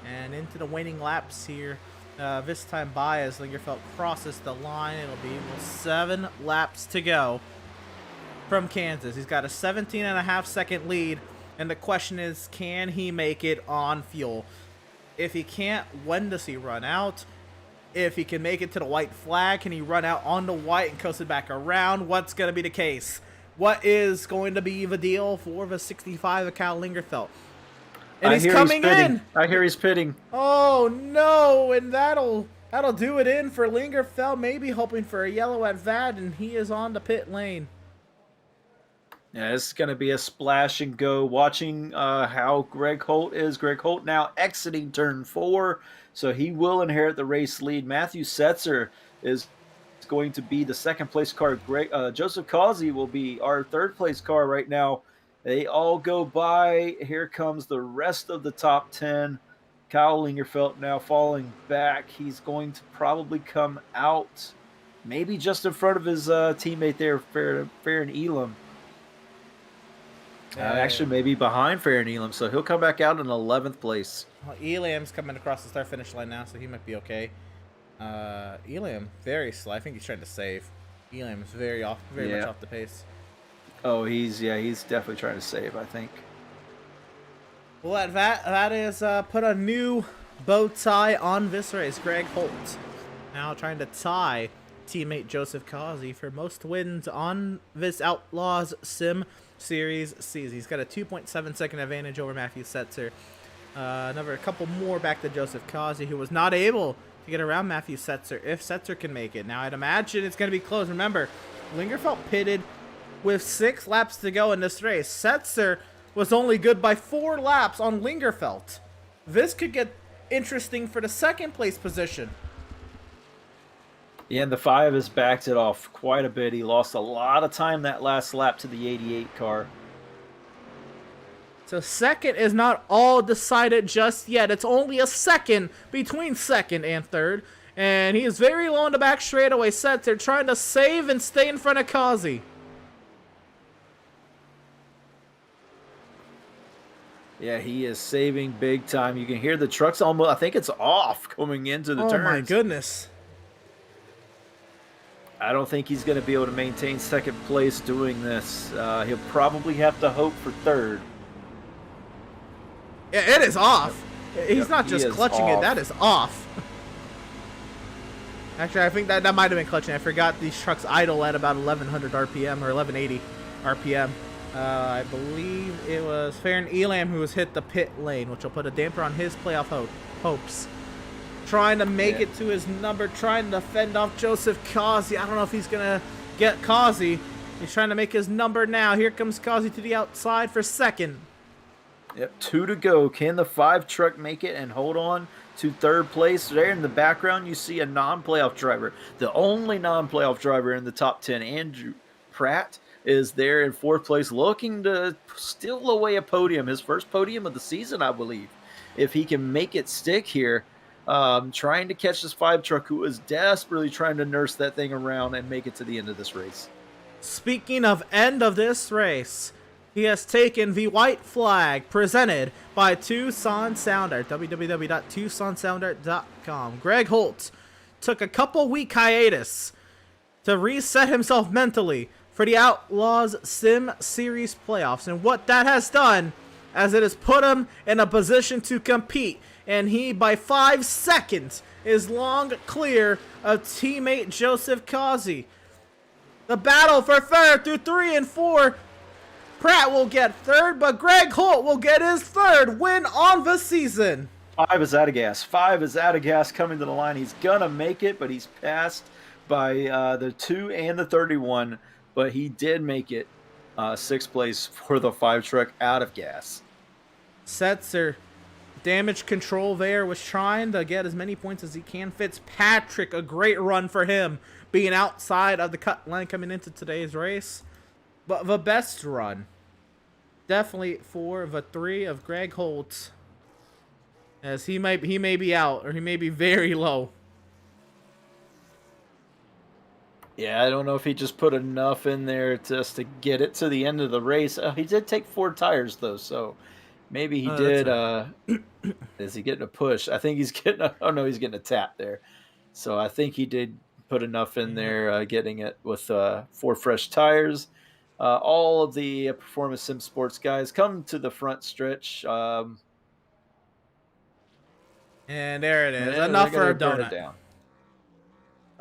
And into the waning laps here, this time by as Lingerfeld crosses the line. It'll be 7 laps to go from Kansas. He's got a 17.5-second lead, and the question is, can he make it on fuel? If he can't, when does he run out? If he can make it to the white flag, can he run out on the white and coast it back around? What's going to be the case? What is going to be the deal for the 65 of Kyle Lingerfeld? And he's coming in. I hear he's pitting. Oh no! And that'll do it in for Lingerfeld. Maybe hoping for a yellow at that, and he is on the pit lane. Yeah, this is going to be a splash and go. Watching how Greg Holt is. Greg Holt now exiting turn 4, so he will inherit the race lead. Matthew Setzer is going to be the second place car. Joseph Causey will be our third place car right now. They all go by. Here comes the rest of the top 10. Kyle Lingerfeld now falling back. He's going to probably come out maybe just in front of his teammate there, Farron Elam. Actually, maybe behind Farron Elam. So he'll come back out in 11th place. Well, Elam's coming across the start-finish line now, so he might be okay. Elam, very slow. I think he's trying to save. Elam's very much off the pace. Oh, he's definitely trying to save, I think. Well, that is put a new bow tie on this race. Greg Holt now trying to tie teammate Joseph Causey for most wins on this Outlaws Sim Series season. He's got a 2.7-second advantage over Matthew Setzer. A couple more back to Joseph Causey, who was not able to get around Matthew Setzer if Setzer can make it. Now, I'd imagine it's going to be close. Remember, Lingerfeld pitted with 6 laps to go in this race. Setzer was only good by 4 laps on Lingerfeld. This could get interesting for the second place position. Yeah, and the 5 has backed it off quite a bit. He lost a lot of time that last lap to the 88 car. So second is not all decided just yet. It's only a second between second and third. And he is very low in the back straightaway. Setzer trying to save and stay in front of Causey. Yeah, he is saving big time. You can hear the trucks almost, I think it's off coming into the turns. Oh my goodness. I don't think he's going to be able to maintain second place doing this. He'll probably have to hope for third. Yeah, it is off. He's not just clutching it. That is off. Actually, I think that might have been clutching. I forgot these trucks idle at about 1100 RPM or 1180 RPM. I believe it was Farron Elam who was hit the pit lane, which will put a damper on his playoff hopes. Trying to make it to his number, trying to fend off Joseph Causey. I don't know if he's going to get Causey. He's trying to make his number now. Here comes Causey to the outside for second. Yep, 2 to go. Can the 5 truck make it and hold on to third place? There in the background, you see a non-playoff driver. The only non-playoff driver in the top 10, Andrew Pratt, is there in 4th place, looking to steal away a podium. His first podium of the season, I believe. If he can make it stick here, trying to catch this 5 truck who is desperately trying to nurse that thing around and make it to the end of this race. Speaking of end of this race, he has taken the white flag presented by Tucson Sound Art, www.tucsonsoundart.com. Greg Holt took a couple week hiatus to reset himself mentally for the Outlaws Sim Series playoffs. And what that has done, as it has put him in a position to compete. And he, by 5 seconds, is long clear of teammate Joseph Causey. The battle for third through 3 and 4. Pratt will get third, but Greg Holt will get his 3rd win on the season. 5 is out of gas. 5 is out of gas coming to the line. He's going to make it, but he's passed by the 2 and the 31. But he did make it 6th place for the 5 truck out of gas. Setzer, damage control there, was trying to get as many points as he can. Fitzpatrick, a great run for him, being outside of the cut line coming into today's race. But the best run, definitely for the 3 of Greg Holt, as he may be out, or he may be very low. Yeah, I don't know if he just put enough in there just to get it to the end of the race. He did take 4 tires, though, so maybe he did. Is he getting a push? I think he's getting he's getting a tap there. So I think he did put enough in there, getting it with 4 fresh tires. All of the Performance Sim Sports guys come to the front stretch. And there it is. Enough for a donut. Down.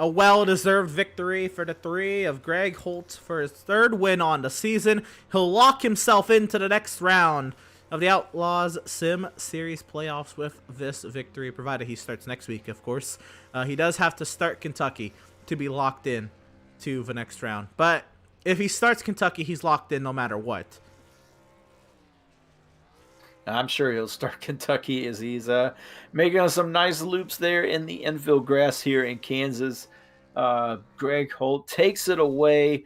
A well-deserved victory for the 3 of Greg Holt for his 3rd win on the season. He'll lock himself into the next round of the Outlaws Sim Series playoffs with this victory, provided he starts next week, of course. He does have to start Kentucky to be locked in to the next round. But if he starts Kentucky, he's locked in no matter what. I'm sure he'll start Kentucky as he's making some nice loops there in the infield grass here in Kansas. Greg Holt takes it away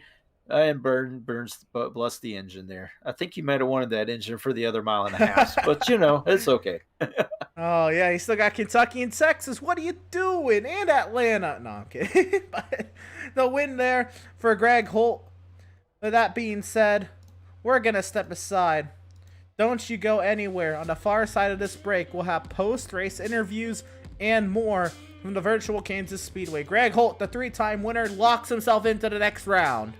and burns bless the engine there. I think he might have wanted that engine for the other 1.5 miles, but it's okay. Oh, yeah, he still got Kentucky and Texas. What are you doing? And Atlanta. No, I'm kidding. But the win there for Greg Holt. With that being said, we're going to step aside. Don't you go anywhere. On the far side of this break, we'll have post-race interviews and more from the virtual Kansas Speedway. Greg Holt, the 3-time winner, locks himself into the next round.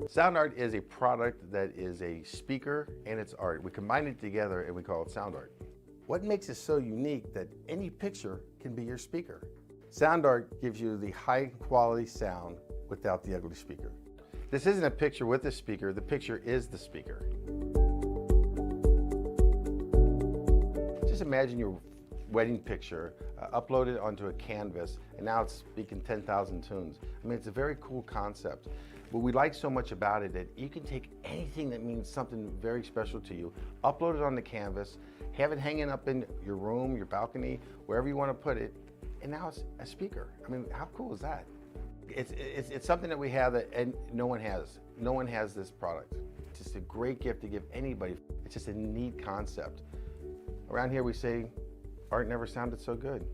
Sound art is a product that is a speaker and it's art. We combine it together and we call it sound art. What makes it so unique that any picture can be your speaker? Sound art gives you the high quality sound without the ugly speaker. This isn't a picture with a speaker, the picture is the speaker. Just imagine your wedding picture uploaded onto a canvas and now it's speaking 10,000 tunes. I mean, it's a very cool concept. What we like so much about it that you can take anything that means something very special to you, upload it on the canvas, have it hanging up in your room, your balcony, wherever you want to put it, and now it's a speaker. I mean, how cool is that? it's something that we have that and no one has. No one has this product. It's just a great gift to give anybody. It's just a neat concept. Around here we say, art never sounded so good.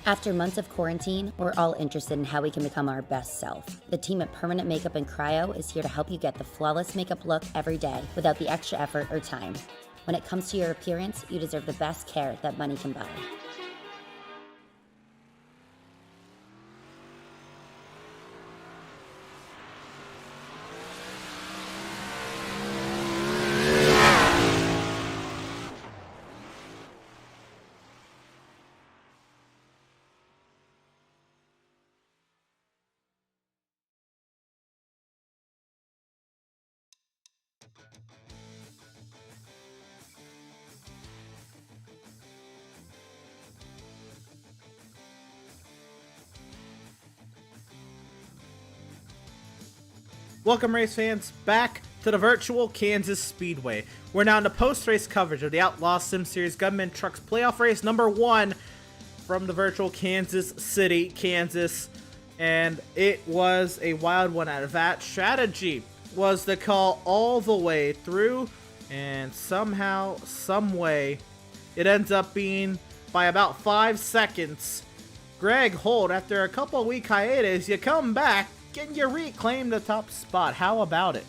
After months of quarantine, we're all interested in how we can become our best self. The team at Permanent Makeup and Cryo is here to help you get the flawless makeup look every day without the extra effort or time. When it comes to your appearance, you deserve the best care that money can buy. Welcome, race fans, back to the virtual Kansas Speedway. We're now in the post-race coverage of the Outlaws Sim Series Gunman Trucks Playoff Race number 1 from the virtual Kansas City, Kansas. And it was a wild one out of that. Strategy was the call all the way through, and somehow, some way, it ends up being by about 5 seconds. Greg Holt, after a couple of week hiatus, you come back, and you reclaim the top spot. How about it?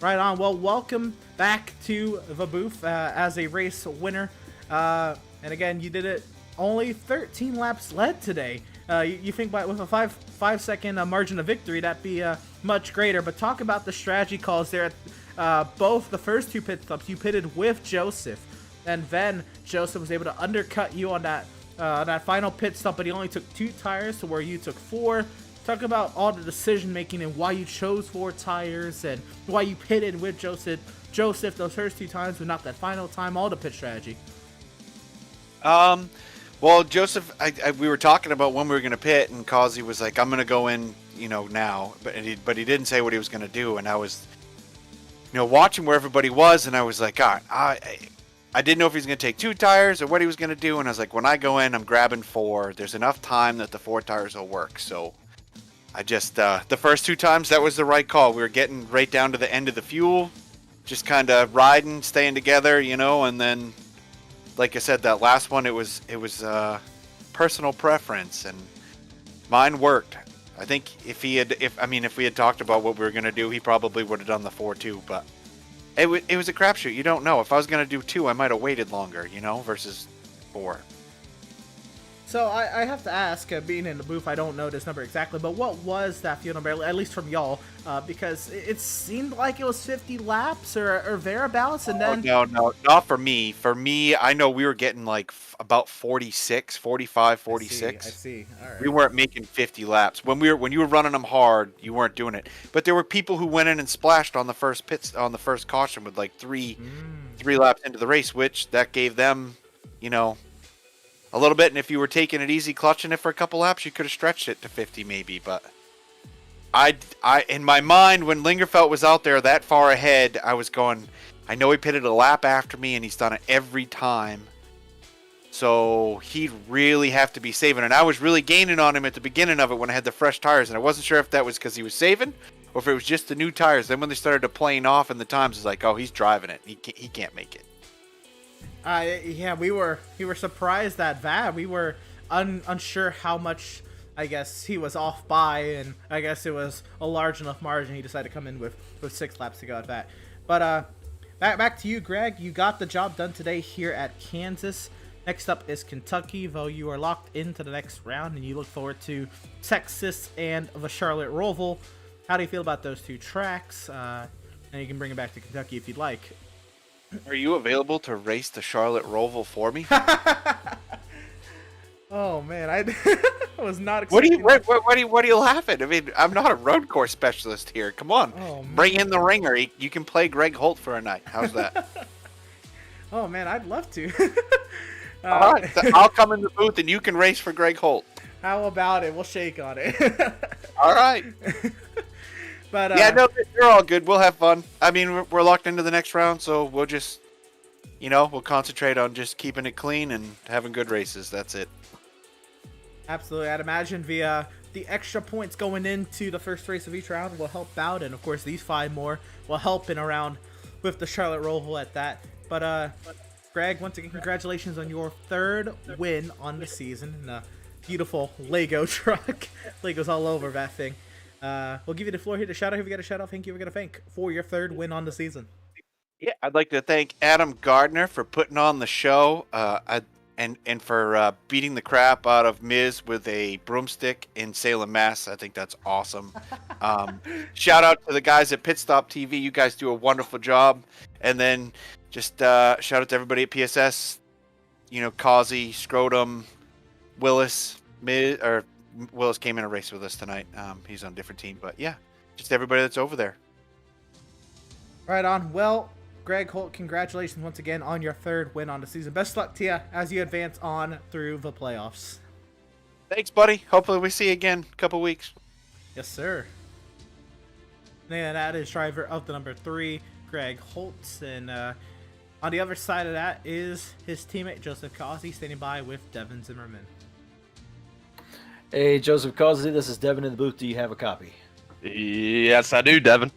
Right on. Well, welcome back to the booth as a race winner. And again, you did it only 13 laps led today. You think with a 5 second margin of victory, that'd be much greater. But talk about the strategy calls there at both the first 2 pit stops. You pitted with Joseph, and then Joseph was able to undercut you on that final pit stop, but he only took 2 tires to where you took 4. Talk about all the decision making and why you chose 4 tires and why you pitted with Joseph those first 2 times, but not that final time. All the pit strategy. Well, Joseph, we were talking about when we were going to pit, and Causey was like, "I'm going to go in, now," but he didn't say what he was going to do, and I was, watching where everybody was, and I was like, God, I didn't know if he was going to take 2 tires or what he was going to do, and I was like, when I go in, I'm grabbing 4. There's enough time that the 4 tires will work. So I just, the first 2 times, that was the right call. We were getting right down to the end of the fuel, just kind of riding, staying together, and then, like I said, that last one, it was personal preference, and mine worked. I think if we had talked about what we were going to do, he probably would have done the 4 too, but it was a crapshoot. You don't know. If I was going to do 2, I might have waited longer, versus 4. So I have to ask, being in the booth, I don't know this number exactly, but what was that fuel number, at least from y'all? Because it seemed like it was 50 laps or thereabouts, and then... No, not for me. For me, I know we were getting like about 45, 46. I see. All right. We weren't making 50 laps. When you were running them hard, you weren't doing it. But there were people who went in and splashed on the first caution with like three laps into the race, which that gave them, a little bit. And if you were taking it easy, clutching it for a couple laps, you could have stretched it to 50 maybe. But I in my mind, when Lingerfeld was out there that far ahead, I was going, I know he pitted a lap after me, and he's done it every time. So he'd really have to be saving. And I was really gaining on him at the beginning of it when I had the fresh tires. And I wasn't sure if that was because he was saving or if it was just the new tires. Then when they started to plane off in the times, it's like, oh, he's driving it. He can't make it. Yeah, we were surprised at that. We were unsure how much, I guess, he was off by, and I guess it was a large enough margin. He decided to come in with 6 laps to go at that. But back to you, Greg. You got the job done today here at Kansas. Next up is Kentucky, though you are locked into the next round, and you look forward to Texas and the Charlotte Roval. How do you feel about those 2 tracks? And you can bring it back to Kentucky if you'd like. Are you available to race the Charlotte Roval for me? Oh man, I was not expecting. What are you laughing? I mean, I'm not a road course specialist here. Come on, bring in the ringer. You can play Greg Holt for a night. How's that? Oh man, I'd love to. All right, I'll come in the booth and you can race for Greg Holt. How about it? We'll shake on it. All right. But Yeah, no, they're all good. We'll have fun. I mean, we're locked into the next round, so we'll just, we'll concentrate on just keeping it clean and having good races. That's it. Absolutely. I'd imagine the extra points going into the first race of each round will help out, and of course these 5 more will help in a round with the Charlotte Roval at that. But Greg, once again, congratulations on your 3rd win on the season in a beautiful Lego truck. Legos all over that thing. We'll give you the floor here to shout out who we got to shout out. Thank you. We're gonna thank for your 3rd win on the season. Yeah, I'd like to thank Adam Gardner for putting on the show. And for beating the crap out of Miz with a broomstick in Salem, Mass. I think that's awesome. Shout out to the guys at PitStop TV. You guys do a wonderful job. And then just shout out to everybody at PSS. Causey, Scrotum, Willis, Willis came in a race with us tonight. He's on a different team. But yeah, just everybody that's over there. Right on. Well, Greg Holt, congratulations once again on your 3rd win on the season. Best luck to you as you advance on through the playoffs. Thanks, buddy. Hopefully we see you again in a couple weeks. Yes, sir. And that is driver of the number 3, Greg Holtz. And on the other side of that is his teammate, Joseph Causey, standing by with Devin Zimmerman. Hey, Joseph Causey, this is Devin in the booth. Do you have a copy? Yes, I do, Devin.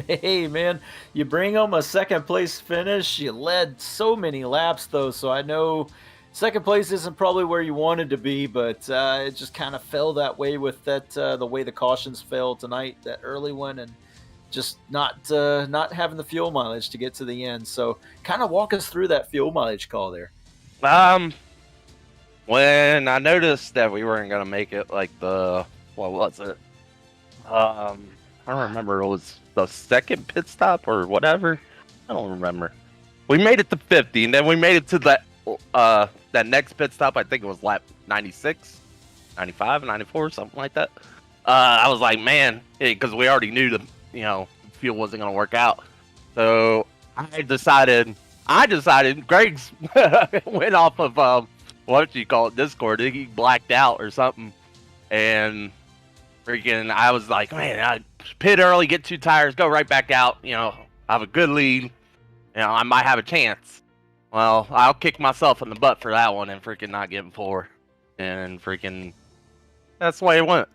Hey, man, you bring home a 2nd place finish. You led so many laps, though, so I know 2nd place isn't probably where you wanted to be, but it just kind of fell that way with that the way the cautions fell tonight, that early one, and just not having the fuel mileage to get to the end. So kind of walk us through that fuel mileage call there. When I noticed that we weren't going to make it, like what was it? I don't remember. It was the 2nd pit stop or whatever. I don't remember. We made it to 50, and then we made it to that next pit stop. I think it was lap 96, 95, 94, something like that. I was like, man, because we already knew the fuel wasn't going to work out. So I decided Greg's went off of what you call it, Discord. He blacked out or something, and freaking, I was like, man, I pit early, get 2 tires, go right back out. Have a good lead. I might have a chance. Well, I'll kick myself in the butt for that one and freaking not getting 4. And freaking, that's the way it went.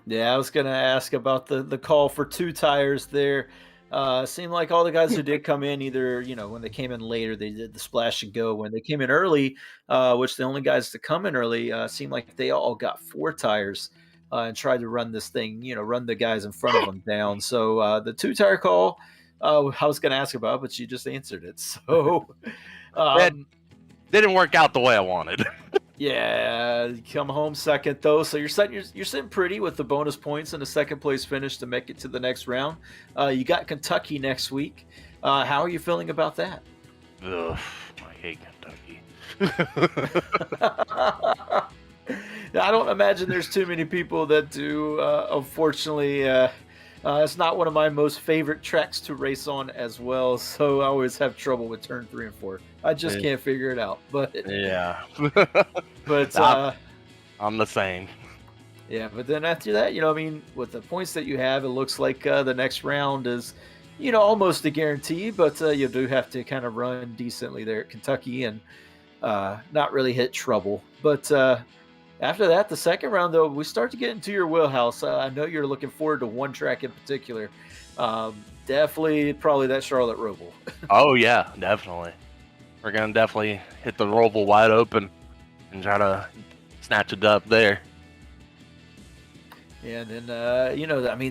Yeah, I was going to ask about the call for 2 tires there. Seemed like all the guys who did come in, either, when they came in later, they did the splash and go. When they came in early, which the only guys to come in early, seemed like they all got 4 tires. And tried to run this thing, run the guys in front of them down. So the 2-tire call, I was going to ask about, but you just answered it. So it didn't work out the way I wanted. Yeah, you come home 2nd though, so you're sitting pretty with the bonus points and a 2nd place finish to make it to the next round. You got Kentucky next week. How are you feeling about that? Ugh, I hate Kentucky. I don't imagine there's too many people that do. Unfortunately, it's not one of my most favorite tracks to race on as well, so I always have trouble with turn 3 and 4. I just can't figure it out. But yeah, but I'm the same. Yeah, but then after that, with the points that you have, it looks like the next round is, almost a guarantee. But you do have to kind of run decently there at Kentucky and not really hit trouble. But after that, the 2nd round, though, we start to get into your wheelhouse. I know you're looking forward to one track in particular. Definitely, probably that Charlotte Roval. Oh, yeah, definitely. We're going to definitely hit the Roval wide open and try to snatch it up there. And then,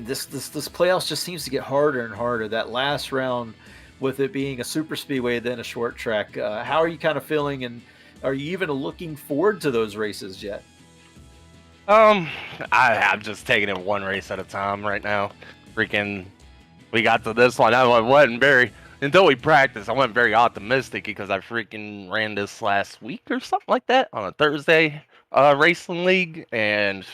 this playoffs just seems to get harder and harder. That last round, with it being a super speedway, then a short track, how are you kind of feeling, and are you even looking forward to those races yet? I'm just taking it one race at a time right now. Freaking, we got to this one. I wasn't until we practiced, I wasn't very optimistic because I freaking ran this last week or something like that on a Thursday racing league, and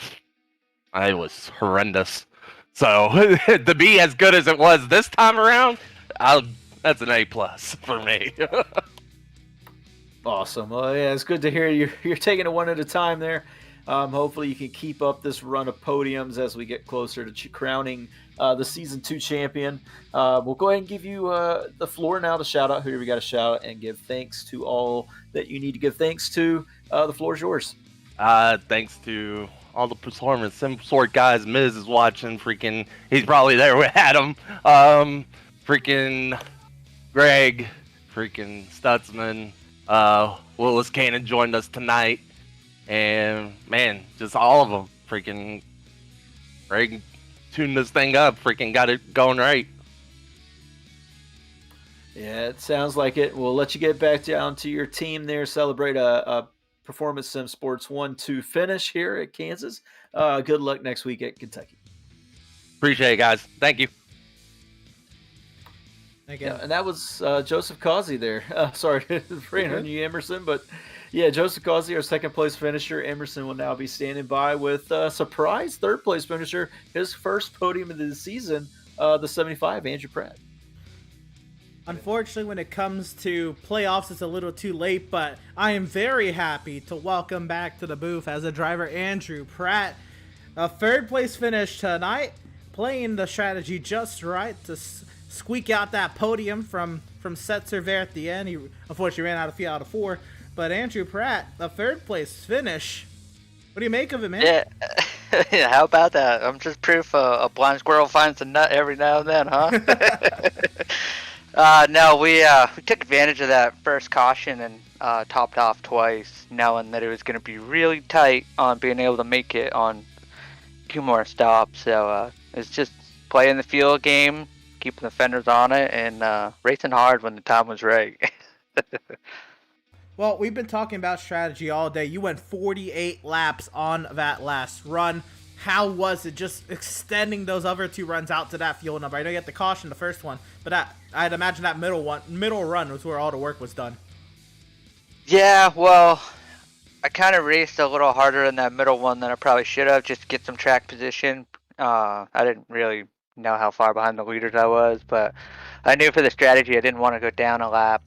it was horrendous. So to be as good as it was this time around, that's an A+ for me. Awesome. Well, yeah, it's good to hear you're taking it one at a time there. Hopefully you can keep up this run of podiums as we get closer to crowning the Season 2 champion. We'll go ahead and give you the floor now to shout out whoever you got to shout out and give thanks to all that you need to give thanks to. The floor is yours. Thanks to all the Performance Sim Sort guys. Miz is watching. Freaking, he's probably there with Adam. Freaking Greg. Freaking Stutzman. Willis Cannon joined us tonight. And, man, just all of them. Freaking Greg tuned this thing up. Freaking got it going right. Yeah, it sounds like it. We'll let you get back down to your team there. Celebrate a Performance Sim Sports 1-2 finish here at Kansas. Good luck next week at Kentucky. Appreciate it, guys. Thank you. Yeah, and that was Joseph Causey there. Sorry to bring on you, Emerson, but yeah, Joseph Causey, our second place finisher. Emerson will now be standing by with surprise third place finisher, his first podium of the season, the 75, Andrew Pratt. Unfortunately, when it comes to playoffs, it's a little too late, but I am very happy to welcome back to the booth as a driver Andrew Pratt. A third place finish tonight, playing the strategy just right to squeak out that podium from Setzer there at the end. He unfortunately ran out of 3 out of 4, but Andrew Pratt, a third place finish. What do you make of it, man? Yeah, yeah, how about that? I'm just proof a blind squirrel finds a nut every now and then, huh? No, we took advantage of that first caution and topped off twice, knowing that it was going to be really tight on being able to make it on 2 more stops. So it's just playing the field game, keeping the fenders on it, and racing hard when the time was right. Well, we've been talking about strategy all day. You went 48 laps on that last run. How was it just extending those other 2 runs out to that fuel number? I know you had the caution the first one, but I'd imagine that middle run was where all the work was done. Yeah, well, I kind of raced a little harder in that middle one than I probably should have, just to get some track position. I didn't really know how far behind the leaders I was, but I knew for the strategy I didn't want to go down a lap,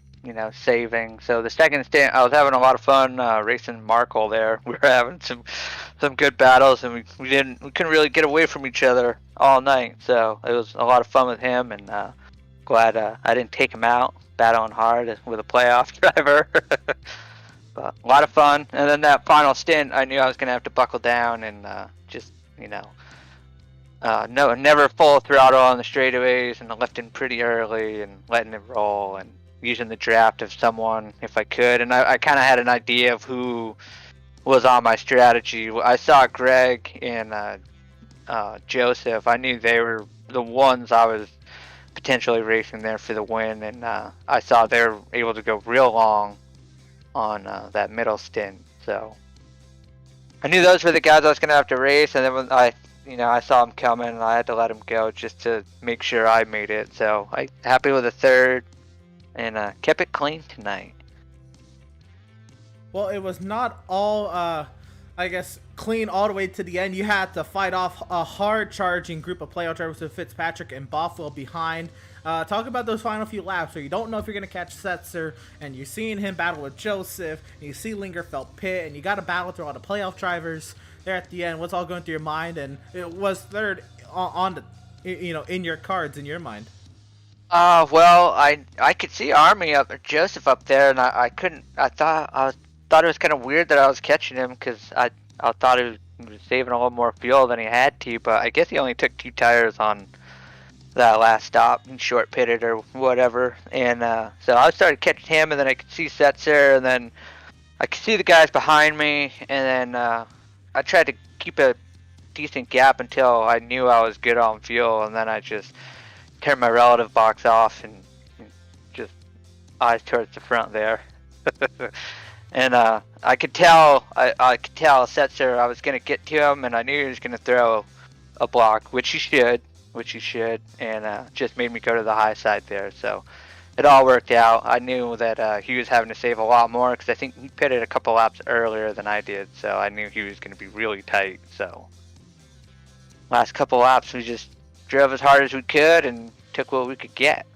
saving. So the second stint, I was having a lot of fun racing Markle there. We were having some good battles, and we couldn't really get away from each other all night. So it was a lot of fun with him, and glad I didn't take him out, battling hard with a playoff driver. But a lot of fun. And then that final stint, I knew I was going to have to buckle down and never full throttle on the straightaways, and lifting pretty early and letting it roll and using the draft of someone if I could. And I kind of had an idea of who was on my strategy. I saw Greg and Joseph. I knew they were the ones I was potentially racing there for the win, and I saw they were able to go real long on that middle stint. So I knew those were the guys I was going to have to race, and then when I saw them coming, and I had to let them go just to make sure I made it. So I'm happy with the third, and kept it clean tonight. Well, it was not all, clean all the way to the end. You had to fight off a hard-charging group of playoff drivers with Fitzpatrick and Bothwell behind. Talk about those final few laps where you don't know if you're going to catch Setzer, and you're seeing him battle with Joseph, and you see Lingerfeld pit, and you got to battle through all the playoff drivers there at the end. What's all going through your mind? And it was third in your cards, in your mind. Well, I could see Army up, or Joseph up there, and I couldn't. I thought it was kind of weird that I was catching him, because I thought he was saving a little more fuel than he had to. But I guess he only took 2 tires on that last stop and short pitted or whatever. And so I started catching him, and then I could see Setzer, and then I could see the guys behind me, and then I tried to keep a decent gap until I knew I was good on fuel, and then I just turned my relative box off and just eyes towards the front there. And I could tell Setzer I was going to get to him, and I knew he was going to throw a block, which he should, and just made me go to the high side there. So it all worked out. I knew that he was having to save a lot more, because I think he pitted a couple laps earlier than I did, so I knew he was going to be really tight. So last couple laps we just drove as hard as we could and took what we could get.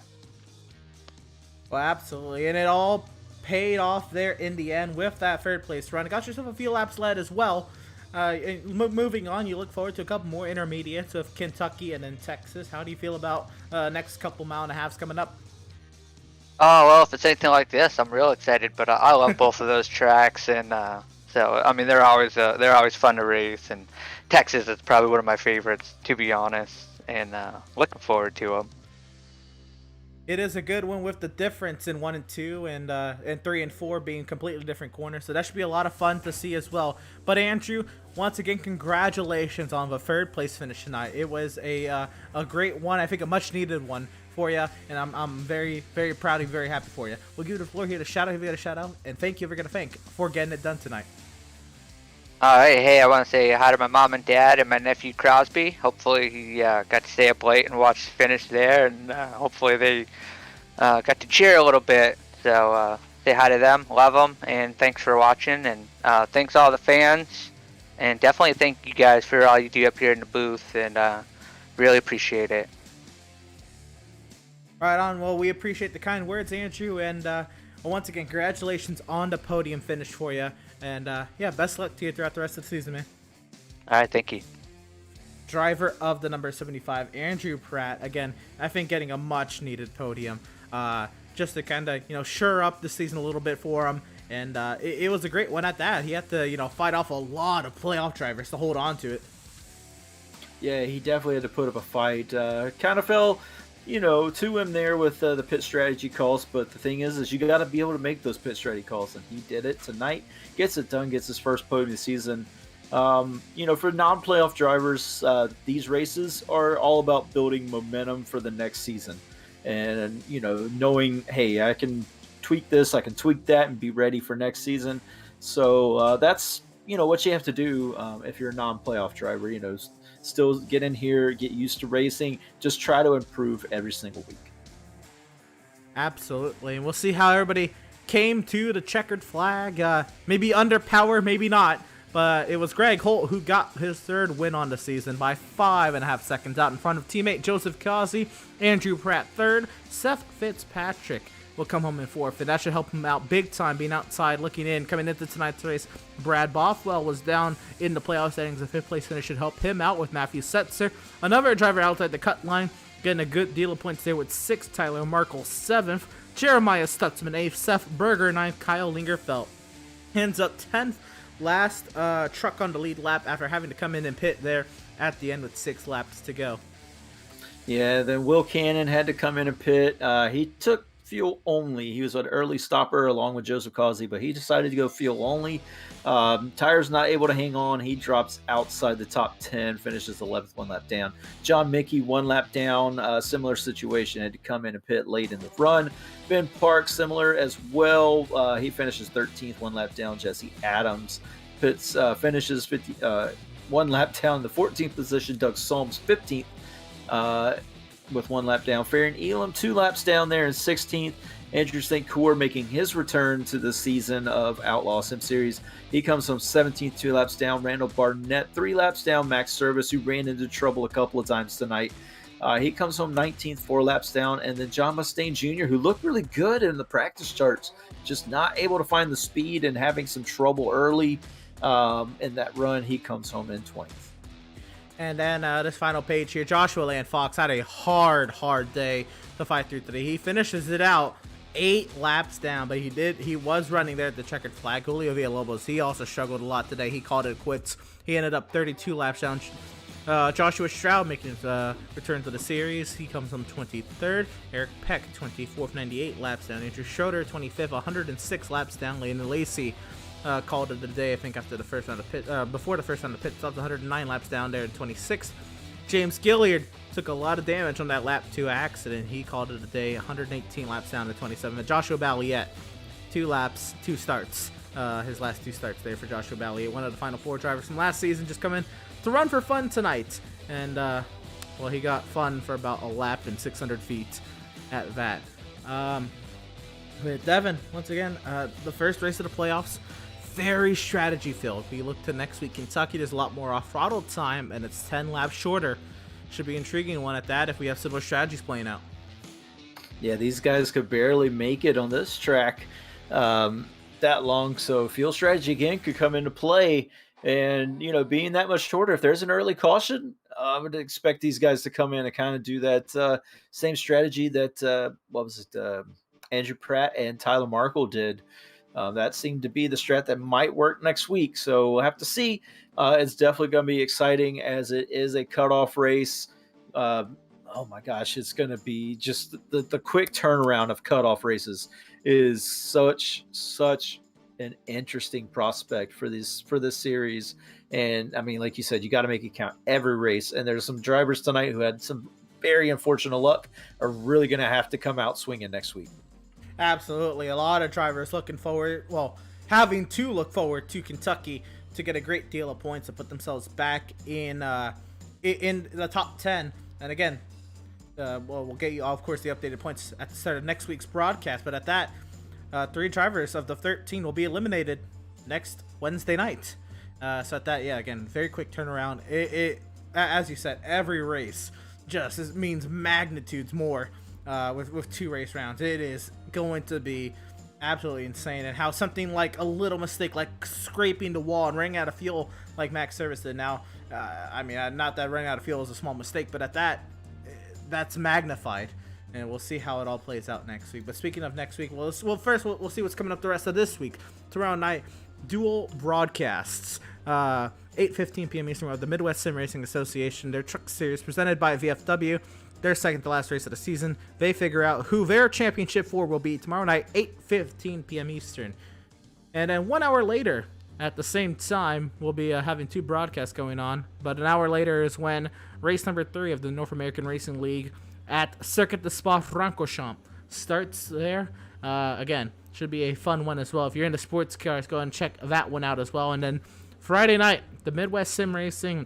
Well, absolutely, and it all paid off there in the end with that third place run. Got yourself a few laps led as well. Moving on, you look forward to a couple more intermediates with Kentucky and then Texas. How do you feel about next couple mile and a halves coming up? Oh, well, if it's anything like this, I'm real excited. But I love both of those tracks, and so I mean they're always fun to race. And Texas is probably one of my favorites, to be honest. And looking forward to them. It is a good one with the difference in 1 and 2 and 3 and 4 being completely different corners. So that should be a lot of fun to see as well. But Andrew, once again, congratulations on the 3rd place finish tonight. It was a great one. I think a much needed one for you, and I'm very, very proud and very happy for you. We'll give you the floor here to shout out if you got a shout out, and thank you if you're gonna thank for getting it done tonight. All right, hey, I want to say hi to my mom and dad and my nephew Crosby. Hopefully he got to stay up late and watch the finish there, and hopefully they got to cheer a little bit. So say hi to them, love them, and thanks for watching, and thanks all the fans, and definitely thank you guys for all you do up here in the booth, and really appreciate it. Right on. Well, we appreciate the kind words, Andrew, and once again, congratulations on the podium finish for you. And yeah, best luck to you throughout the rest of the season, man. All right, thank you. Driver of the number 75, Andrew Pratt. Again, I think getting a much-needed podium, just to kind of shore up the season a little bit for him. And it was a great one at that. He had to fight off a lot of playoff drivers to hold on to it. Yeah, he definitely had to put up a fight. Kind of fell to him there with the pit strategy calls, but the thing is you got to be able to make those pit strategy calls, and he did it tonight. Gets it done, gets his first podium of the season. For non-playoff drivers, these races are all about building momentum for the next season, and knowing, hey, I can tweak this, I can tweak that, and be ready for next season. So that's what you have to do if you're a non-playoff driver. Still get in here, get used to racing, just try to improve every single week. Absolutely. And we'll see how everybody came to the checkered flag. Maybe under power, maybe not. But it was Greg Holt who got his 3rd win on the season by 5.5 seconds out in front of teammate Joseph Causey. Andrew Pratt 3rd. Seth Fitzpatrick will come home in 4th, and that should help him out big time, being outside looking in. Coming into tonight's race, Brad Bothwell was down in the playoff settings. A 5th place finish should help him out with Matthew Setzer. Another driver outside the cut line, getting a good deal of points there with 6th, Tyler Markle 7th, Jeremiah Stutzman 8th, Seth Berger 9th, Kyle Lingerfeld ends up 10th. Last truck on the lead lap after having to come in and pit there at the end with 6 laps to go. Yeah, then Will Cannon had to come in and pit. He took fuel only. He was an early stopper along with Joseph Causey, but he decided to go fuel only. Tires not able to hang on. He drops outside the top 10, finishes 11th, 1 lap down. John Mickey 1 lap down. Similar situation, had to come in and pit late in the run. Ben Park similar as well. He finishes 13th, 1 lap down. Jesse Adams finishes 1 lap down in the 14th position. Doug Solms 15th. With 1 lap down. Farron Elam 2 laps down there in 16th. Andrew St. Coeur making his return to the season of Outlaws Sim Series. He comes from 17th, 2 laps down. Randall Barnett 3 laps down. Max Service, who ran into trouble a couple of times tonight. He comes from 19th, 4 laps down. And then John Mustaine Jr., who looked really good in the practice charts, just not able to find the speed and having some trouble early in that run. He comes home in 20th. And then this final page here, Joshua Land Fox had a hard day to fight through today. He finishes it out 8 laps down, but he was running there at the checkered flag. Julio Villalobos, he also struggled a lot today. He called it quits. He ended up 32 laps down. Joshua Stroud making his return to the series. He comes from 23rd. Eric Peck, 24th, 98 laps down. Andrew Schroeder, 25th, 106 laps down. Landon Lacey called it a day, I think, after the first round of pit, before the first round of pit stops, 109 laps down there in 26th. James Gilliard took a lot of damage on that lap 2 accident. He called it a day, 118 laps down to 27th. Joshua Balliet, 2 laps, 2 starts. His last 2 starts there for Joshua Balliet, one of the final 4 drivers from last season, just coming to run for fun tonight. And, well, he got fun for about a lap and 600 feet at that. But Devin, once again, the first race of the playoffs, very strategy filled. We look to next week, Kentucky. There's a lot more off-throttle time, and it's 10 laps shorter. Should be an intriguing one at that if we have similar strategies playing out. Yeah, these guys could barely make it on this track that long, so field strategy again could come into play. And, being that much shorter, if there's an early caution, I would expect these guys to come in and kind of do that same strategy that, Andrew Pratt and Tyler Markle did. That seemed to be the strat that might work next week. So we'll have to see. It's definitely going to be exciting as it is a cutoff race. Oh my gosh, it's going to be just the quick turnaround of cutoff races is such an interesting prospect for this series. And I mean, like you said, you got to make it count every race. And there's some drivers tonight who had some very unfortunate luck are really going to have to come out swinging next week. Absolutely. A lot of drivers having to look forward to Kentucky to get a great deal of points to put themselves back in the top 10. And again, we'll get you, of course, the updated points at the start of next week's broadcast. But at that, 3 drivers of the 13 will be eliminated next Wednesday night. So at that, again, very quick turnaround. It as you said, every race just means magnitudes more with 2 race rounds. It is going to be absolutely insane. And how something like a little mistake, like scraping the wall and running out of fuel, like Max Service did now. Not that running out of fuel is a small mistake, but at that's magnified. And we'll see how it all plays out next week. But speaking of next week, first we'll see what's coming up the rest of this week. Tomorrow night, dual broadcasts. 8:15 p.m. Eastern of the Midwest Sim Racing Association, their truck series presented by VFW. Their second to last race of the season. They figure out who their championship for will be tomorrow night, 8:15 p.m. Eastern. And then 1 hour later, at the same time, we'll be having 2 broadcasts going on. But an hour later is when race number 3 of the North American Racing League at Circuit de Spa-Francorchamps starts there. Again, should be a fun one as well. If you're into sports cars, go and check that one out as well. And then Friday night, the Midwest Sim Racing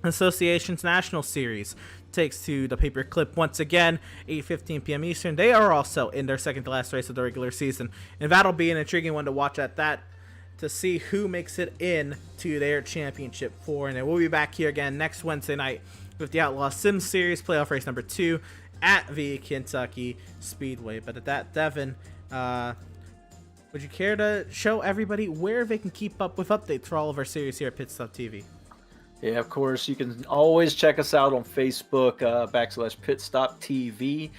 Association's National Series takes to the paperclip once again, 8:15 p.m. Eastern. They are also in their second to last race of the regular season, and that'll be an intriguing one to watch at that to see who makes it in to their championship for. And then we'll be back here again next Wednesday night with the Outlaws Sim Series playoff race number 2 at the Kentucky Speedway. But at that, Devin, would you care to show everybody where they can keep up with updates for all of our series here at PitStop TV? Yeah, of course. You can always check us out on Facebook, /PitStop TV.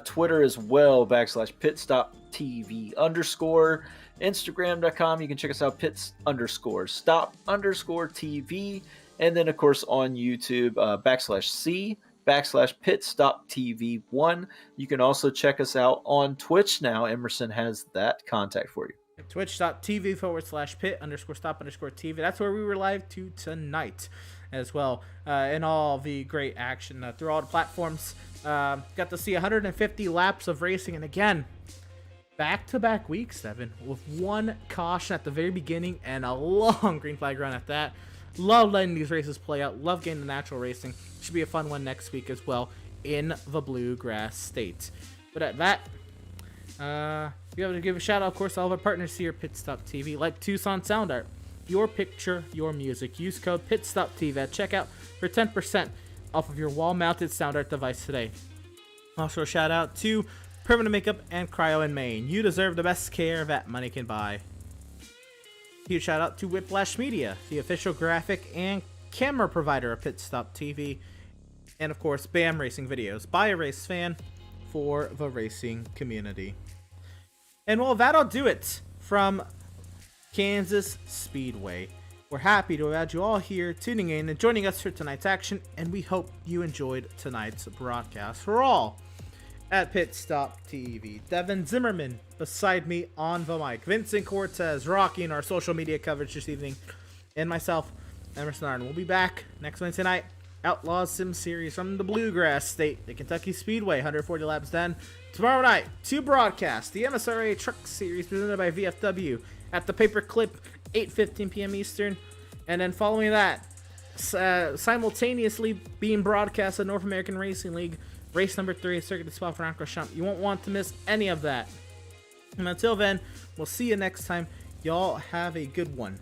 Twitter as well, /PitStop TV _. Instagram.com, you can check us out, _stop_TV. And then, of course, on YouTube, /C /PitStop TV 1. You can also check us out on Twitch now. Emerson has that contact for you. Twitch.tv /pit_stop_TV. That's where we were live to tonight as well. And all the great action through all the platforms. Got to see 150 laps of racing. And again, back-to-back weeks, Devin, with 1 caution at the very beginning and a long green flag run at that. Love letting these races play out. Love getting the natural racing. Should be a fun one next week as well in the Bluegrass State. But at that, we have to give a shout out, of course, to all of our partners here at PitStop TV, like Tucson Sound Art. Your picture, your music. Use code PitStop TV at checkout for 10% off of your wall-mounted sound art device today. Also a shout out to Permanent Makeup and Cryo in Maine. You deserve the best care that money can buy. Huge shout out to Whiplash Media, the official graphic and camera provider of PitStop TV. And of course, BAM Racing Videos, by a race fan for the racing community. And well, that'll do it from Kansas Speedway. We're happy to have had you all here tuning in and joining us for tonight's action, and we hope you enjoyed tonight's broadcast. For all at PitStop TV, Devin Zimmerman beside me on the mic, Vincent Cortez rocking our social media coverage this evening, and myself, Emerson Arden. We'll be back next Wednesday night. Outlaws Sim Series from the Bluegrass State, the Kentucky Speedway, 140 laps then. Tomorrow night, 2 broadcasts, the MSRA Truck Series presented by VFW at the Paperclip, 8:15 p.m. Eastern. And then following that, simultaneously being broadcast at North American Racing League, race number 3 at Circuit de Spa-Francorchamps. You won't want to miss any of that. And until then, we'll see you next time. Y'all have a good one.